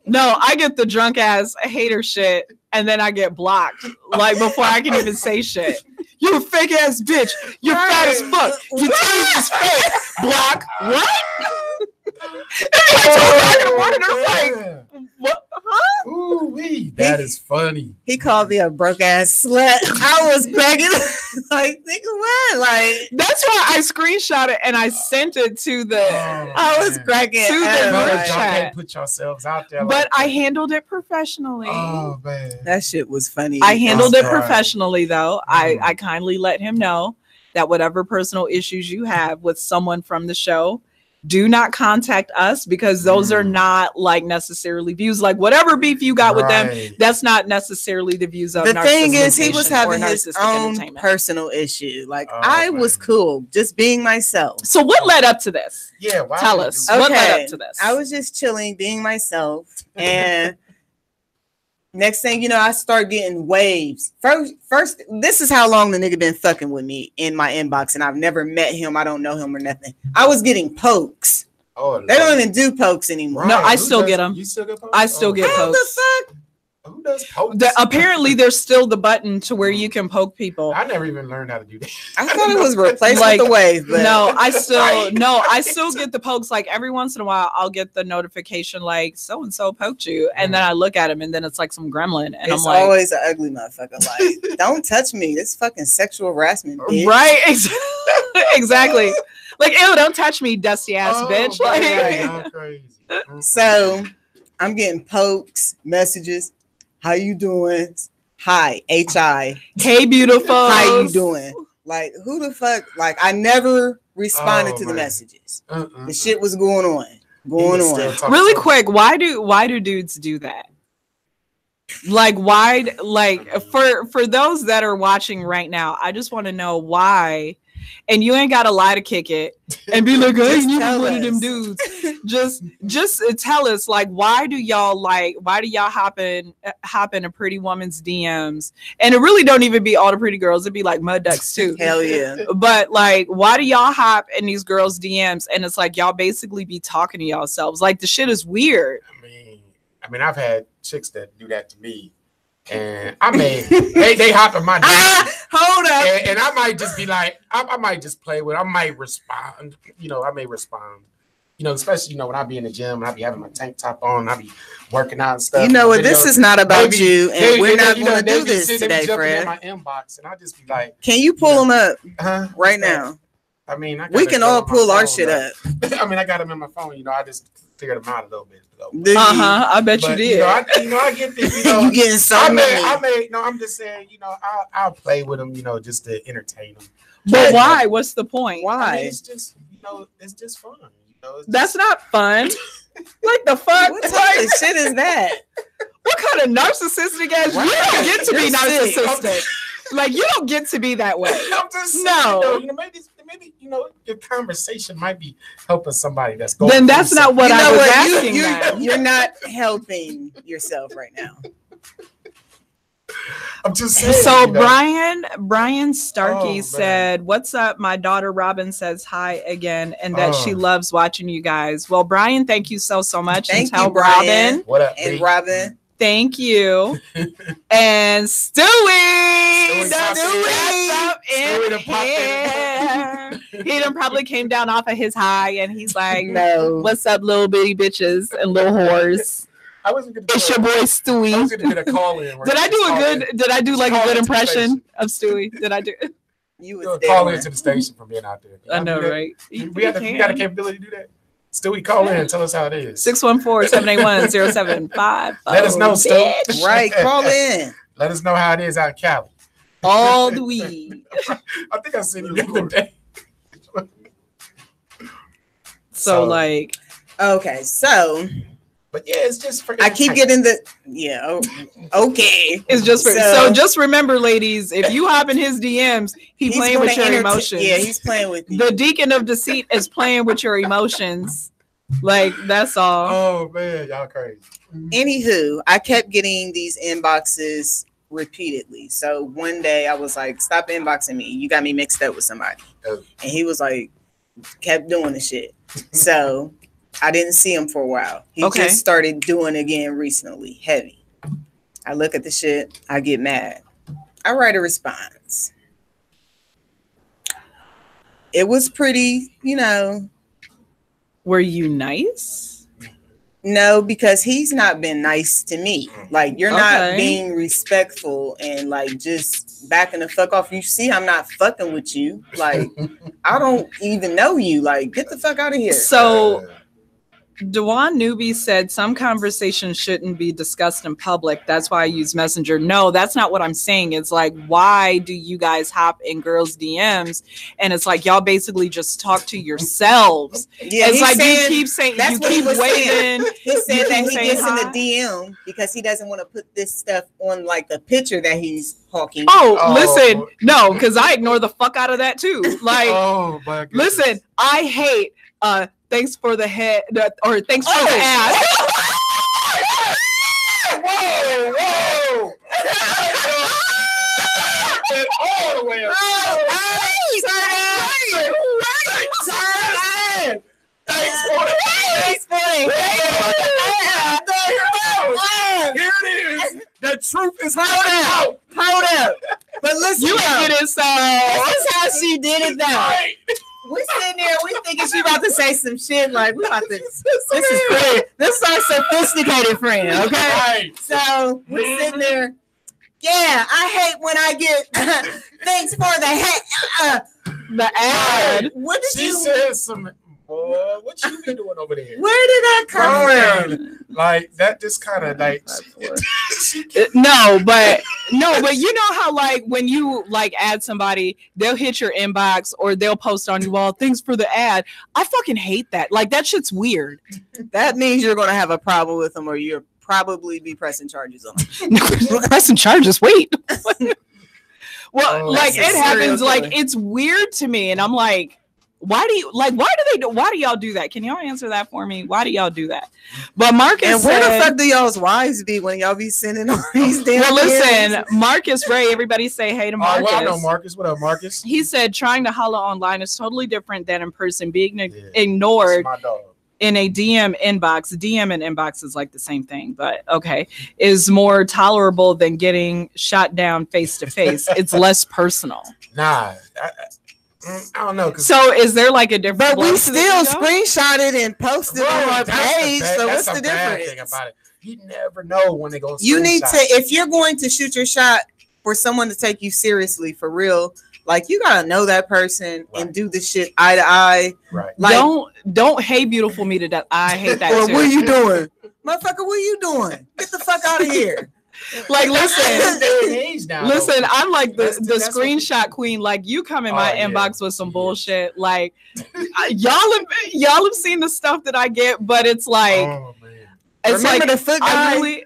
No, I get the drunk ass hater shit, and then I get blocked. Like before I can even say shit. You a fake ass bitch. You're fat as fuck. Your teeth is fake. Block. What? What? Huh? Ooh-wee. That is funny. He called me a broke ass slut. I was begging, like, think of what? Like, that's why I screenshot it and I sent it to the. I was cracking to the group chat. Put yourselves out there, but I handled it professionally. Oh man, that shit was funny. I handled it professionally, though. I kindly let him know that whatever personal issues you have with someone from the show, do not contact us because those are not like necessarily views. Like whatever beef you got with them, that's not necessarily the views of. The thing is, he was having his own personal issue. Like I was cool, just being myself. So what led up to this? Yeah, tell us what led up to this. I was just chilling, being myself, and next thing you know, I start getting waves. First, this is how long the nigga been fucking with me in my inbox, and I've never met him. I don't know him or nothing. I was getting pokes. Oh, they don't even do pokes anymore. No, I still get them. You still get pokes? I still get pokes. How the fuck? Who does pokes? Apparently, there's still the button to where you can poke people. I never even learned how to do that. I thought it was replaced Like, with the wave. But... No, I still get the pokes. Like every once in a while, I'll get the notification like so and so poked you, and then I look at him, and then it's like some gremlin, and it's I'm like, always an ugly motherfucker. Like, don't touch me. This fucking sexual harassment, bitch. Right? Exactly. Like, ew, don't touch me, dusty ass bitch. Like, crazy. So I'm getting pokes, messages. How you doing? Hi, HI. Hey, beautiful. How you doing? Like, who the fuck? Like, I never responded to the messages. The shit was going on. Really quick, why do dudes do that? Like, why? Like, for those that are watching right now, I just want to know why. And you ain't got to lie to kick it and be like, I ain't even one of them dudes. Just tell us, like, why do y'all hop in a pretty woman's DMs? And it really don't even be all the pretty girls. It'd be like mud ducks too. Hell yeah. But like, why do y'all hop in these girls' DMs? And it's like, y'all basically be talking to yourselves. Like, the shit is weird. I mean, I've had chicks that do that to me. And I mean, they hop in my DMs. Hold up. And I might just be like, I might just play with it. I might respond. I may respond. Especially, when I be in the gym and I be having my tank top on, I be working out and stuff. You know what? This is not about you, and we're not going to do this today, Fred. In my inbox, and I just be like, can you pull them up right now? I mean, we can all pull our shit up. I mean, I got them in my phone. I just figured them out a little bit. I bet you did. I get this. You getting so many. I'm just saying. I'll play with them. Just to entertain them. But why? What's the point? Why? I mean, it's just. It's just fun. That's not fun. Like the fuck? What type of shit is that? What kind of narcissistic ass? You don't get to be narcissistic. Like, you don't get to be that way. I'm just saying, maybe your conversation might be helping somebody that's going. Then that's not what I was asking. You're not helping yourself right now. I'm just saying. So Brian Starkey said, "What's up? My daughter Robin says hi again, and that she loves watching you guys." Well, Brian, thank you so much. Thank and you, Brian. What up, and Robin? Thank you. And Stewie up in here. He done probably came down off of his high, and he's like, "No, what's up, little bitty bitches and little whores?" It's your boy Stewie. I was gonna get a call in. Did I do like a good impression of Stewie? Did I do? You was call into the station from being out there. I know, right? We got the capability to do that. Stewie, call in. Tell us how it is. 614-781-0755. Let us know, Stu. Right, call in. Let us know how it is out in Cali. All the weed. I think I seen you the other day. So like, okay, so. But yeah, it's just for. I keep getting the okay. It's just for. So just remember, ladies, if you hop in his DMs, he's playing with your emotions. Yeah, he's playing with you. The Deacon of Deceit is playing with your emotions. Like, that's all. Oh man, y'all crazy. Anywho, I kept getting these inboxes repeatedly. So one day I was like, "Stop inboxing me. You got me mixed up with somebody." And he was like, kept doing the shit. So. I didn't see him for a while. He just started doing it again recently, heavy. I look at the shit. I get mad. I write a response. It was pretty, Were you nice? No, because he's not been nice to me. Like, you're not being respectful and like just backing the fuck off. You see, I'm not fucking with you. Like, I don't even know you. Like, get the fuck out of here. So Dewan Newbie said some conversations shouldn't be discussed in public. That's why I use Messenger. No, that's not what I'm saying. It's like, why do you guys hop in girls' DMs? And it's like, y'all basically just talk to yourselves. Yeah, it's like saying, you keep saying, that's you what keep he was waiting. Saying. He said that he gets hi. in the DM because he doesn't want to put this stuff on like the picture that he's hawking. Listen, no, because I ignore the fuck out of that too. Like, listen, I hate thanks for the head, or thanks for the ass. Whoa! All the way up. Thanks for it. Here it is. The truth is Hold up. But listen, You ain't get it, so this is how she did it, though. We sitting there, we thinking she about to say some shit like we about to. This is friend. This is our sophisticated friend, okay? Right. So we're sitting there. Yeah, I hate when I get thanks for the ad. What did She you? said some. Boy, what you been doing over there? Where did that come from? Like that, just kind of like. no, but you know how like when you like add somebody, they'll hit your inbox or they'll post on you all thanks for the ad. I fucking hate that. Like that shit's weird. That means you're gonna have a problem with them, or you're probably be pressing charges on them. Pressing charges. Wait. Well, Oh, like that's it a happens. serial Like killer. it's weird to me, and I'm like, why do y'all do that? Can y'all answer that for me? Why do y'all do that? But Marcus And where said, the fuck do y'all's wives be when y'all be sending all these damn? well, listen, DMs? Marcus Ray. Everybody say hey to Oh, Marcus. well, I know Marcus. What up, Marcus? He said trying to holler online is totally different than in person. Being ignored That's my dog. in a DM inbox, DM and inbox is like the same thing, but okay, is more tolerable than getting shot down face to face. It's less personal. Nah, I don't know. So is there like a difference? But we still screenshot it and posted it on our page. So what's the difference? Thing about it? You never know when they go. You need to, if you're going to shoot your shot for someone to take you seriously for real, like you gotta know that person and do the shit eye to eye. Right. Like, don't hate beautiful me to death. I hate that. Or too. what are you doing, motherfucker? What are you doing? Get the fuck out of here. Like, listen, now, listen, I'm like the that's screenshot queen. Like, you come in my Oh, yeah. inbox with some bullshit. Like, y'all have seen the stuff that I get, but it's like, Oh, it's Remember like the foot I guy? really,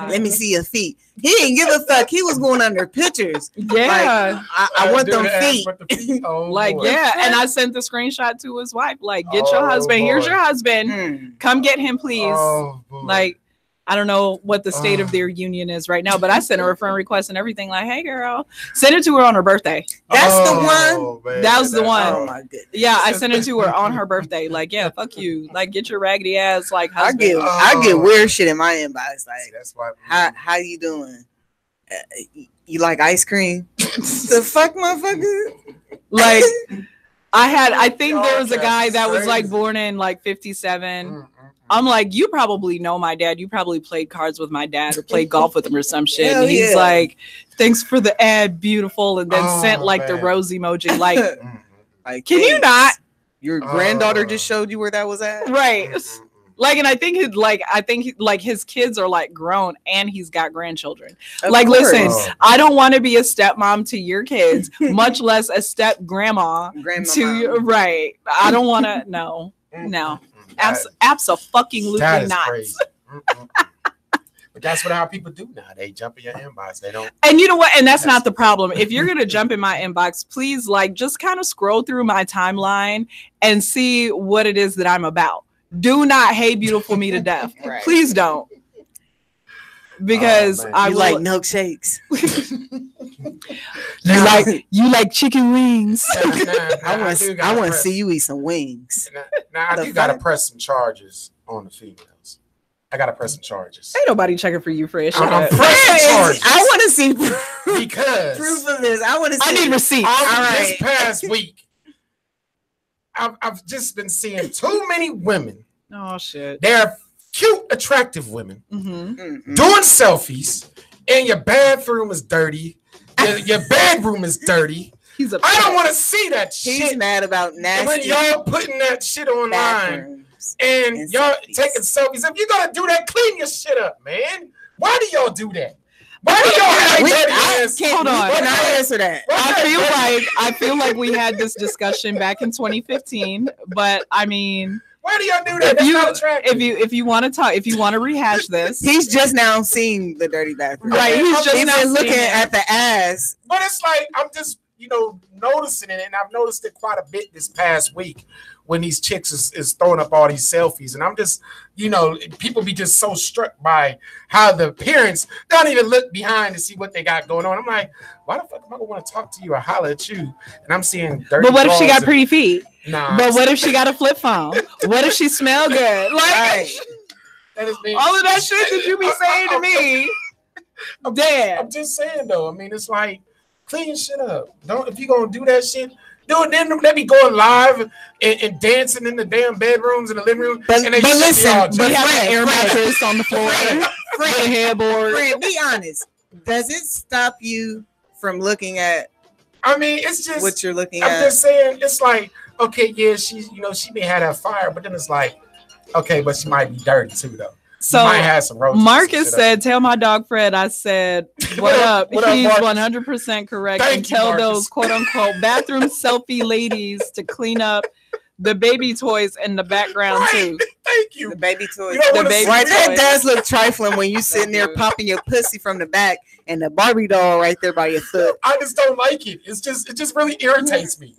Let me see your feet. He didn't give a fuck. He was going under pictures. yeah, Like, I want them feet. Oh, like boy. yeah. And I sent the screenshot to his wife. Like, get your Oh, husband. Here's boy. your husband. Come get him, please. Oh, boy. Like, I don't know what the state of their union is right now, but I sent her a friend request and everything. Like, hey, girl, send it to her on her birthday. That's the Oh, one. man, That was the that's- one. Oh my goodness. Yeah, I sent it to her on her birthday. Like, yeah, fuck you. Like, get your raggedy ass. Like, I husband. get weird shit in my inbox. Like, That's why. how you doing? You like ice cream? The fuck, motherfucker. Like, I think there was a Y'all guy that was like crazy. born in like 57. I'm like, you probably know my dad. You probably played cards with my dad or played golf with him or some shit. Hell And he's yeah. like, thanks for the ad, beautiful. And then Oh, sent like the man. rose emoji. Like, Like, can you thanks. not? Your granddaughter just showed you where that was at. Right. Like, and I think his kids are like grown and he's got grandchildren. Of Like, course. listen, I don't want to be a stepmom to your kids, much less a step grandma to you. Right. I don't want to. No. Abso-fucking-lutely That is not. crazy. But that's how people do now. They jump in your inbox. They don't. And you know what? And that's not the problem. If you're going to jump in my inbox, please, like, just kind of scroll through my timeline and see what it is that I'm about. Do not hate beautiful me to death. Right. Please don't. Because I You will, like milkshakes. you like chicken wings. I want to see you eat some wings. Now I The do gotta fuck? press some charges on the females. I gotta press some charges. Ain't nobody checking for you, Fred. Shut I'm up. pressing charges I want to see because proof of this. I want to see. I need receipts. This past week, I've just been seeing too many women. Oh shit. They're cute, attractive women Mm-hmm. doing selfies, and your bathroom is dirty. Your bedroom is dirty. He's I don't want to see that He's shit. mad about And nasty. when y'all putting that shit online bathrooms and and y'all selfies. taking selfies, if you're gonna do that, clean your shit up, man. Why do y'all do that? Why do y'all have dirty ass? Hold on. Can I answer that? I feel like we had this discussion back in 2015, but I mean, Why do y'all do that? That's not attractive. if you want to talk, if you want to rehash this, He's just now seeing the dirty bathroom. right? He's just He's now been looking seeing it. at the ass. But it's like I'm just, noticing it, and I've noticed it quite a bit this past week when these chicks is throwing up all these selfies, and I'm just, people be just so struck by how the appearance. They don't even look behind to see what they got going on. I'm like, why the fuck am I gonna want to talk to you or holler at you? And I'm seeing dirty. But what if she drawers got and- pretty feet? Nah. But what if she got a flip phone? What if she smell good? Like Right. That is being- all of that shit that you be saying to me. I'm just saying though. I mean, it's like clean shit up. Don't if you gonna do that shit. Do it then. They be going live and dancing in the damn bedrooms in the living room. But listen, we have an air mattress on the floor, with a headboard. Fred, be honest. Does it stop you from looking at? I mean, it's just what you're looking at. I'm just saying, it's like, okay, yeah, she's, she may have that fire, but then it's like, okay, but she might be dirty too, though. So might have some Marcus said, "Tell my dog Fred I said what up." What up, He's Marcus? 100% correct. Thank and you, tell Marcus. those quote unquote bathroom selfie ladies to clean up the baby toys in the background too. Thank you. The baby toys. The baby Right, that toys. does look trifling when you sitting there popping your pussy from the back and the Barbie doll right there by your foot. I just don't like it. It just really irritates me.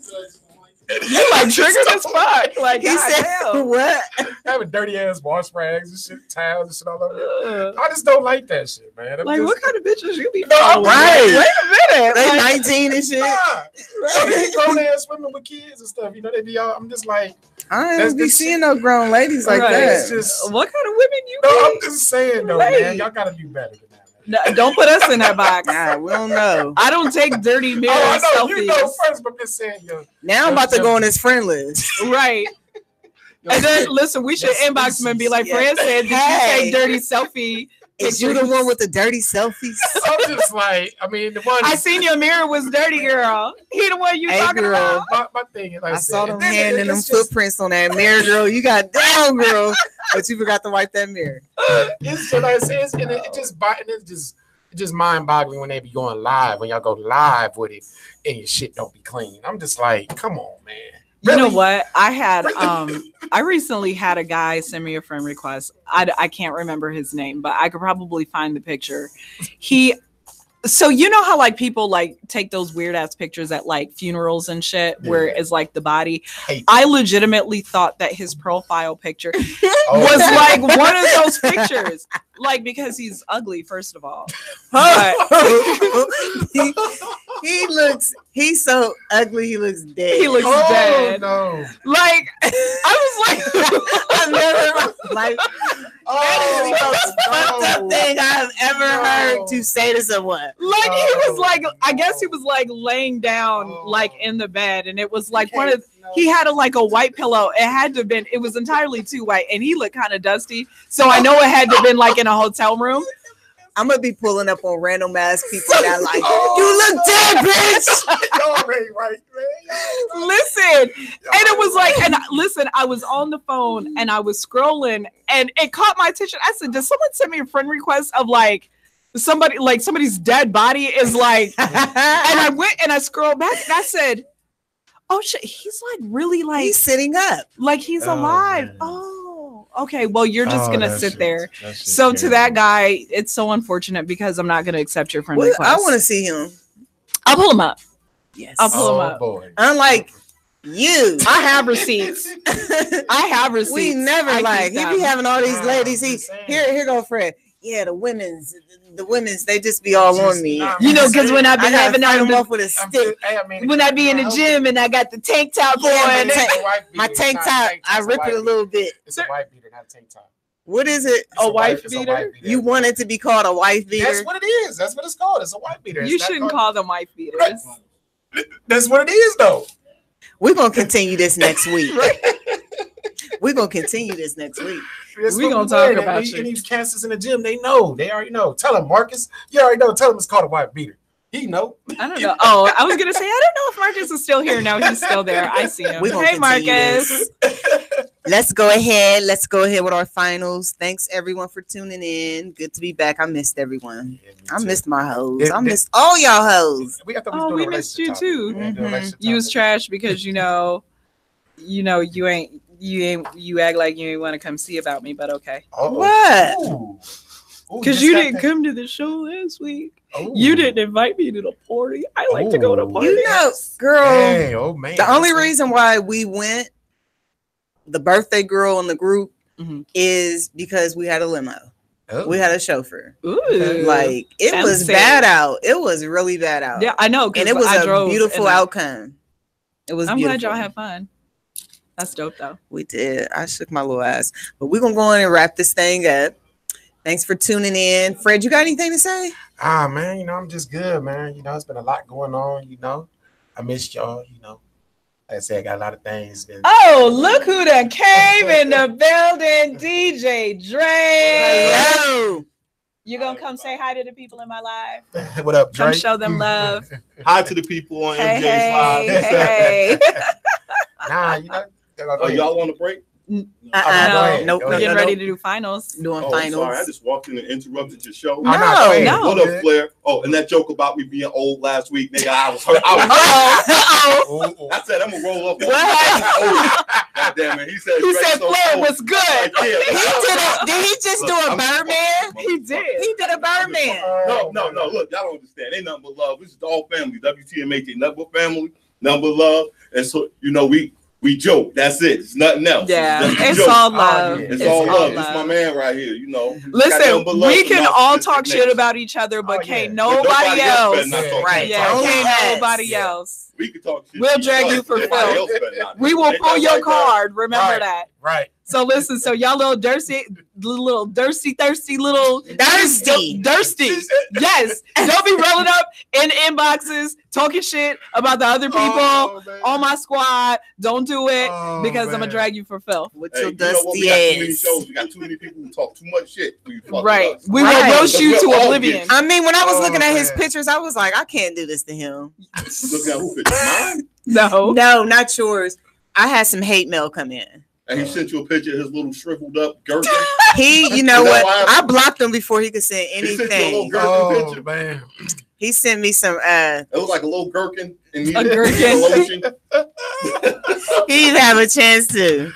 You like triggered as fuck. Like He said, goddamn. what? Having dirty ass wash rags and shit, towels and shit all over. I just don't like that shit, man. I'm Like just, what kind of bitches you be No, I'm following? right. Wait a minute. They Like, 19 and shit. grown ass women with kids and stuff. They be all. I'm just like, I That's don't be the seeing no grown ladies like Right. that. it's just. what kind of women you No, be? I'm just saying though, Right. man. Y'all gotta do better than that. No, don't put us in that box. Nah, we don't know. I don't take dirty mirror I know selfies. you know first, but I'm just saying, yo. Now I'm about to go on his friend list. Right. And then listen, we should inbox him and be like, Fred said, did you Hey. take dirty selfie? Is you the one with the dirty selfies? I'm just like, I mean, the one. I seen your mirror was dirty, girl. He the one you Hey, talking girl. about? My thing is, like I saw said, them then hand and them it's just- footprints on that mirror, girl. You got down, girl, but you forgot to wipe that mirror. It's just like it's just mind-boggling when they be going live, when y'all go live with it and your shit don't be clean. I'm just like, come on, man. You know Really? what? I had I recently had a guy send me a friend request. I can't remember his name, but I could probably find the picture. So you know how like people like take those weird ass pictures at like funerals and shit where it's like the body. I legitimately thought that his profile picture was like one of those pictures. Like because he's ugly, first of all. But he's so ugly, he looks dead. he looks dead. No. Like I was like I've never like that is the most fucked up thing I've ever heard to say to someone. Like he was like, I guess he was like laying down like in the bed, and it was like one of he had a white pillow. It had to have been, it was entirely too white, and he looked kind of dusty. So I know it had to have been like in a hotel room. I'm gonna be pulling up on random ass people that like, you look dead, bitch. Y'all ain't right, man. Listen, and it was like, and listen, I was on the phone and I was scrolling, and it caught my attention. I said, "Did someone send me a friend request of like somebody, like somebody's dead body is like?" And I went and I scrolled back and I said, "Oh shit, he's like really like He's sitting up, like he's alive." Man. Oh, okay. Well, you're just gonna that sit shit- there. that shit So to terrible. that guy, it's so unfortunate because I'm not gonna accept your friend Well, request. I want to see him. I'll pull him up. Yes, I'll pull him Oh up. boy. unlike you. I have receipts. I have receipts. We never I like keep he them. be having all these ladies. I'm He just saying. here go Fred. Yeah, the women's they just be all on me. Nah, You know, because when I've been I having gotta fight on them off the, with a I'm stick. just- hey, I mean, when I be in the gym and I got the tank top Yeah, on. but my tank top, I rip it a little bit. It's a white beater, not a tank top. What is it? A wife It's a beater? white beater. You want it to be called a wife beater? That's what it is. That's what it's called. It's a white beater. It's You not shouldn't called- call them wife beaters. That's what it is, though. We're gonna continue this next week. We're gonna continue this next week. That's We what gonna we're talk doing. about And you. these cancers in the gym, they know. They already know. Tell them, Marcus. You already know. Tell them it's called a white beater. He know. I don't know. Oh, I was gonna say I don't know if Marcus is still here. No, he's still there. I see him. We gonna Hey, continue Marcus. Let's go ahead. Let's go ahead with our finals. Thanks everyone for tuning in. Good to be back. I missed everyone. I missed my hoes. I missed all y'all hoes. We got Oh, we missed you too. Mhm. You was trash because you act like you ain't want to come see about me, but okay. What? Because you didn't come to the show last week. You didn't invite me to the party. I like to go to parties. You know, girl. Hey, oh man. The only reason why we went, the birthday girl in the group, is because we had a limo. Oh. We had a chauffeur. Ooh. Like it Sounds was safe. bad out. It was really bad out. Yeah, I know. 'cause And it was I a drove beautiful and outcome. It was I'm beautiful. glad y'all had fun. That's dope though. We did. I shook my little ass. But we're gonna go in and wrap this thing up. Thanks for tuning in. Fred, you got anything to say? Man, I'm just good, man. It's been a lot going on, I missed y'all, Like I said, I got a lot of things. Oh, look who done came in the building, DJ Dre. Hello. You gonna come say hi to the people in my live? What up, Dre? Come show them love. Hi to the people on Hey, MJ's Live. hey. Nah, y'all on the break? Nope. Nope. Getting ready to do finals. Doing finals. Sorry, I just walked in and interrupted your show. No. What up, Flair? Oh, and that joke about me being old last week, nigga, I was hurt. I said I'm gonna roll up. God damn it. He said Flair was good. Did he just do a Birdman? He did. He did a Birdman. No. Look, y'all don't understand. Ain't nothing but love. This is all family. WTMH ain't nothing but family, nothing but love. And so, we joke. That's it. It's nothing else. Yeah, it's all love. It's all love. It's my man right here. Listen, we can all talk shit about each other, but can't nobody else. Right. Yeah, can't nobody else. We can talk shit. We'll drag you for filth. We will pull your card. Remember that. Right. So listen, y'all thirsty. Yes, they'll be rolling up in inboxes, talking shit about the other people on my squad. Don't do it because I'm gonna drag you for filth. With your dusty ass. We got too many people who talk too much shit. Right. We will roast you to oblivion. I mean, when I was looking at his pictures, I was like, I can't do this to him. Look at who picture mine? No, not yours. I had some hate mail come in. And he sent you a picture of his little shriveled up gherkin. You know what? I blocked him before he could say anything. He sent you a little gherkin picture. Man. He sent me some. It was like a little gherkin. And a gherkin. He didn't have a chance to.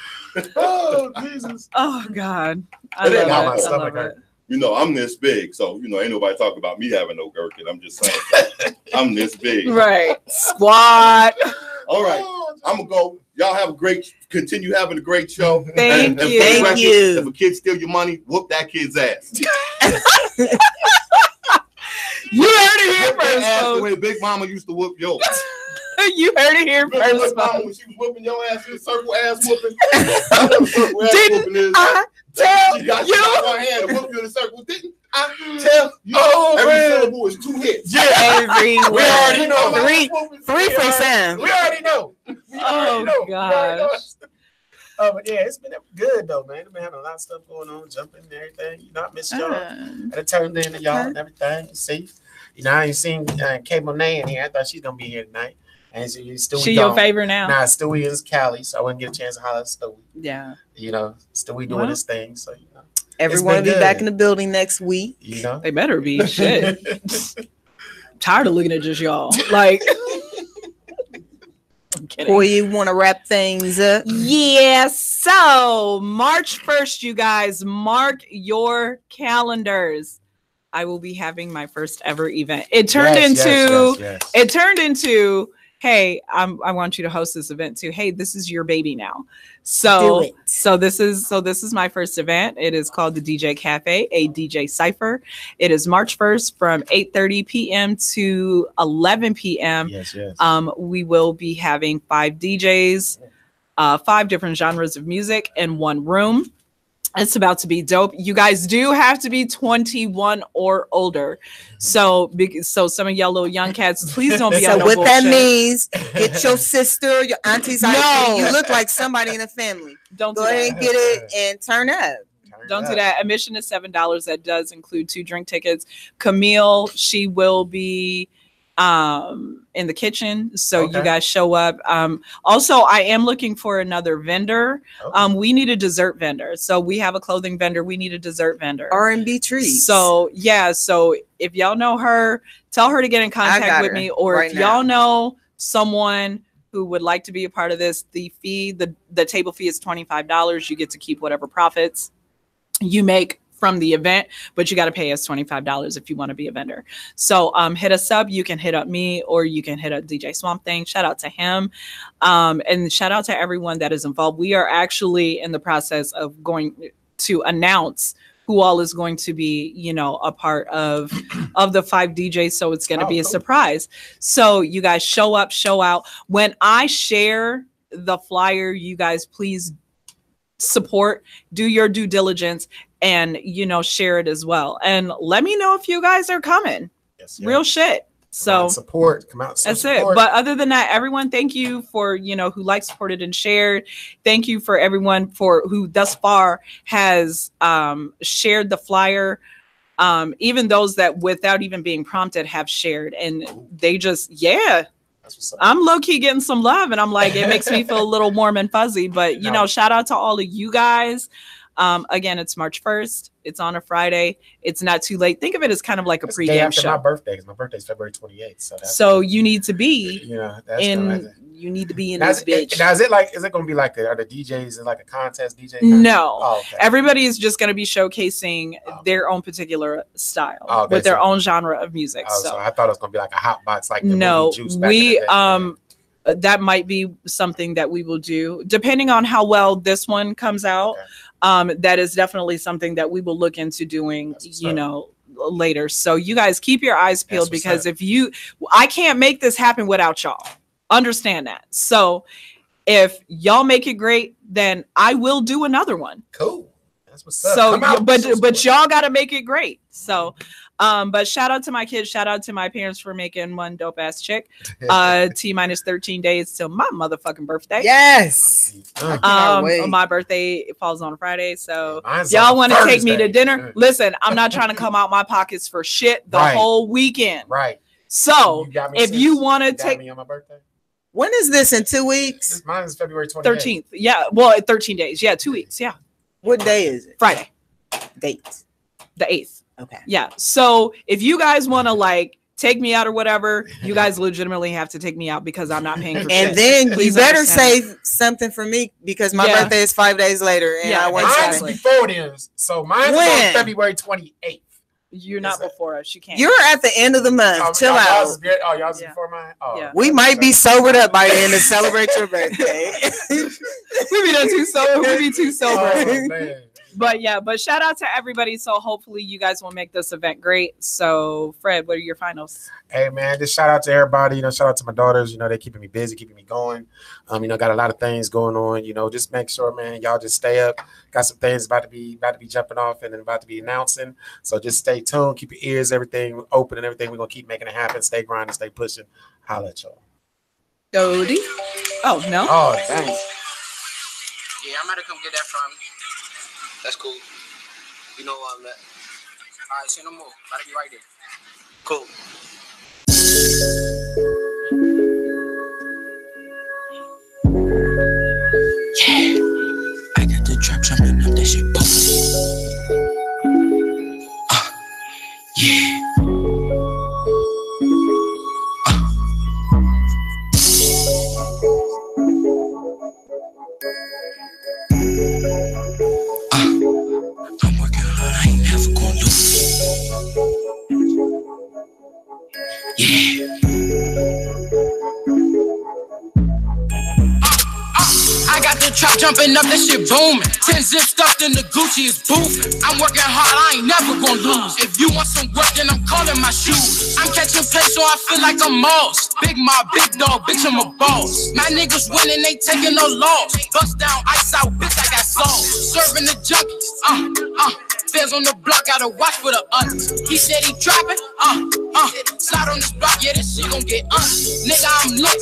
Oh, Jesus. Oh, God. I love it. I'm this big, so ain't nobody talking about me having no gherkin. I'm just saying, I'm this big. Right. Squat. All right, I'm gonna go. Y'all continue having a great show. Thank you. Thank you. If a kid steal your money, whoop that kid's ass. You heard it here first, Ass the folks. way Big Mama used to whoop yours. You heard it here Big first, Mama, folks. when she was whooping your ass in a circle ass whooping. Didn't I tell She got you? one hand to whoop you in a circle. Didn't I tell you? Every syllable is 2 hits. Yeah. Every We already know. 3 for Sam. We already know. Oh, gosh. But yeah, it's been good though, man. I've been having a lot of stuff going on, jumping and everything. I missed y'all. I turned into y'all and everything. See, I ain't seen K Monet in here. I thought she's gonna be here tonight. And Stewie She your favorite now? Nah, Stewie is Cali, so I wouldn't get a chance to holler at Stewie. Yeah. Stewie doing his thing. So Everyone will be back in the building next week. They better be. Shit. Tired of looking at just y'all. Like. Boy, you want to wrap things up? Yeah. So March 1st, you guys, mark your calendars. I will be having my first ever event. It turned into, hey, I want you to host this event too. Hey, this is your baby now. So this is my first event. It is called the DJ Cafe, a DJ Cypher. It is March 1st from 8:30 p.m. to 11 p.m. Yes. We will be having 5 DJs, 5 different genres of music in one room. It's about to be dope. You guys do have to be 21 or older. So some of y'all little young cats, please don't be on no bullshit. That means, get your sister, your auntie's auntie. You look like somebody in the family. Don't go ahead and get it and turn up. Don't do that. Admission is $7. That does include 2 drink tickets. Camille, she will be in the kitchen, so you guys show up. Also, I am looking for another vendor. We need a dessert vendor, so we have a clothing vendor. We need a dessert vendor. R&B treats. So if y'all know her, tell her to get in contact with me, or if y'all know someone who would like to be a part of this, the table fee is $25. You get to keep whatever profits you make from the event, but you got to pay us $25 if you want to be a vendor. So hit us up. You can hit up me, or you can hit up DJ Swamp Thing. Shout out to him. And shout out to everyone that is involved. We are actually in the process of going to announce who all is going to be, a part of the 5 DJs. So it's going to be a surprise. So you guys show up, show out. When I share the flyer, you guys please support, do your due diligence, and share it as well. And let me know if you guys are coming. Yes, real shit. So support, come out. That's support. it. But other than that, everyone, thank you for who liked, supported, and shared. Thank you for everyone for who thus far has shared the flyer. Even those that without even being prompted have shared, and they just I'm low key getting some love, and I'm like, it makes me feel a little warm and fuzzy. But shout out to all of you guys. Again, it's March 1st. It's on a Friday. It's not too late. Think of it as kind of like a pregame show. My birthday. My birthday's February 28th. So you need to be you need to be in this bitch. Now, is it going to be like are the DJs is like a contest DJ? No. Oh, okay. Everybody is just going to be showcasing their own particular style with their own genre of music. So I thought it was going to be like a hot box, like the no, movie Juice back in the day. That might be something that we will do depending on how well this one comes out. Okay. That is definitely something that we will look into doing, later. So you guys keep your eyes peeled, because I can't make this happen without y'all. Understand that. So if y'all make it great, then I will do another one. Cool. That's what's up. So, but y'all got to make it great. So, but shout out to my kids. Shout out to my parents for making one dope ass chick. T-minus 13 days till my motherfucking birthday. Yes. My birthday falls on a Friday. So y'all want to take me to dinner? Listen, I'm not trying to come out my pockets for shit the whole weekend. Right. So if you want to take me on my birthday. When is this? In 2 weeks? Mine is February 28th. 13th. Yeah. Well, 13 days. Yeah. 2 weeks. Yeah. What day is it? Friday. Date. The 8th. Okay. Yeah. So if you guys want to take me out or whatever, you guys legitimately have to take me out, because I'm not paying for shit. And then you better save something for me, because my birthday is 5 days later. And I want mine's before it is. So mine's on February 28th. You're not before us. You can't. You're at the end of the month. Chill out. Y'all's before mine? Oh. Yeah. We might be sobered up by the end to celebrate your birthday. We be too sober. We be too sober. Oh, man. But shout out to everybody. So hopefully you guys will make this event great. So Fred, what are your finals? Hey man, just shout out to everybody. Shout out to my daughters. They're keeping me busy, keeping me going. Got a lot of things going on. Just make sure, man, y'all just stay up. Got some things about to be jumping off and then about to be announcing. So just stay tuned. Keep your ears, everything open and everything. We're gonna keep making it happen. Stay grinding, stay pushing. Holla at y'all. Dodie. Oh no. Oh thanks. Yeah, I'm gonna come get that from you. That's cool. You know all that. All right, say no more. Gotta be right there. Cool. Yeah. I got the trap jumping up that shit. Yeah. I'm working hard, I ain't never gonna lose. Yeah. I got the trap jumping up, that shit booming. 10 zip stuffed in the Gucci is boofing. I'm working hard, I ain't never gonna lose. If you want some work, then I'm calling my shoes. I'm catching plays, so I feel like I'm Moss. Big mob, big dog, bitch, I'm a boss. My niggas winning, they taking no loss. Bust down, ice out, bitch, I got sauce. Serving the junkies, Feds on the block, gotta watch for the unders. He said he trapping, slide on this block, yeah, this shit gon' get nigga, I'm lit,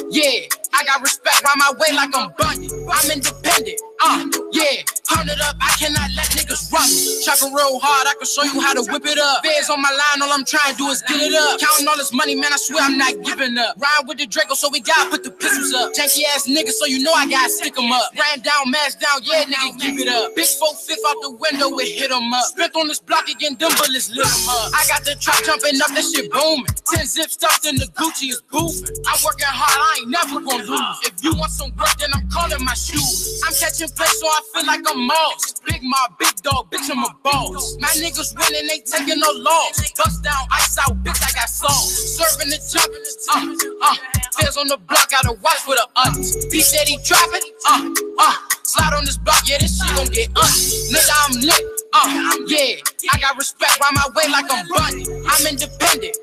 yeah. I got respect by my way like I'm Bundy. I'm independent, yeah. Turn it up, I cannot let niggas run me. Trapping real hard, I can show you how to whip it up. Feds on my line, all I'm trying to do is get it up. Counting all this money, man, I swear I'm not giving up. Ride with the Draco, so we gotta put the pistols up. Janky ass niggas, so you know I gotta stick them up. Ran down, mask down, yeah, nigga, give it up. Big 4-5 out the window, it hit them up. Spent on this block again, them bullets lit them up. I got the trap jumping up, that shit booming. 10 zip stuffed in the Gucci is boofing. I'm working hard, I ain't never gonna lose. If you want some work, then I'm calling my shoes. I'm catching plays, so I feel like I'm Moss. Big mob, big dog, bitch, I'm a boss. My niggas winning, they taking no loss. Bust down, ice out, bitch, I got sauce. Serving the junkies, Feds on the block, gotta watch for the unders. He said he trapping, slide on this block, yeah, this shit gon' get nigga, I'm lit. Yeah, I got respect by my way like I'm Bunny. I'm independent,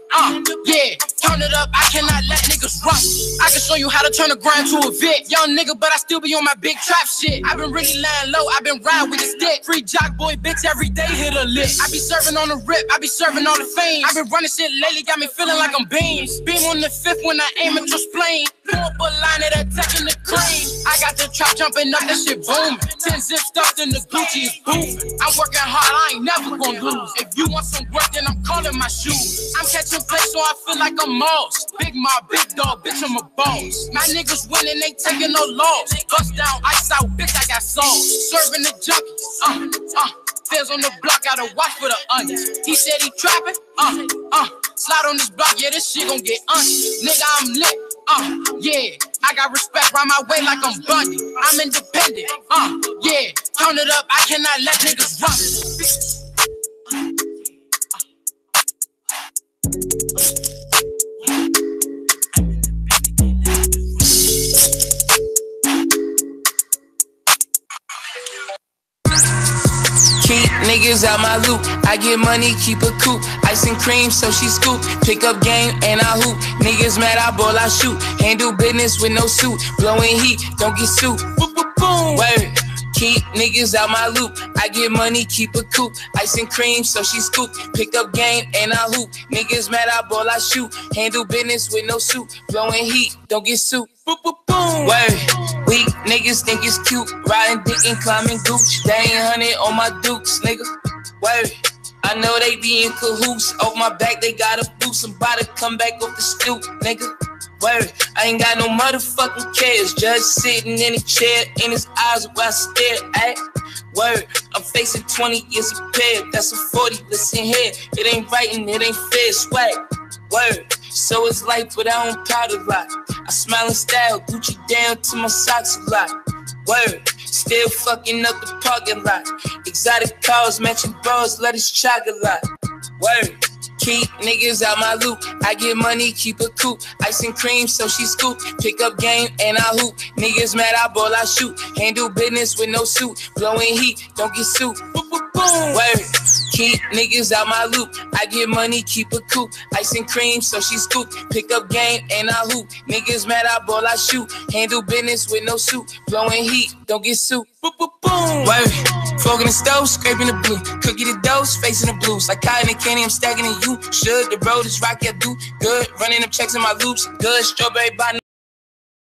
yeah. Turn it up, I cannot let niggas run. I can show you how to turn a grind to a vid. Young nigga, but I still be on my big trap shit. I been really lying low, I been riding with the stick. Free jock boy, bitch, every day hit a lick. I be serving on the rip, I be serving all the fame. I been running shit lately, got me feeling like I'm Beans. Beam on the fifth when I aim at your spleen. Pull up a line of that tech in the cream. I got the trap jumping up, that shit booming. 10 zip stuffed in the Gucci is booming. I'm working hard, I ain't never gonna lose. If you want some work, then I'm calling my shoes. I'm catching plays, so I feel like I'm Moss. Big mob, big dog, bitch, I'm a boss. My niggas winning, ain't taking no loss. Bust down, ice out, bitch, I got sauce. Serving the junkies, Fizz on the block, gotta watch for the onions. He said he trapping, slide on this block, yeah, this shit gon' get onions. Nigga, I'm lit, yeah. I got respect round my way like I'm Bundy. I'm independent, yeah. Turn it up, I cannot let niggas run. Keep niggas out my loop. I get money, keep a coupe. Ice and cream, so she scoop. Pick up game and I hoop. Niggas mad, I ball, I shoot. Handle business with no suit. Blowing heat, don't get suit. Boom, boom, boom. Word. Keep niggas out my loop. I get money, keep a coupe. Ice and cream, so she scoop. Pick up game and I hoop. Niggas mad, I ball, I shoot. Handle business with no suit. Blowing heat, don't get suit. Boom, boom, boom. Word. Weak niggas think it's cute. Riding dick and climbing gooch. They ain't hunting on my dukes, nigga. Word. I know they be in cahoots. Off my back, they got a boost. Somebody come back off the stoop, nigga. Word. I ain't got no motherfucking cares. Just sitting in a chair, in his eyes where I stare at. Word. I'm facing 20 years of pair. That's a 40, listen here. It ain't right and it ain't fair. Swag. Word. So it's life, but I don't pout a lot. I smile in style, Gucci down to my socks a lot. Word, still fucking up the parking lot. Exotic cars, matching bras, let us chug a lot. Word, keep niggas out my loop. I get money, keep a coupe. Ice and cream, so she scoop. Pick up game and I hoop. Niggas mad, I ball, I shoot. Handle business with no suit. Blowing heat, don't get suit. Boom, boom, boom. Word. Keep niggas out my loop. I get money, keep a coupe. Ice and cream, so she scoop. Pick up game and I hoop. Niggas mad, I ball, I shoot. Handle business with no suit. Blowing heat, don't get suit. Boom, boom, boom. Word. Fork in the stove, scraping the blue. Cookie the doughs, facing the blues. Like cotton and candy, I'm stacking in you. Should the road is rocky, I do good. Running them checks in my loops. Good strawberry bottom.